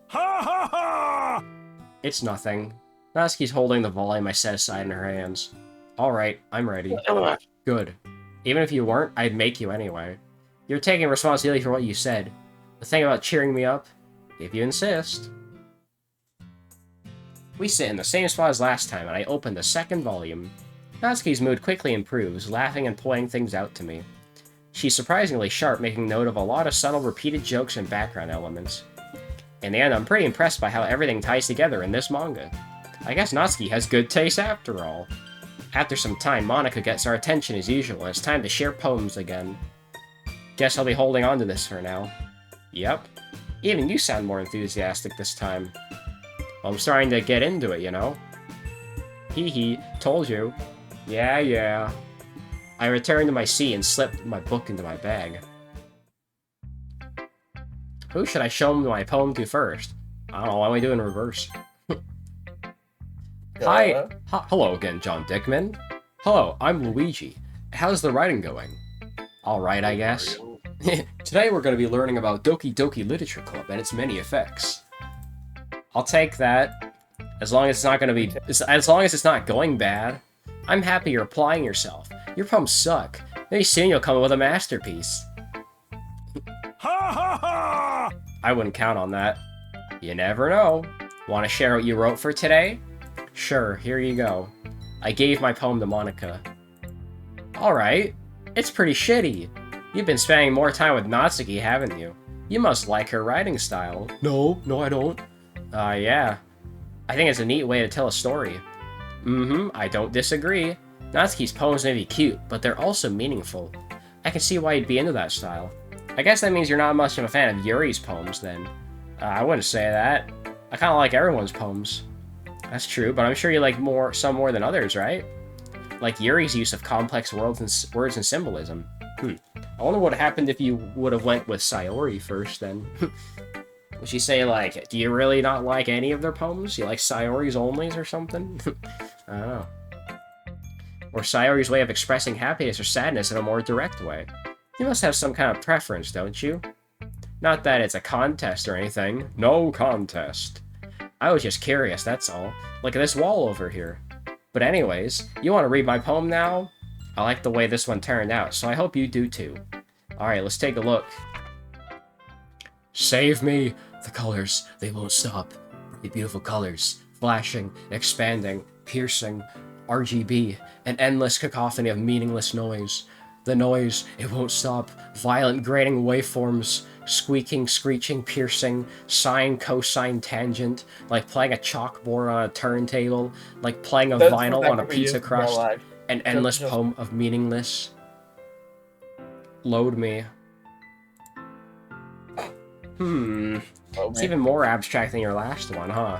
Ha ha ha! It's nothing. Natsuki's holding the volume I set aside in her hands. Alright, I'm ready. Good. Even if you weren't, I'd make you anyway. You're taking responsibility for what you said. The thing about cheering me up, if you insist. We sit in the same spot as last time, and I open the second volume. Natsuki's mood quickly improves, laughing and pointing things out to me. She's surprisingly sharp, making note of a lot of subtle repeated jokes and background elements. In the end, I'm pretty impressed by how everything ties together in this manga. I guess Natsuki has good taste after all. After some time, Monica gets our attention as usual, and it's time to share poems again. Guess I'll be holding on to this for now. Yep. Even you sound more enthusiastic this time. Well, I'm starting to get into it, you know? Hee hee, told you. Yeah. I returned to my seat and slipped my book into my bag. Who should I show my poem to first? I don't know, why don't we do it in reverse? Hi! Hello again, John Dickman. Hello, I'm Luigi. How's the writing going? Alright, I guess. Today we're going to be learning about Doki Doki Literature Club and its many effects. I'll take that. As long as it's not going to be... As long as it's not going bad. I'm happy you're applying yourself. Your poems suck. Maybe soon you'll come up with a masterpiece. Ha ha ha! I wouldn't count on that. You never know. Want to share what you wrote for today? Sure, here you go. I gave my poem to Monica. Alright. It's pretty shitty. You've been spending more time with Natsuki, haven't you? You must like her writing style. No, I don't. Yeah. I think it's a neat way to tell a story. I don't disagree. Natsuki's poems may be cute, but they're also meaningful. I can see why you'd be into that style. I guess that means you're not much of a fan of Yuri's poems, then. I wouldn't say that. I kinda like everyone's poems. That's true, but I'm sure you like some more than others, right? Like Yuri's use of complex words and symbolism. I wonder what happened if you would have went with Sayori first, then. Would she say, like, do you really not like any of their poems? You like Sayori's onlys or something? I don't know. Or Sayori's way of expressing happiness or sadness in a more direct way. You must have some kind of preference, don't you? Not that it's a contest or anything. No contest. I was just curious, that's all. Look at this wall over here. But anyways, you want to read my poem now? I like the way this one turned out, so I hope you do too. Alright, let's take a look. Save me! The colors, they won't stop. The beautiful colors, flashing, expanding, piercing, RGB, an endless cacophony of meaningless noise. The noise, it won't stop. Violent grating waveforms, squeaking, screeching, piercing, sine, cosine, tangent, like playing a chalkboard on a turntable, like playing a vinyl on a pizza crust, an endless poem of meaningless. Load me. It's even more abstract than your last one, huh?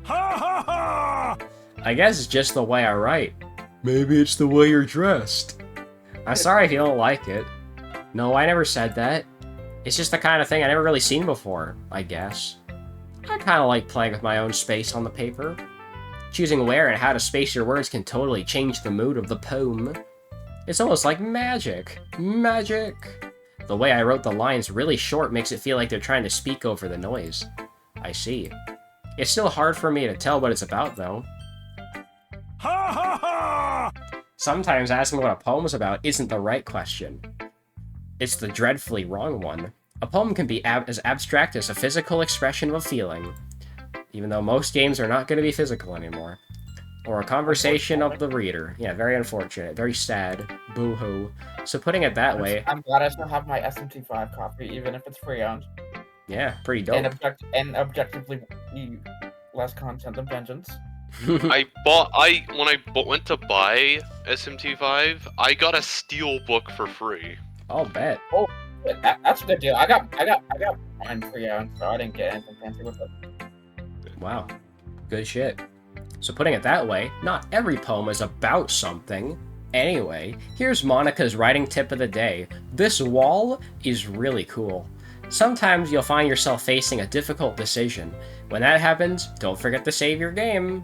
Ha ha ha! I guess it's just the way I write. Maybe it's the way you're dressed. I'm sorry if you don't like it. No, I never said that. It's just the kind of thing I never really seen before, I guess. I kinda like playing with my own space on the paper. Choosing where and how to space your words can totally change the mood of the poem. It's almost like magic. Magic! The way I wrote the lines really short makes it feel like they're trying to speak over the noise. I see. It's still hard for me to tell what it's about, though. Ha ha ha! Sometimes asking what a poem's about isn't the right question. It's the dreadfully wrong one. A poem can be as abstract as a physical expression of a feeling, even though most games are not going to be physical anymore. Or a conversation of the reader. Yeah, very unfortunate. Very sad. Boo-hoo. So putting it that way... I'm glad I still have my SMT5 copy, even if it's pre-owned. Yeah, pretty dope. And objectively less content than Vengeance. When I went to buy SMT5, I got a steel book for free. I'll bet. Oh, that's a good deal. I got mine pre-owned, so I didn't get anything fancy with it. Wow. Good shit. So putting it that way, not every poem is about something. Anyway, here's Monica's writing tip of the day. This wall is really cool. Sometimes you'll find yourself facing a difficult decision. When that happens, don't forget to save your game.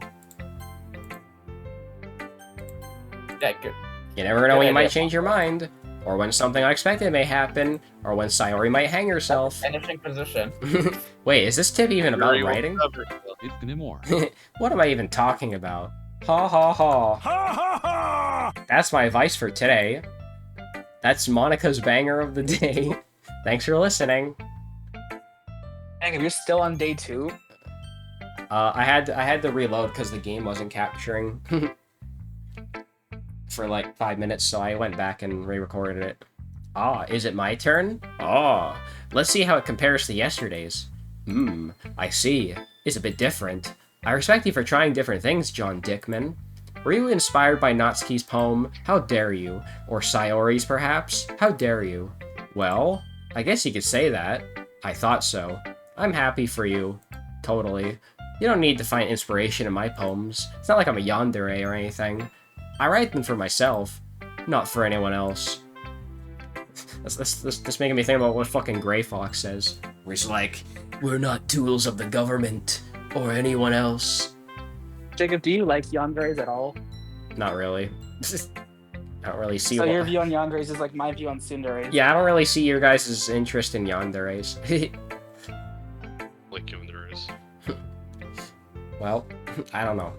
Yeah, good. You never know when you might change your mind, or when something unexpected may happen, or when Sayori might hang herself. Finishing position. Wait, is this tip even about writing? Anymore. What am I even talking about? Ha ha ha. Ha ha ha! That's my advice for today. That's Monica's banger of the day. Thanks for listening. Dang, if you're still on day 2, I had to reload because the game wasn't capturing for like 5 minutes, so I went back and re-recorded it. Ah, is it my turn? Ah, let's see how it compares to yesterday's. I see. It's a bit different. I respect you for trying different things, John Dickman. Were you inspired by Natsuki's poem, How Dare You? Or Sayori's, perhaps? How dare you? Well, I guess you could say that. I thought so. I'm happy for you. Totally. You don't need to find inspiration in my poems. It's not like I'm a yandere or anything. I write them for myself, not for anyone else. That's making me think about what fucking Grey Fox says. Where he's like, we're not tools of the government or anyone else. Jacob, do you like yanderes at all? Not really. I don't really see So what... your view on yanderes is like my view on tsundere. Yeah, I don't really see your guys' interest in yanderes. Like given there is. Well, I don't know.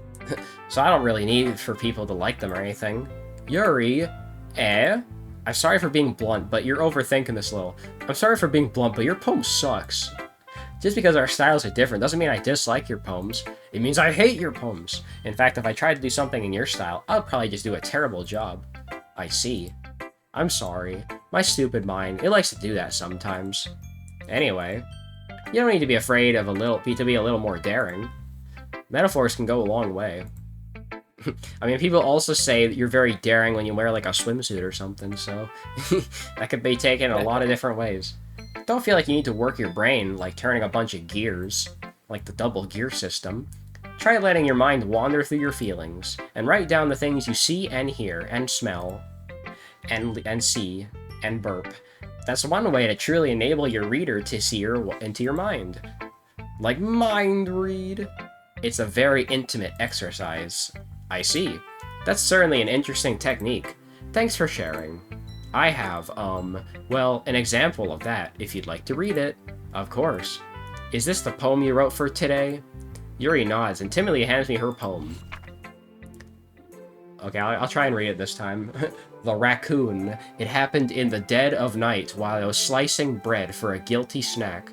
So I don't really need for people to like them or anything. Yuri, I'm sorry for being blunt, but you're overthinking this a little. I'm sorry for being blunt, but your poem sucks. Just because our styles are different doesn't mean I dislike your poems. It means I hate your poems. In fact, if I tried to do something in your style, I'd probably just do a terrible job. I see. I'm sorry. My stupid mind, it likes to do that sometimes. Anyway, you don't need to be afraid of to be a little more daring. Metaphors can go a long way. I mean, people also say that you're very daring when you wear like a swimsuit or something, so that could be taken in a lot of different ways. Don't feel like you need to work your brain like turning a bunch of gears, like the double gear system. Try letting your mind wander through your feelings, and write down the things you see and hear and smell, and see, and burp. That's one way to truly enable your reader to see into your mind. Like mind read. It's a very intimate exercise. I see. That's certainly an interesting technique. Thanks for sharing. I have, well, an example of that, if you'd like to read it. Of course. Is this the poem you wrote for today? Yuri nods and timidly hands me her poem. Okay, I'll try and read it this time. The raccoon. It happened in the dead of night while I was slicing bread for a guilty snack.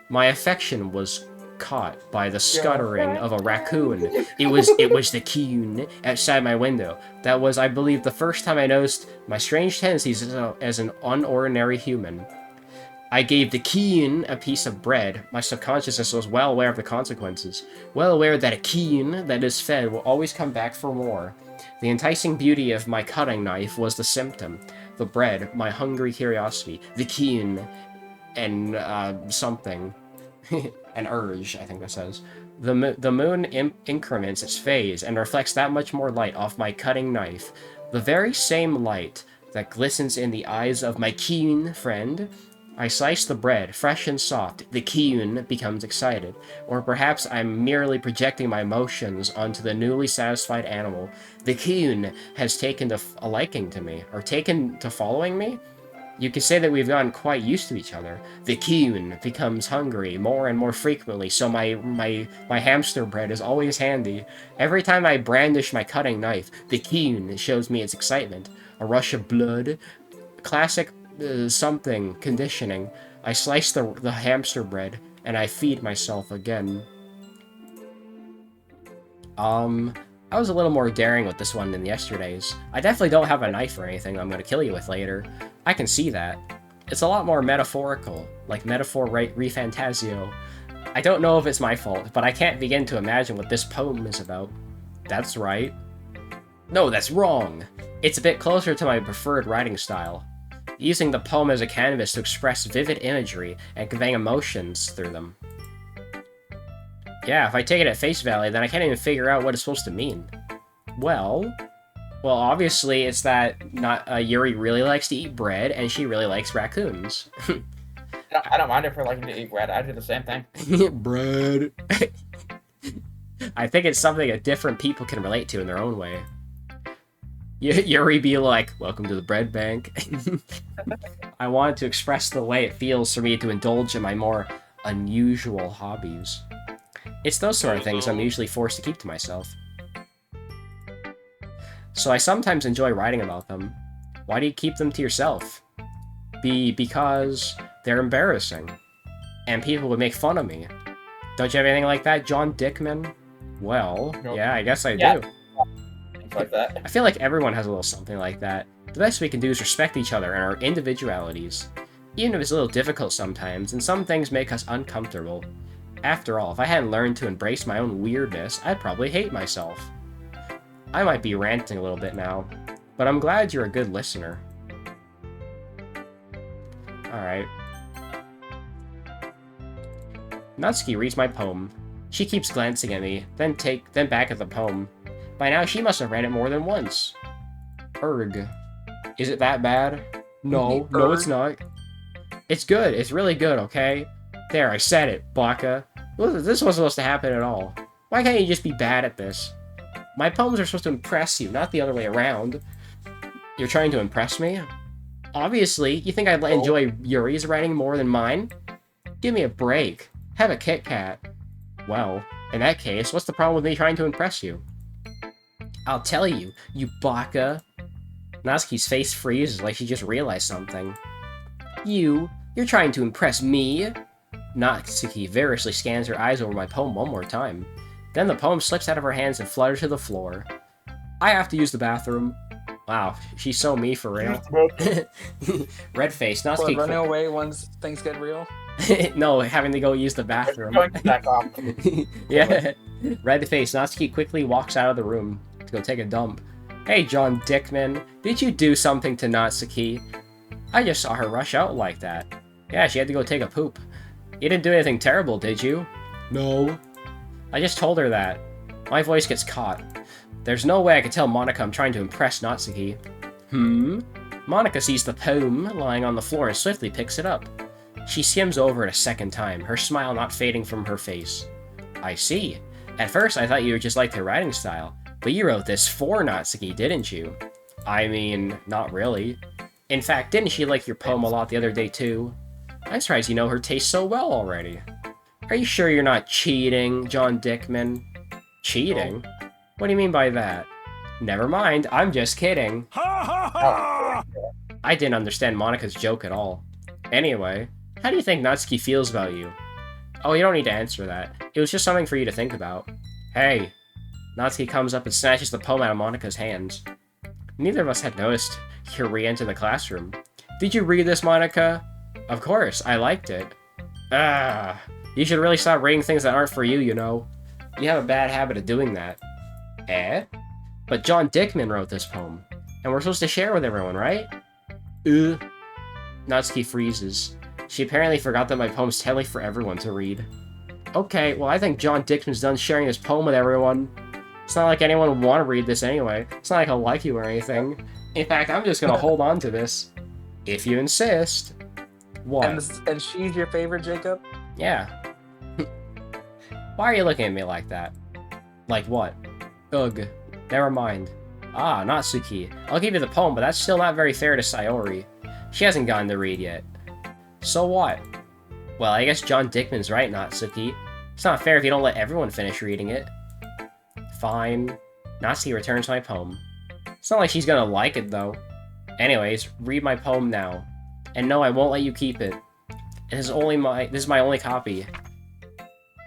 My affection was caught by the scuttering of a raccoon. It was the coon outside my window. That was, I believe, the first time I noticed my strange tendencies as an unordinary human. I gave the coon a piece of bread. My subconsciousness was well aware of the consequences. Well aware that a coon that is fed will always come back for more. The enticing beauty of my cutting knife was the symptom. The bread, my hungry curiosity. The coon, and, something. An urge, I think that says. The moon increments its phase and reflects that much more light off my cutting knife. The very same light that glistens in the eyes of my keen friend. I slice the bread, fresh and soft. The keen becomes excited. Or perhaps I'm merely projecting my emotions onto the newly satisfied animal. The keen has taken a liking to me, or taken to following me? You could say that we've gotten quite used to each other. The coon becomes hungry more and more frequently, so my hamster bread is always handy. Every time I brandish my cutting knife, the coon shows me its excitement. A rush of blood, classic something conditioning. I slice the hamster bread, and I feed myself again. I was a little more daring with this one than yesterday's. I definitely don't have a knife or anything I'm gonna kill you with later. I can see that. It's a lot more metaphorical, like metaphor refantasio. I don't know if it's my fault, but I can't begin to imagine what this poem is about. That's right. No, that's wrong! It's a bit closer to my preferred writing style, using the poem as a canvas to express vivid imagery and conveying emotions through them. Yeah, if I take it at face value, then I can't even figure out what it's supposed to mean. Well, obviously it's that Yuri really likes to eat bread, and she really likes raccoons. I don't mind if her liking to eat bread. I do the same thing. Bread. I think it's something that different people can relate to in their own way. Yuri be like, welcome to the bread bank. I wanted to express the way it feels for me to indulge in my more unusual hobbies. It's those sort of things I'm usually forced to keep to myself. So I sometimes enjoy writing about them. Why do you keep them to yourself? Because they're embarrassing. And people would make fun of me. Don't you have anything like that, John Dickman? Well, Nope. yeah, I guess I Yeah. do. Things like that. I feel like everyone has a little something like that. The best we can do is respect each other and our individualities. Even if it's a little difficult sometimes, and some things make us uncomfortable. After all, if I hadn't learned to embrace my own weirdness, I'd probably hate myself. I might be ranting a little bit now, but I'm glad you're a good listener. Alright. Natsuki reads my poem. She keeps glancing at me, then back at the poem. By now, she must have read it more than once. Erg. Is it that bad? No, it's not. It's good. It's really good, okay? There, I said it, Baka. This wasn't supposed to happen at all. Why can't you just be bad at this? My poems are supposed to impress you, not the other way around. You're trying to impress me? Obviously, you think I'd enjoy Yuri's writing more than mine? Give me a break. Have a Kit Kat. Well, in that case, what's the problem with me trying to impress you? I'll tell you, you baka. Natsuki's face freezes like she just realized something. You're trying to impress me? Natsuki vigorously scans her eyes over my poem one more time. Then the poem slips out of her hands and flutters to the floor. I have to use the bathroom. Wow, she's so me for real. Red face, Natsuki. Running away once things get real. No, having to go use the bathroom. Going back off. Yeah. Red face, Natsuki quickly walks out of the room to go take a dump. Hey, John Dickman, did you do something to Natsuki? I just saw her rush out like that. Yeah, she had to go take a poop. You didn't do anything terrible, did you? No. I just told her that. My voice gets caught. There's no way I could tell Monica I'm trying to impress Natsuki. Monica sees the poem lying on the floor and swiftly picks it up. She skims over it a second time, her smile not fading from her face. I see. At first I thought you just liked her writing style, but you wrote this for Natsuki, didn't you? I mean, not really. In fact, didn't she like your poem a lot the other day too? I'm surprised you know her taste so well already. Are you sure you're not cheating, John Dickman? Cheating? What do you mean by that? Never mind, I'm just kidding. Ha ha ha! I didn't understand Monica's joke at all. Anyway, how do you think Natsuki feels about you? Oh, you don't need to answer that. It was just something for you to think about. Hey. Natsuki comes up and snatches the poem out of Monica's hands. Neither of us had noticed her re-enter the classroom. Did you read this, Monica? Of course, I liked it. You should really stop reading things that aren't for you, you know. You have a bad habit of doing that. Eh? But John Dickman wrote this poem, and we're supposed to share with everyone, right? Natsuki freezes. She apparently forgot that my poem's technically for everyone to read. Okay, well I think John Dickman's done sharing his poem with everyone. It's not like anyone would want to read this anyway. It's not like I'll like you or anything. In fact, I'm just gonna hold on to this. If you insist. What? And she's your favorite, Jacob? Yeah. Why are you looking at me like that? Like what? Ugh. Never mind. Ah, Natsuki. I'll give you the poem, but that's still not very fair to Sayori. She hasn't gotten to read yet. So what? Well, I guess John Dickman's right, Natsuki. It's not fair if you don't let everyone finish reading it. Fine. Natsuki returns my poem. It's not like she's gonna like it, though. Anyways, read my poem now. And no, I won't let you keep it. This is my only copy.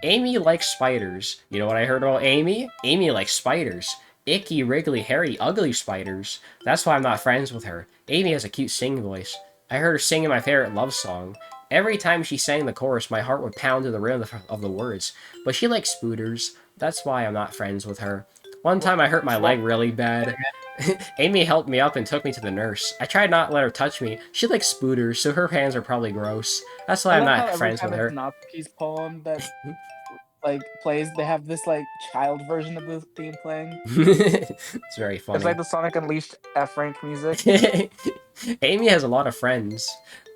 Amy likes spiders. You know what I heard about Amy? Amy likes spiders. Icky, wriggly, hairy, ugly spiders. That's why I'm not friends with her. Amy has a cute singing voice. I heard her singing my favorite love song. Every time she sang the chorus, my heart would pound to the rhythm of the words. But she likes spooters. That's why I'm not friends with her. One time I hurt my leg really bad. Amy helped me up and took me to the nurse. I tried not to let her touch me. She likes spooters, so her hands are probably gross. That's why I'm not friends with her. Natsuki's poem that like plays. They have this like child version of the theme playing. It's very funny. It's like the Sonic Unleashed F rank music. Amy has a lot of friends.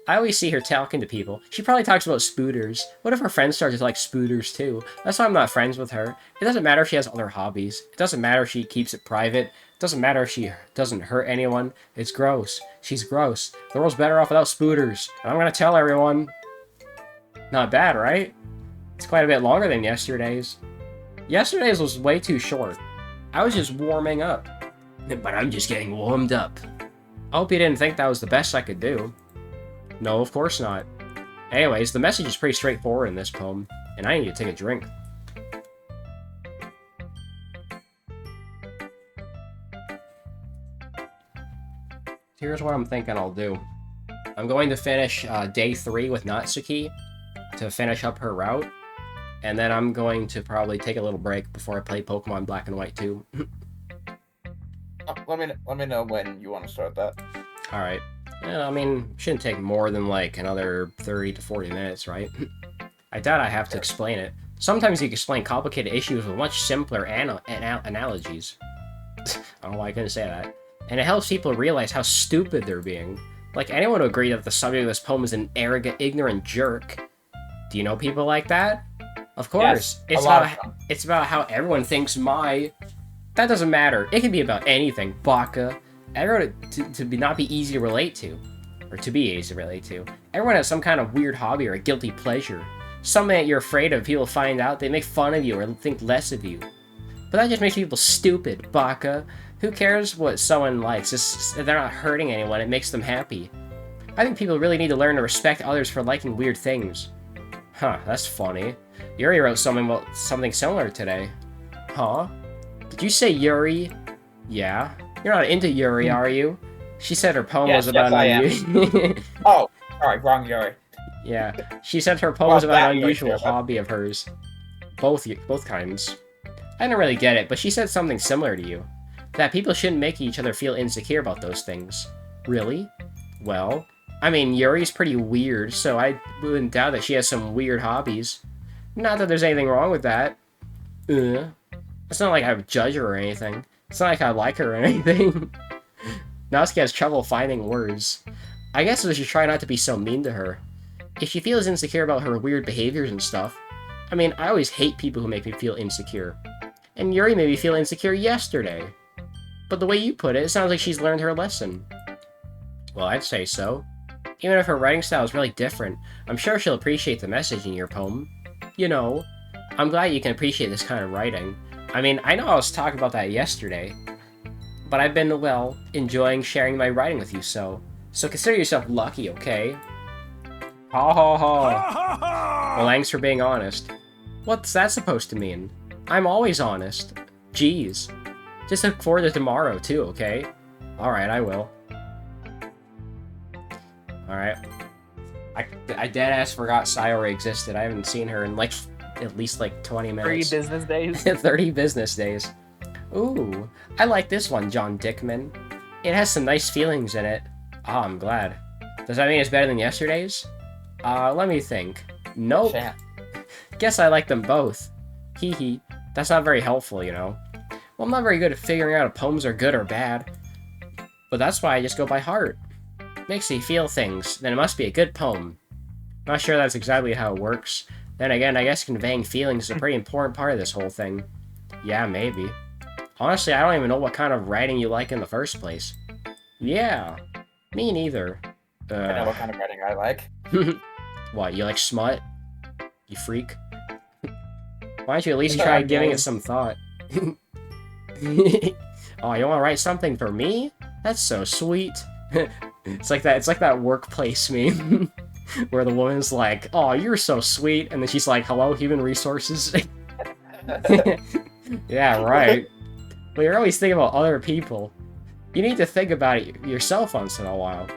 I always see her talking to people. She probably talks about spooters. What if her friends start to like spooters too? That's why I'm not friends with her. It doesn't matter if she has other hobbies. It doesn't matter if she keeps it private. It doesn't matter if she doesn't hurt anyone. It's gross. She's gross. The world's better off without spooters. And I'm gonna tell everyone. Not bad, right? It's quite a bit longer than yesterday's. Yesterday's was way too short. I was just warming up. But I'm just getting warmed up. I hope you didn't think that was the best I could do. No, of course not. Anyways, the message is pretty straightforward in this poem. And I need to take a drink. Here's what I'm thinking I'll do. I'm going to finish day 3 with Natsuki to finish up her route. And then I'm going to probably take a little break before I play Pokemon Black and White 2. Let me know when you want to start that. Alright. Yeah, I mean, shouldn't take more than like another 30 to 40 minutes, right? I doubt I have to explain it. Sometimes you can explain complicated issues with much simpler analogies. I don't know why I couldn't say that. And it helps people realize how stupid they're being. Like, anyone would agree that the subject of this poem is an arrogant, ignorant jerk. Do you know people like that? Of course. Yes, it's about how everyone thinks my... That doesn't matter. It can be about anything, baka. Everyone not be easy to relate to. Or to be easy to relate to. Everyone has some kind of weird hobby or a guilty pleasure. Something that you're afraid of people find out, they make fun of you or think less of you. But that just makes people stupid, baka. Who cares what someone likes? If they're not hurting anyone, it makes them happy. I think people really need to learn to respect others for liking weird things. Huh, that's funny. Yuri wrote something similar today. Huh? Did you say Yuri? Yeah. You're not into Yuri, are you? She said her poem was about Oh, alright, wrong Yuri. Yeah. She said her poem was about an unusual hobby of hers. Both kinds. I didn't really get it, but she said something similar to you. That people shouldn't make each other feel insecure about those things. Really? Well, I mean, Yuri's pretty weird, so I wouldn't doubt that she has some weird hobbies. Not that there's anything wrong with that. It's not like I would judge her or anything. It's not like I like her or anything. Natsuki has trouble finding words. I guess I should try not to be so mean to her. If she feels insecure about her weird behaviors and stuff, I mean, I always hate people who make me feel insecure. And Yuri made me feel insecure yesterday. But the way you put it, it sounds like she's learned her lesson. Well, I'd say so. Even if her writing style is really different, I'm sure she'll appreciate the message in your poem. You know, I'm glad you can appreciate this kind of writing. I mean, I know I was talking about that yesterday, but I've been, well, enjoying sharing my writing with you, so consider yourself lucky, okay? Ha ha ha. Well, thanks for being honest. What's that supposed to mean? I'm always honest. Jeez. Just look forward to tomorrow, too, okay? Alright, I will. Alright. I deadass forgot Sayori existed. I haven't seen her in, like, at least, like, 20 minutes. 3 business days? 30 business days. Ooh, I like this one, John Dickman. It has some nice feelings in it. Ah, I'm glad. Does that mean it's better than yesterday's? Let me think. Nope. Shit. Guess I like them both. Hee hee. That's not very helpful, you know. Well, I'm not very good at figuring out if poems are good or bad. But that's why I just go by heart. Makes me feel things, then it must be a good poem. Not sure that's exactly how it works. Then again, I guess conveying feelings is a pretty important part of this whole thing. Yeah, maybe. Honestly, I don't even know what kind of writing you like in the first place. Yeah, me neither. I know what kind of writing I like. What, you like smut? You freak? Why don't you at least try giving it some thought? Oh, you want to write something for me? That's so sweet. It's like that workplace meme where the woman's like, "Oh, you're so sweet," and then she's like, "Hello, human resources." Yeah, right. But you're always thinking about other people. You need to think about it yourself once in a while.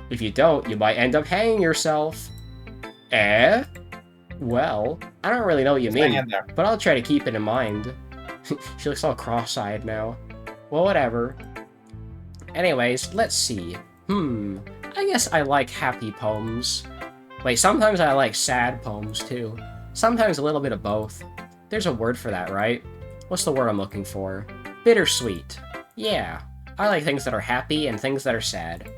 If you don't, you might end up hanging yourself. Eh? Well, I don't really know what you mean, but I'll try to keep it in mind. She looks all cross-eyed now. Well, whatever. Anyways, let's see. I guess I like happy poems. Wait, sometimes I like sad poems, too. Sometimes a little bit of both. There's a word for that, right? What's the word I'm looking for? Bittersweet. Yeah. I like things that are happy and things that are sad.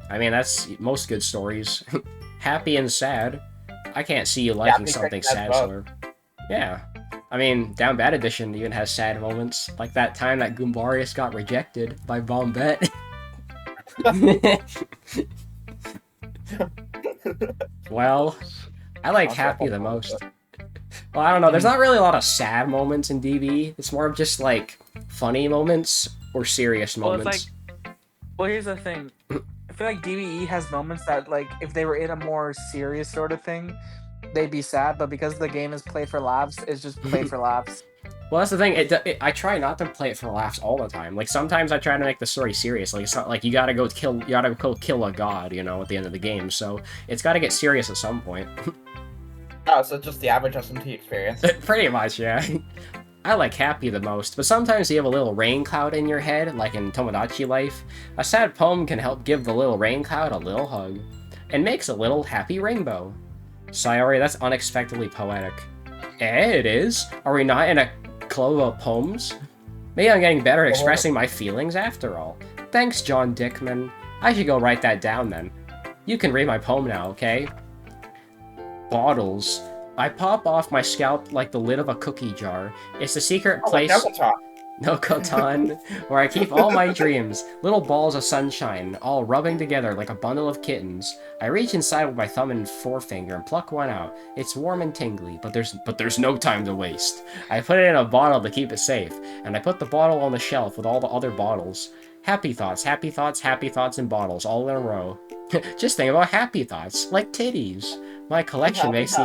I mean, that's most good stories. Happy and sad. I can't see you liking something sad, Slurp. Yeah. I mean, Down Bad Edition even has sad moments. Like that time that Goombarius got rejected by Bombette. Well, I like happy the most. Well, I don't know. There's not really a lot of sad moments in DB. It's more of just, like, funny moments or serious moments. Well, here's the thing. I feel like DBE has moments that, like, if they were in a more serious sort of thing, they'd be sad, but because the game is played for laughs, it's just played for laughs. Well, that's the thing. I try not to play it for laughs all the time. Like sometimes I try to make the story serious. Like it's not like you gotta go kill a god, you know, at the end of the game. So it's got to get serious at some point. Oh, so just the average SMT experience. Pretty much, yeah. I like happy the most, but sometimes you have a little rain cloud in your head, like in Tomodachi Life. A sad poem can help give the little rain cloud a little hug, and makes a little happy rainbow. Sayori, that's unexpectedly poetic. It is. Are we not in a club of poems? Maybe I'm getting better at expressing my feelings after all. Thanks, John Dickman. I should go write that down then. You can read my poem now, okay? Bottles. I pop off my scalp like the lid of a cookie jar. It's the secret place... No Kotan, where I keep all my dreams, little balls of sunshine, all rubbing together like a bundle of kittens. I reach inside with my thumb and forefinger and pluck one out. It's warm and tingly, but there's no time to waste. I put it in a bottle to keep it safe, and I put the bottle on the shelf with all the other bottles. Happy thoughts, happy thoughts, happy thoughts in bottles, all in a row. Just think about happy thoughts, like titties. My collection makes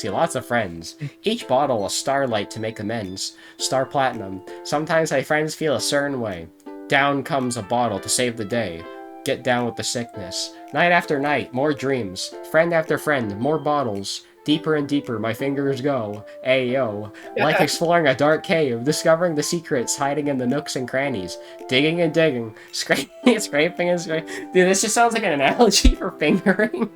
me lots of friends. Each bottle a starlight to make amends. Star Platinum. Sometimes my friends feel a certain way. Down comes a bottle to save the day. Get down with the sickness. Night after night, more dreams. Friend after friend, more bottles. Deeper and deeper my fingers go. Ayo. Like exploring a dark cave, discovering the secrets hiding in the nooks and crannies. Digging and digging. Scraping and scraping. Dude, this just sounds like an analogy for fingering.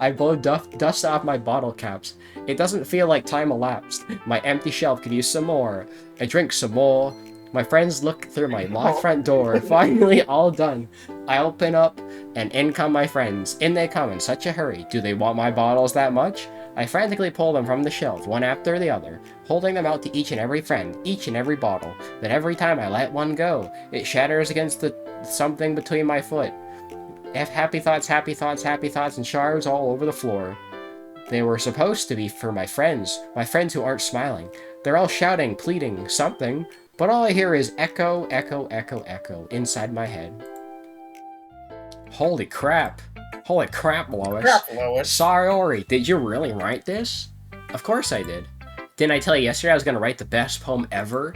I blow dust off my bottle caps. It doesn't feel like time elapsed. My empty shelf could use some more. I drink some more. My friends look through my locked front door. Finally, all done. I open up, and in come my friends. In they come in such a hurry. Do they want my bottles that much? I frantically pull them from the shelf, one after the other, holding them out to each and every friend, each and every bottle. But every time I let one go, it shatters against the something between my foot. Happy thoughts, happy thoughts, happy thoughts, and shards all over the floor. They were supposed to be for my friends who aren't smiling. They're all shouting, pleading, something, but all I hear is echo, echo, echo, echo inside my head. Holy crap. Holy crap, Lois. Sayori, did you really write this? Of course I did. Didn't I tell you yesterday I was going to write the best poem ever?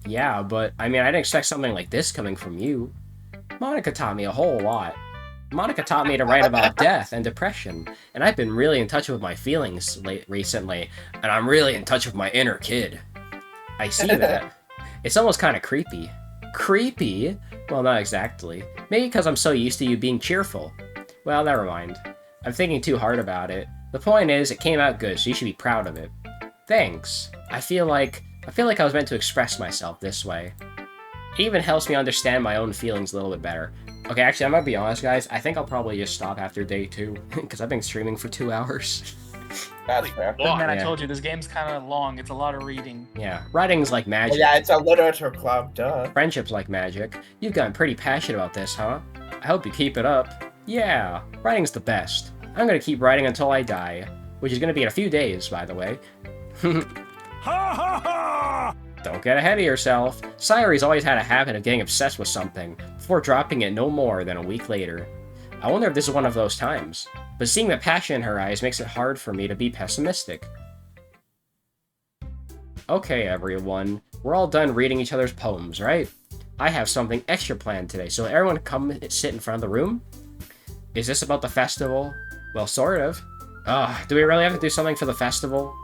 Yeah, but I mean, I didn't expect something like this coming from you. Monica taught me a whole lot. Monica taught me to write about death and depression, and I've been really in touch with my feelings recently, and I'm really in touch with my inner kid. I see that. It's almost kind of creepy. Creepy? Well, not exactly. Maybe because I'm so used to you being cheerful. Well, never mind. I'm thinking too hard about it. The point is, it came out good, so you should be proud of it. Thanks. I feel like I was meant to express myself this way. It even helps me understand my own feelings a little bit better. Okay, actually, I'm gonna be honest, guys. I think I'll probably just stop after day 2, because I've been streaming for 2 hours. That's fair. Man, I told you, this game's kind of long. It's a lot of reading. Yeah, writing's like magic. Well, yeah, it's a literature club, duh. Friendship's like magic. You've gotten pretty passionate about this, huh? I hope you keep it up. Yeah, writing's the best. I'm gonna keep writing until I die, which is gonna be in a few days, by the way. Ha ha ha! Don't get ahead of yourself. Sayori's always had a habit of getting obsessed with something, before dropping it no more than a week later. I wonder if this is one of those times, but seeing the passion in her eyes makes it hard for me to be pessimistic. Okay, everyone, we're all done reading each other's poems, right? I have something extra planned today, so everyone come sit in front of the room? Is this about the festival? Well, sort of. Do we really have to do something for the festival?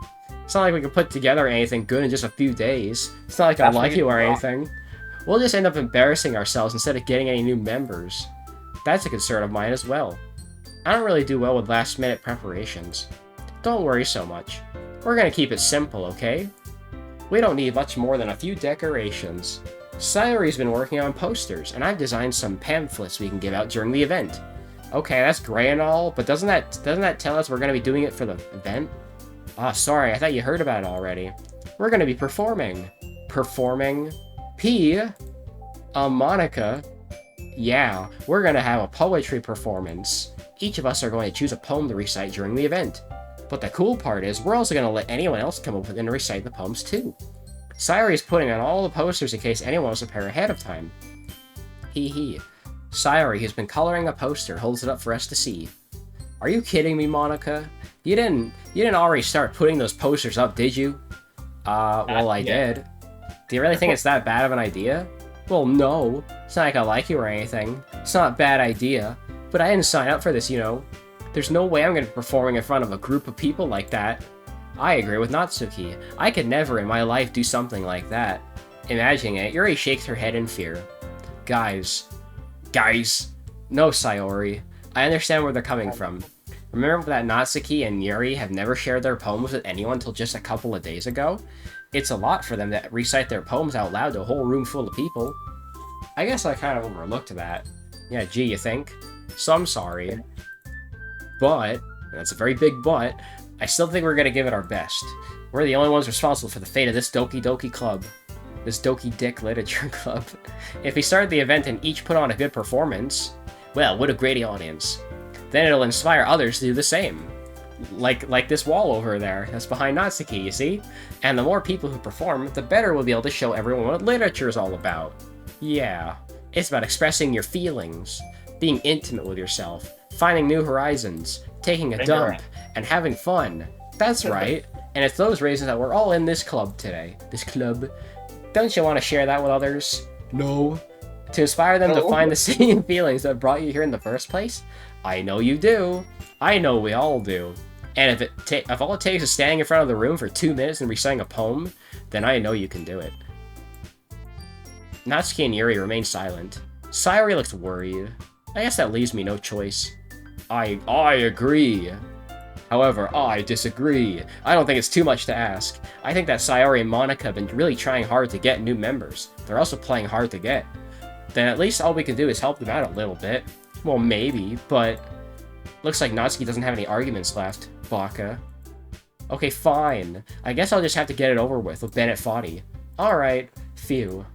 It's not like we can put together anything good in just a few days. It's not like I like you or anything. We'll just end up embarrassing ourselves instead of getting any new members. That's a concern of mine as well. I don't really do well with last-minute preparations. Don't worry so much. We're gonna keep it simple, okay? We don't need much more than a few decorations. Sayori's been working on posters, and I've designed some pamphlets we can give out during the event. Okay, that's great and all, but doesn't that tell us we're gonna be doing it for the event? Ah, sorry, I thought you heard about it already. We're gonna be performing. Performing? Monica. Yeah, we're gonna have a poetry performance. Each of us are going to choose a poem to recite during the event. But the cool part is, we're also gonna let anyone else come up with and recite the poems too. Sayori's putting on all the posters in case anyone wants to prepare ahead of time. Hee hee. Sayori, who's been coloring a poster, holds it up for us to see. Are you kidding me, Monica? You didn't already start putting those posters up, did you? Well, I did. Do you really think it's that bad of an idea? Well, no. It's not like I like you or anything. It's not a bad idea. But I didn't sign up for this, you know. There's no way I'm gonna be performing in front of a group of people like that. I agree with Natsuki. I could never in my life do something like that. Imagining it, Yuri shakes her head in fear. Guys. No, Sayori. I understand where they're coming from. Remember that Natsuki and Yuri have never shared their poems with anyone until just a couple of days ago? It's a lot for them to recite their poems out loud to a whole room full of people. I guess I kind of overlooked that. Yeah, gee, you think? So I'm sorry. But, that's a very big but, I still think we're gonna give it our best. We're the only ones responsible for the fate of this Doki Doki club. This Doki Dick Literature Club. If we start the event and each put on a good performance, well, what a great audience. Then it'll inspire others to do the same. Like this wall over there, that's behind Natsuki, you see? And the more people who perform, the better we'll be able to show everyone what literature is all about. Yeah, it's about expressing your feelings, being intimate with yourself, finding new horizons, taking a dump, and having fun. That's right, and it's those reasons that we're all in this club today. This club. Don't you want to share that with others? No. To inspire them to find the same feelings that brought you here in the first place? I know you do. I know we all do. And if all it takes is standing in front of the room for 2 minutes and reciting a poem, then I know you can do it. Natsuki and Yuri remain silent. Sayori looks worried. I guess that leaves me no choice. I agree. However, I disagree. I don't think it's too much to ask. I think that Sayori and Monica have been really trying hard to get new members. They're also playing hard to get. Then at least all we can do is help them out a little bit. Well, maybe, but... Looks like Natsuki doesn't have any arguments left, Baka. Okay, fine. I guess I'll just have to get it over with Bennett Foddy. Alright, phew.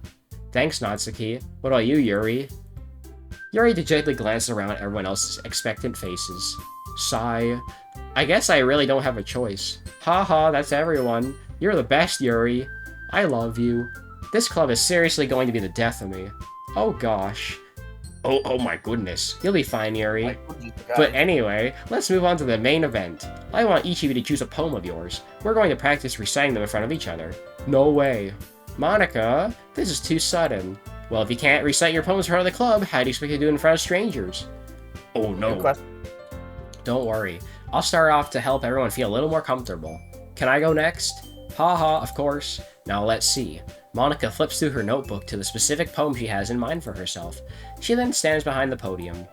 Thanks, Natsuki. What about you, Yuri? Yuri dejectedly glances around at everyone else's expectant faces. Sigh. I guess I really don't have a choice. Haha, that's everyone. You're the best, Yuri. I love you. This club is seriously going to be the death of me. Oh gosh. Oh my goodness. You'll be fine, Yuri. But anyway, let's move on to the main event. I want each of you to choose a poem of yours. We're going to practice reciting them in front of each other. No way. Monica, this is too sudden. Well, if you can't recite your poems in front of the club, how do you expect to do it in front of strangers? Oh no. Don't worry. I'll start off to help everyone feel a little more comfortable. Can I go next? Haha, of course. Now let's see. Monica flips through her notebook to the specific poem she has in mind for herself. She then stands behind the podium.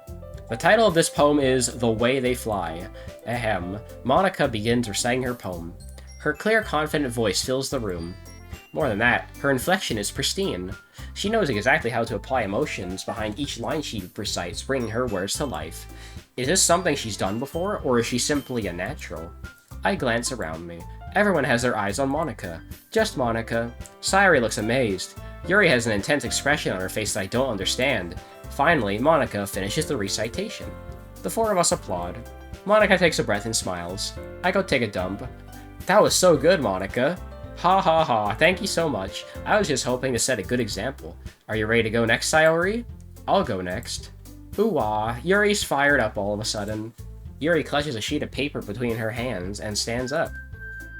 The title of this poem is The Way They Fly. Ahem. Monica begins reciting her poem. Her clear, confident voice fills the room. More than that, her inflection is pristine. She knows exactly how to apply emotions behind each line she recites, bringing her words to life. Is this something she's done before, or is she simply a natural? I glance around me. Everyone has their eyes on Monica. Just Monica. Sayori looks amazed. Yuri has an intense expression on her face that I don't understand. Finally, Monica finishes the recitation. The four of us applaud. Monica takes a breath and smiles. I go take a dump. That was so good, Monica. Ha ha ha, thank you so much. I was just hoping to set a good example. Are you ready to go next, Sayori? I'll go next. Ooh-wah, Yuri's fired up all of a sudden. Yuri clutches a sheet of paper between her hands and stands up.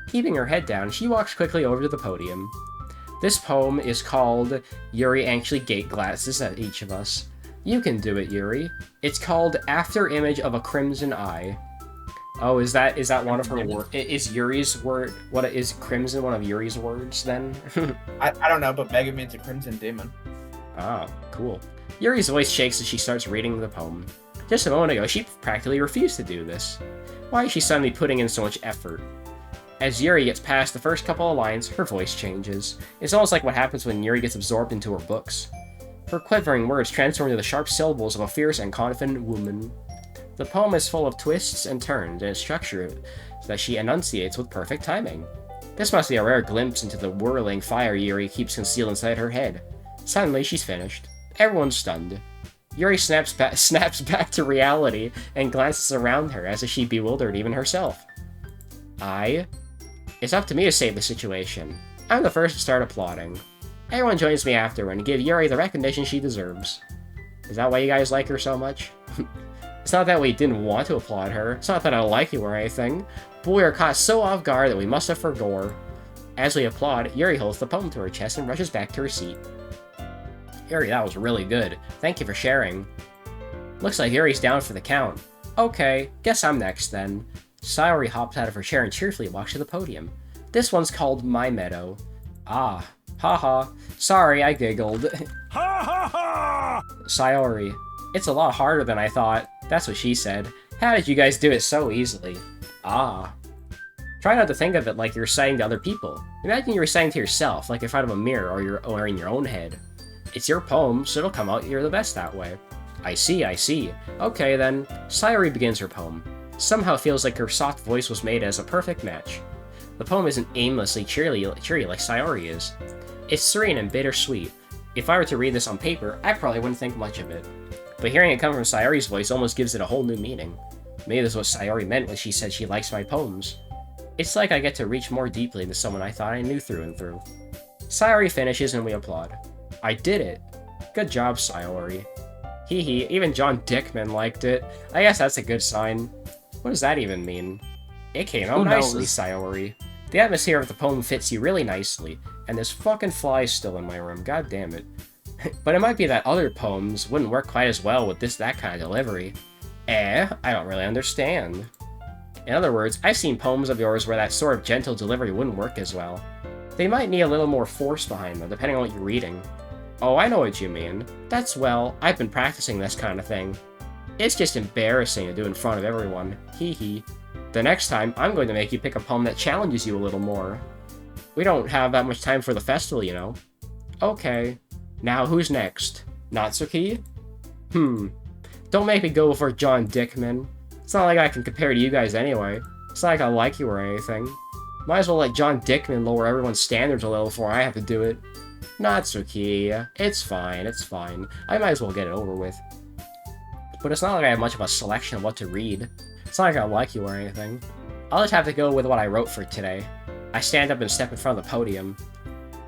Keeping her head down, she walks quickly over to the podium. This poem is called Yuri Anxiously Gate Glances at Each of Us. You can do it, Yuri. It's called After Image of a Crimson Eye. Oh, is that one of her words? Is Yuri's word? What is crimson one of Yuri's words then? I don't know, but Mega means a crimson demon. Ah, cool. Yuri's voice shakes as she starts reading the poem. Just a moment ago, she practically refused to do this. Why is she suddenly putting in so much effort? As Yuri gets past the first couple of lines, her voice changes. It's almost like what happens when Yuri gets absorbed into her books. Her quivering words transform into the sharp syllables of a fierce and confident woman. The poem is full of twists and turns, and its structure that she enunciates with perfect timing. This must be a rare glimpse into the whirling fire Yuri keeps concealed inside her head. Suddenly, she's finished. Everyone's stunned. Yuri snaps back to reality and glances around her as if she's bewildered even herself. It's up to me to save the situation. I'm the first to start applauding. Everyone joins me after and give Yuri the recognition she deserves. Is that why you guys like her so much? It's not that we didn't want to applaud her. It's not that I don't like you or anything. But we are caught so off guard that we must have forgore. As we applaud, Yuri holds the poem to her chest and rushes back to her seat. Yuri, that was really good. Thank you for sharing. Looks like Yuri's down for the count. Okay, guess I'm next then. Sayori hops out of her chair and cheerfully walks to the podium. This one's called My Meadow. Ah, haha. Sorry, I giggled. Ha ha ha! Sayori, it's a lot harder than I thought. That's what she said. How did you guys do it so easily? Ah. Try not to think of it like you're reciting to other people. Imagine you're reciting to yourself, like in front of a mirror or in your own head. It's your poem, so it'll come out you're the best that way. I see, I see. Okay then. Sayori begins her poem. Somehow it feels like her soft voice was made as a perfect match. The poem isn't aimlessly cheery like Sayori is. It's serene and bittersweet. If I were to read this on paper, I probably wouldn't think much of it. But hearing it come from Sayori's voice almost gives it a whole new meaning. Maybe this is what Sayori meant when she said she likes my poems. It's like I get to reach more deeply into someone I thought I knew through and through. Sayori finishes and we applaud. I did it! Good job, Sayori. Hee hee, even John Dickman liked it. I guess that's a good sign. What does that even mean? It came out Who nicely, knows? Sayori. The atmosphere of the poem fits you really nicely, and this fucking fly is still in my room, god damn it. But it might be that other poems wouldn't work quite as well with that kind of delivery. I don't really understand. In other words, I've seen poems of yours where that sort of gentle delivery wouldn't work as well. They might need a little more force behind them, depending on what you're reading. Oh, I know what you mean. That's well, I've been practicing this kind of thing. It's just embarrassing to do in front of everyone. Hee hee. The next time, I'm going to make you pick a poem that challenges you a little more. We don't have that much time for the festival, you know. Okay. Now who's next? Natsuki? Don't make me go for John Dickman. It's not like I can compare to you guys anyway. It's not like I like you or anything. Might as well let John Dickman lower everyone's standards a little before I have to do it. Natsuki. It's fine, it's fine. I might as well get it over with. But it's not like I have much of a selection of what to read. It's not like I like you or anything. I'll just have to go with what I wrote for today. I stand up and step in front of the podium.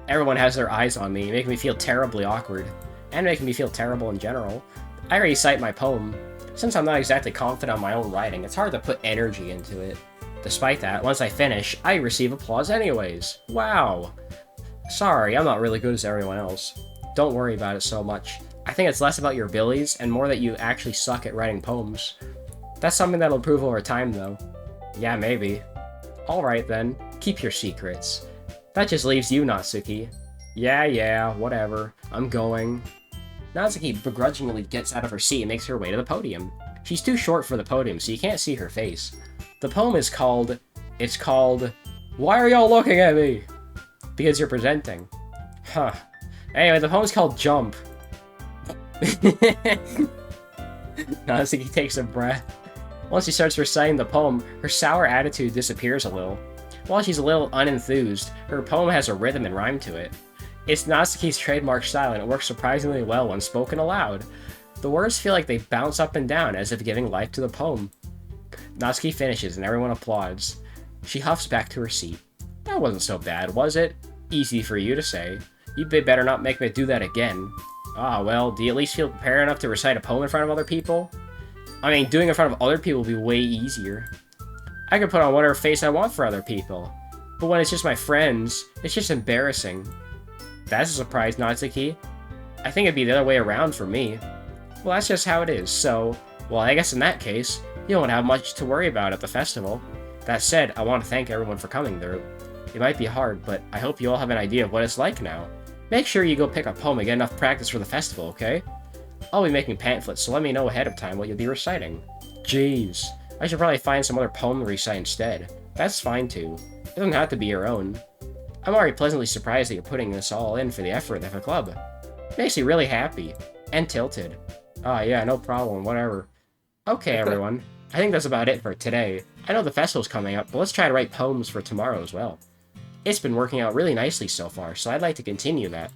Everyone has their eyes on me, making me feel terribly awkward. And making me feel terrible in general. I already cite my poem. Since I'm not exactly confident on my own writing, it's hard to put energy into it. Despite that, once I finish, I receive applause anyways. Wow. Sorry, I'm not really good as everyone else. Don't worry about it so much. I think it's less about your abilities, and more that you actually suck at writing poems. That's something that'll improve over time, though. Yeah, maybe. Alright then, keep your secrets. That just leaves you, Natsuki. Yeah, whatever. I'm going. Natsuki begrudgingly gets out of her seat and makes her way to the podium. She's too short for the podium, so you can't see her face. The poem is called... It's called... Why are y'all looking at me? Because you're presenting. Huh. Anyway, the poem's called Jump. Natsuki takes a breath. Once she starts reciting the poem, her sour attitude disappears a little. While she's a little unenthused, her poem has a rhythm and rhyme to it. It's Natsuki's trademark style, and it works surprisingly well when spoken aloud. The words feel like they bounce up and down, as if giving life to the poem. Natsuki finishes, and everyone applauds. She huffs back to her seat. That wasn't so bad, was it? Easy for you to say. You better not make me do that again. Ah, well, do you at least feel prepared enough to recite a poem in front of other people? I mean, doing it in front of other people would be way easier. I can put on whatever face I want for other people. But when it's just my friends, it's just embarrassing. That's a surprise, Natsuki. I think it'd be the other way around for me. Well, that's just how it is, so... Well, I guess in that case, you don't have much to worry about at the festival. That said, I want to thank everyone for coming through. It might be hard, but I hope you all have an idea of what it's like now. Make sure you go pick a poem and get enough practice for the festival, okay? I'll be making pamphlets, so let me know ahead of time what you'll be reciting. Jeez, I should probably find some other poem to recite instead. That's fine too. It doesn't have to be your own. I'm already pleasantly surprised that you're putting this all in for the effort of the club. Makes me really happy. And tilted. Ah, yeah, no problem, whatever. Okay, everyone. I think that's about it for today. I know the festival's coming up, but let's try to write poems for tomorrow as well. It's been working out really nicely so far, so I'd like to continue that.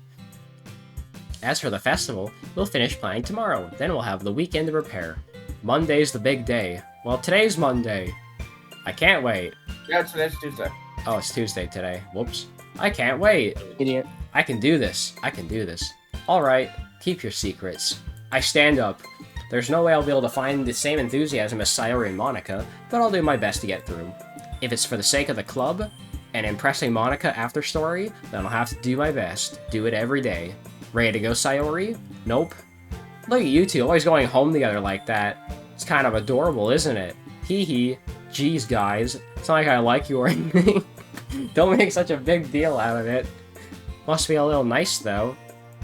As for the festival, we'll finish planning tomorrow, then we'll have the weekend to prepare. Monday's the big day. Well, today's Monday. I can't wait. Yeah, today's Tuesday. Oh, it's Tuesday today. Whoops. I can't wait. Idiot. I can do this. I can do this. Alright, keep your secrets. I stand up. There's no way I'll be able to find the same enthusiasm as Sayori and Monica, but I'll do my best to get through. If it's for the sake of the club, and impressing Monica after story, then I'll have to do my best. Do it every day. Ready to go, Sayori? Nope. Look at you two, always going home together like that. It's kind of adorable, isn't it? Hee hee. Jeez, guys. It's not like I like you or anything. Don't make such a big deal out of it. Must be a little nice, though.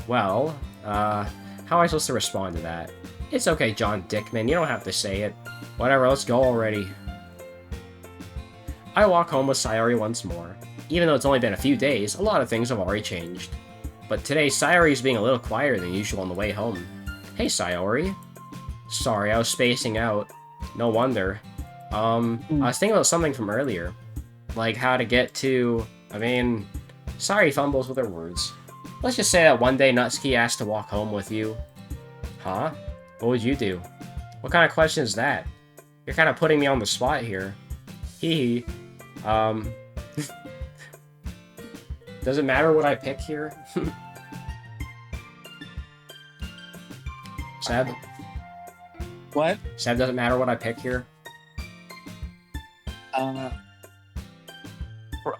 Well, how am I supposed to respond to that? It's okay, John Dickman, you don't have to say it. Whatever, let's go already. I walk home with Sayori once more. Even though it's only been a few days, a lot of things have already changed. But today, Sayori's being a little quieter than usual on the way home. Hey, Sayori. Sorry, I was spacing out. No wonder. I was thinking about something from earlier. Like how to get to... Sorry fumbles with her words. Let's just say that one day Nutsuki asked to walk home with you. Huh? What would you do? What kind of question is that? You're kind of putting me on the spot here. Hee hee. Does it matter what I pick here? Seb? What? Seb, doesn't matter what I pick here?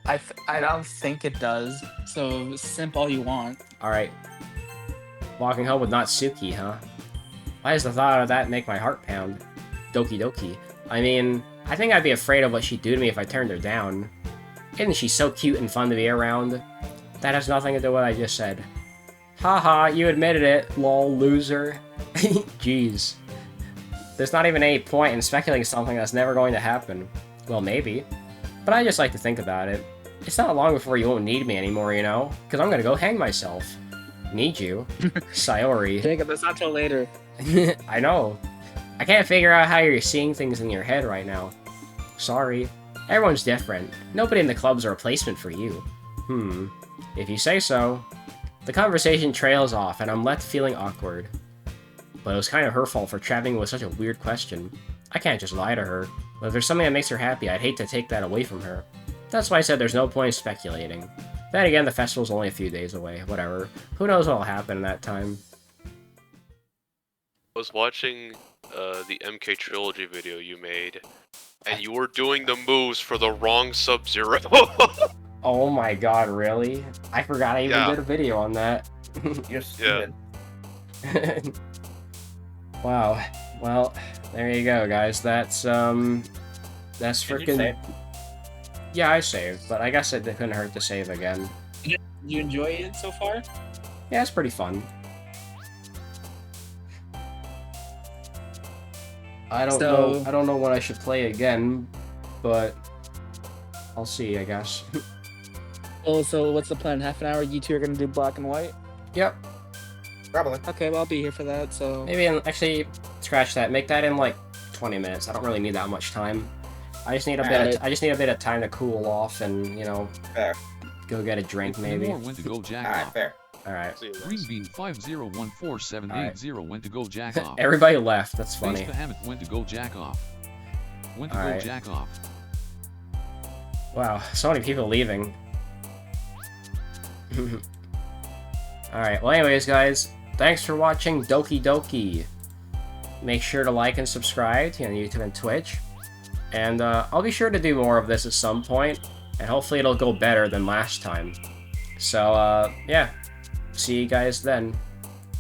I don't think it does. So simp all you want. Alright. Walking home with Natsuki, huh? Why does the thought of that make my heart pound? Doki Doki. I think I'd be afraid of what she'd do to me if I turned her down. Isn't she so cute and fun to be around? That has nothing to do with what I just said. Haha, you admitted it, lol, loser. Jeez. There's not even any point in speculating something that's never going to happen. Well, maybe. But I just like to think about it. It's not long before you won't need me anymore, you know? Because I'm gonna go hang myself. Need you? Sayori. Jacob, that's not till later. I know. I can't figure out how you're seeing things in your head right now. Sorry. Everyone's different. Nobody in the club's a replacement for you. If you say so. The conversation trails off, and I'm left feeling awkward. But it was kind of her fault for trapping me with such a weird question. I can't just lie to her. But if there's something that makes her happy, I'd hate to take that away from her. That's why I said there's no point in speculating. Then again, the festival's only a few days away. Whatever. Who knows what'll happen in that time. I was watching the MK Trilogy video you made, and you were doing the moves for the wrong Sub-Zero. Oh my god, really? I forgot I even did a video on that. You're stupid. Wow. Well, there you go, guys. That's Did you freaking... save? Yeah, I saved, but I guess it couldn't hurt to save again. Did you enjoy it so far? Yeah, it's pretty fun. I don't know when I should play again, but I'll see, I guess. Oh, so what's the plan? Half an hour, you two are gonna do black and white? Yep. Probably. Okay, well, I'll be here for that, so... Maybe actually, scratch that. Make that in like 20 minutes. I don't really need that much time. I just need a bit of time to cool off and, you know, Fair. go get a drink maybe. More when to go jack Alright, off. fair. Alright. See you guys. Green bean 5014780 when to go jack off. Everybody left. That's Face funny. Behemoth when to go jack off. When to Alright. go jack off. Wow, so many people leaving. Alright, well anyways guys, thanks for watching Doki Doki. Make sure to like and subscribe to YouTube and Twitch. And I'll be sure to do more of this at some point, and hopefully it'll go better than last time. So yeah, see you guys then.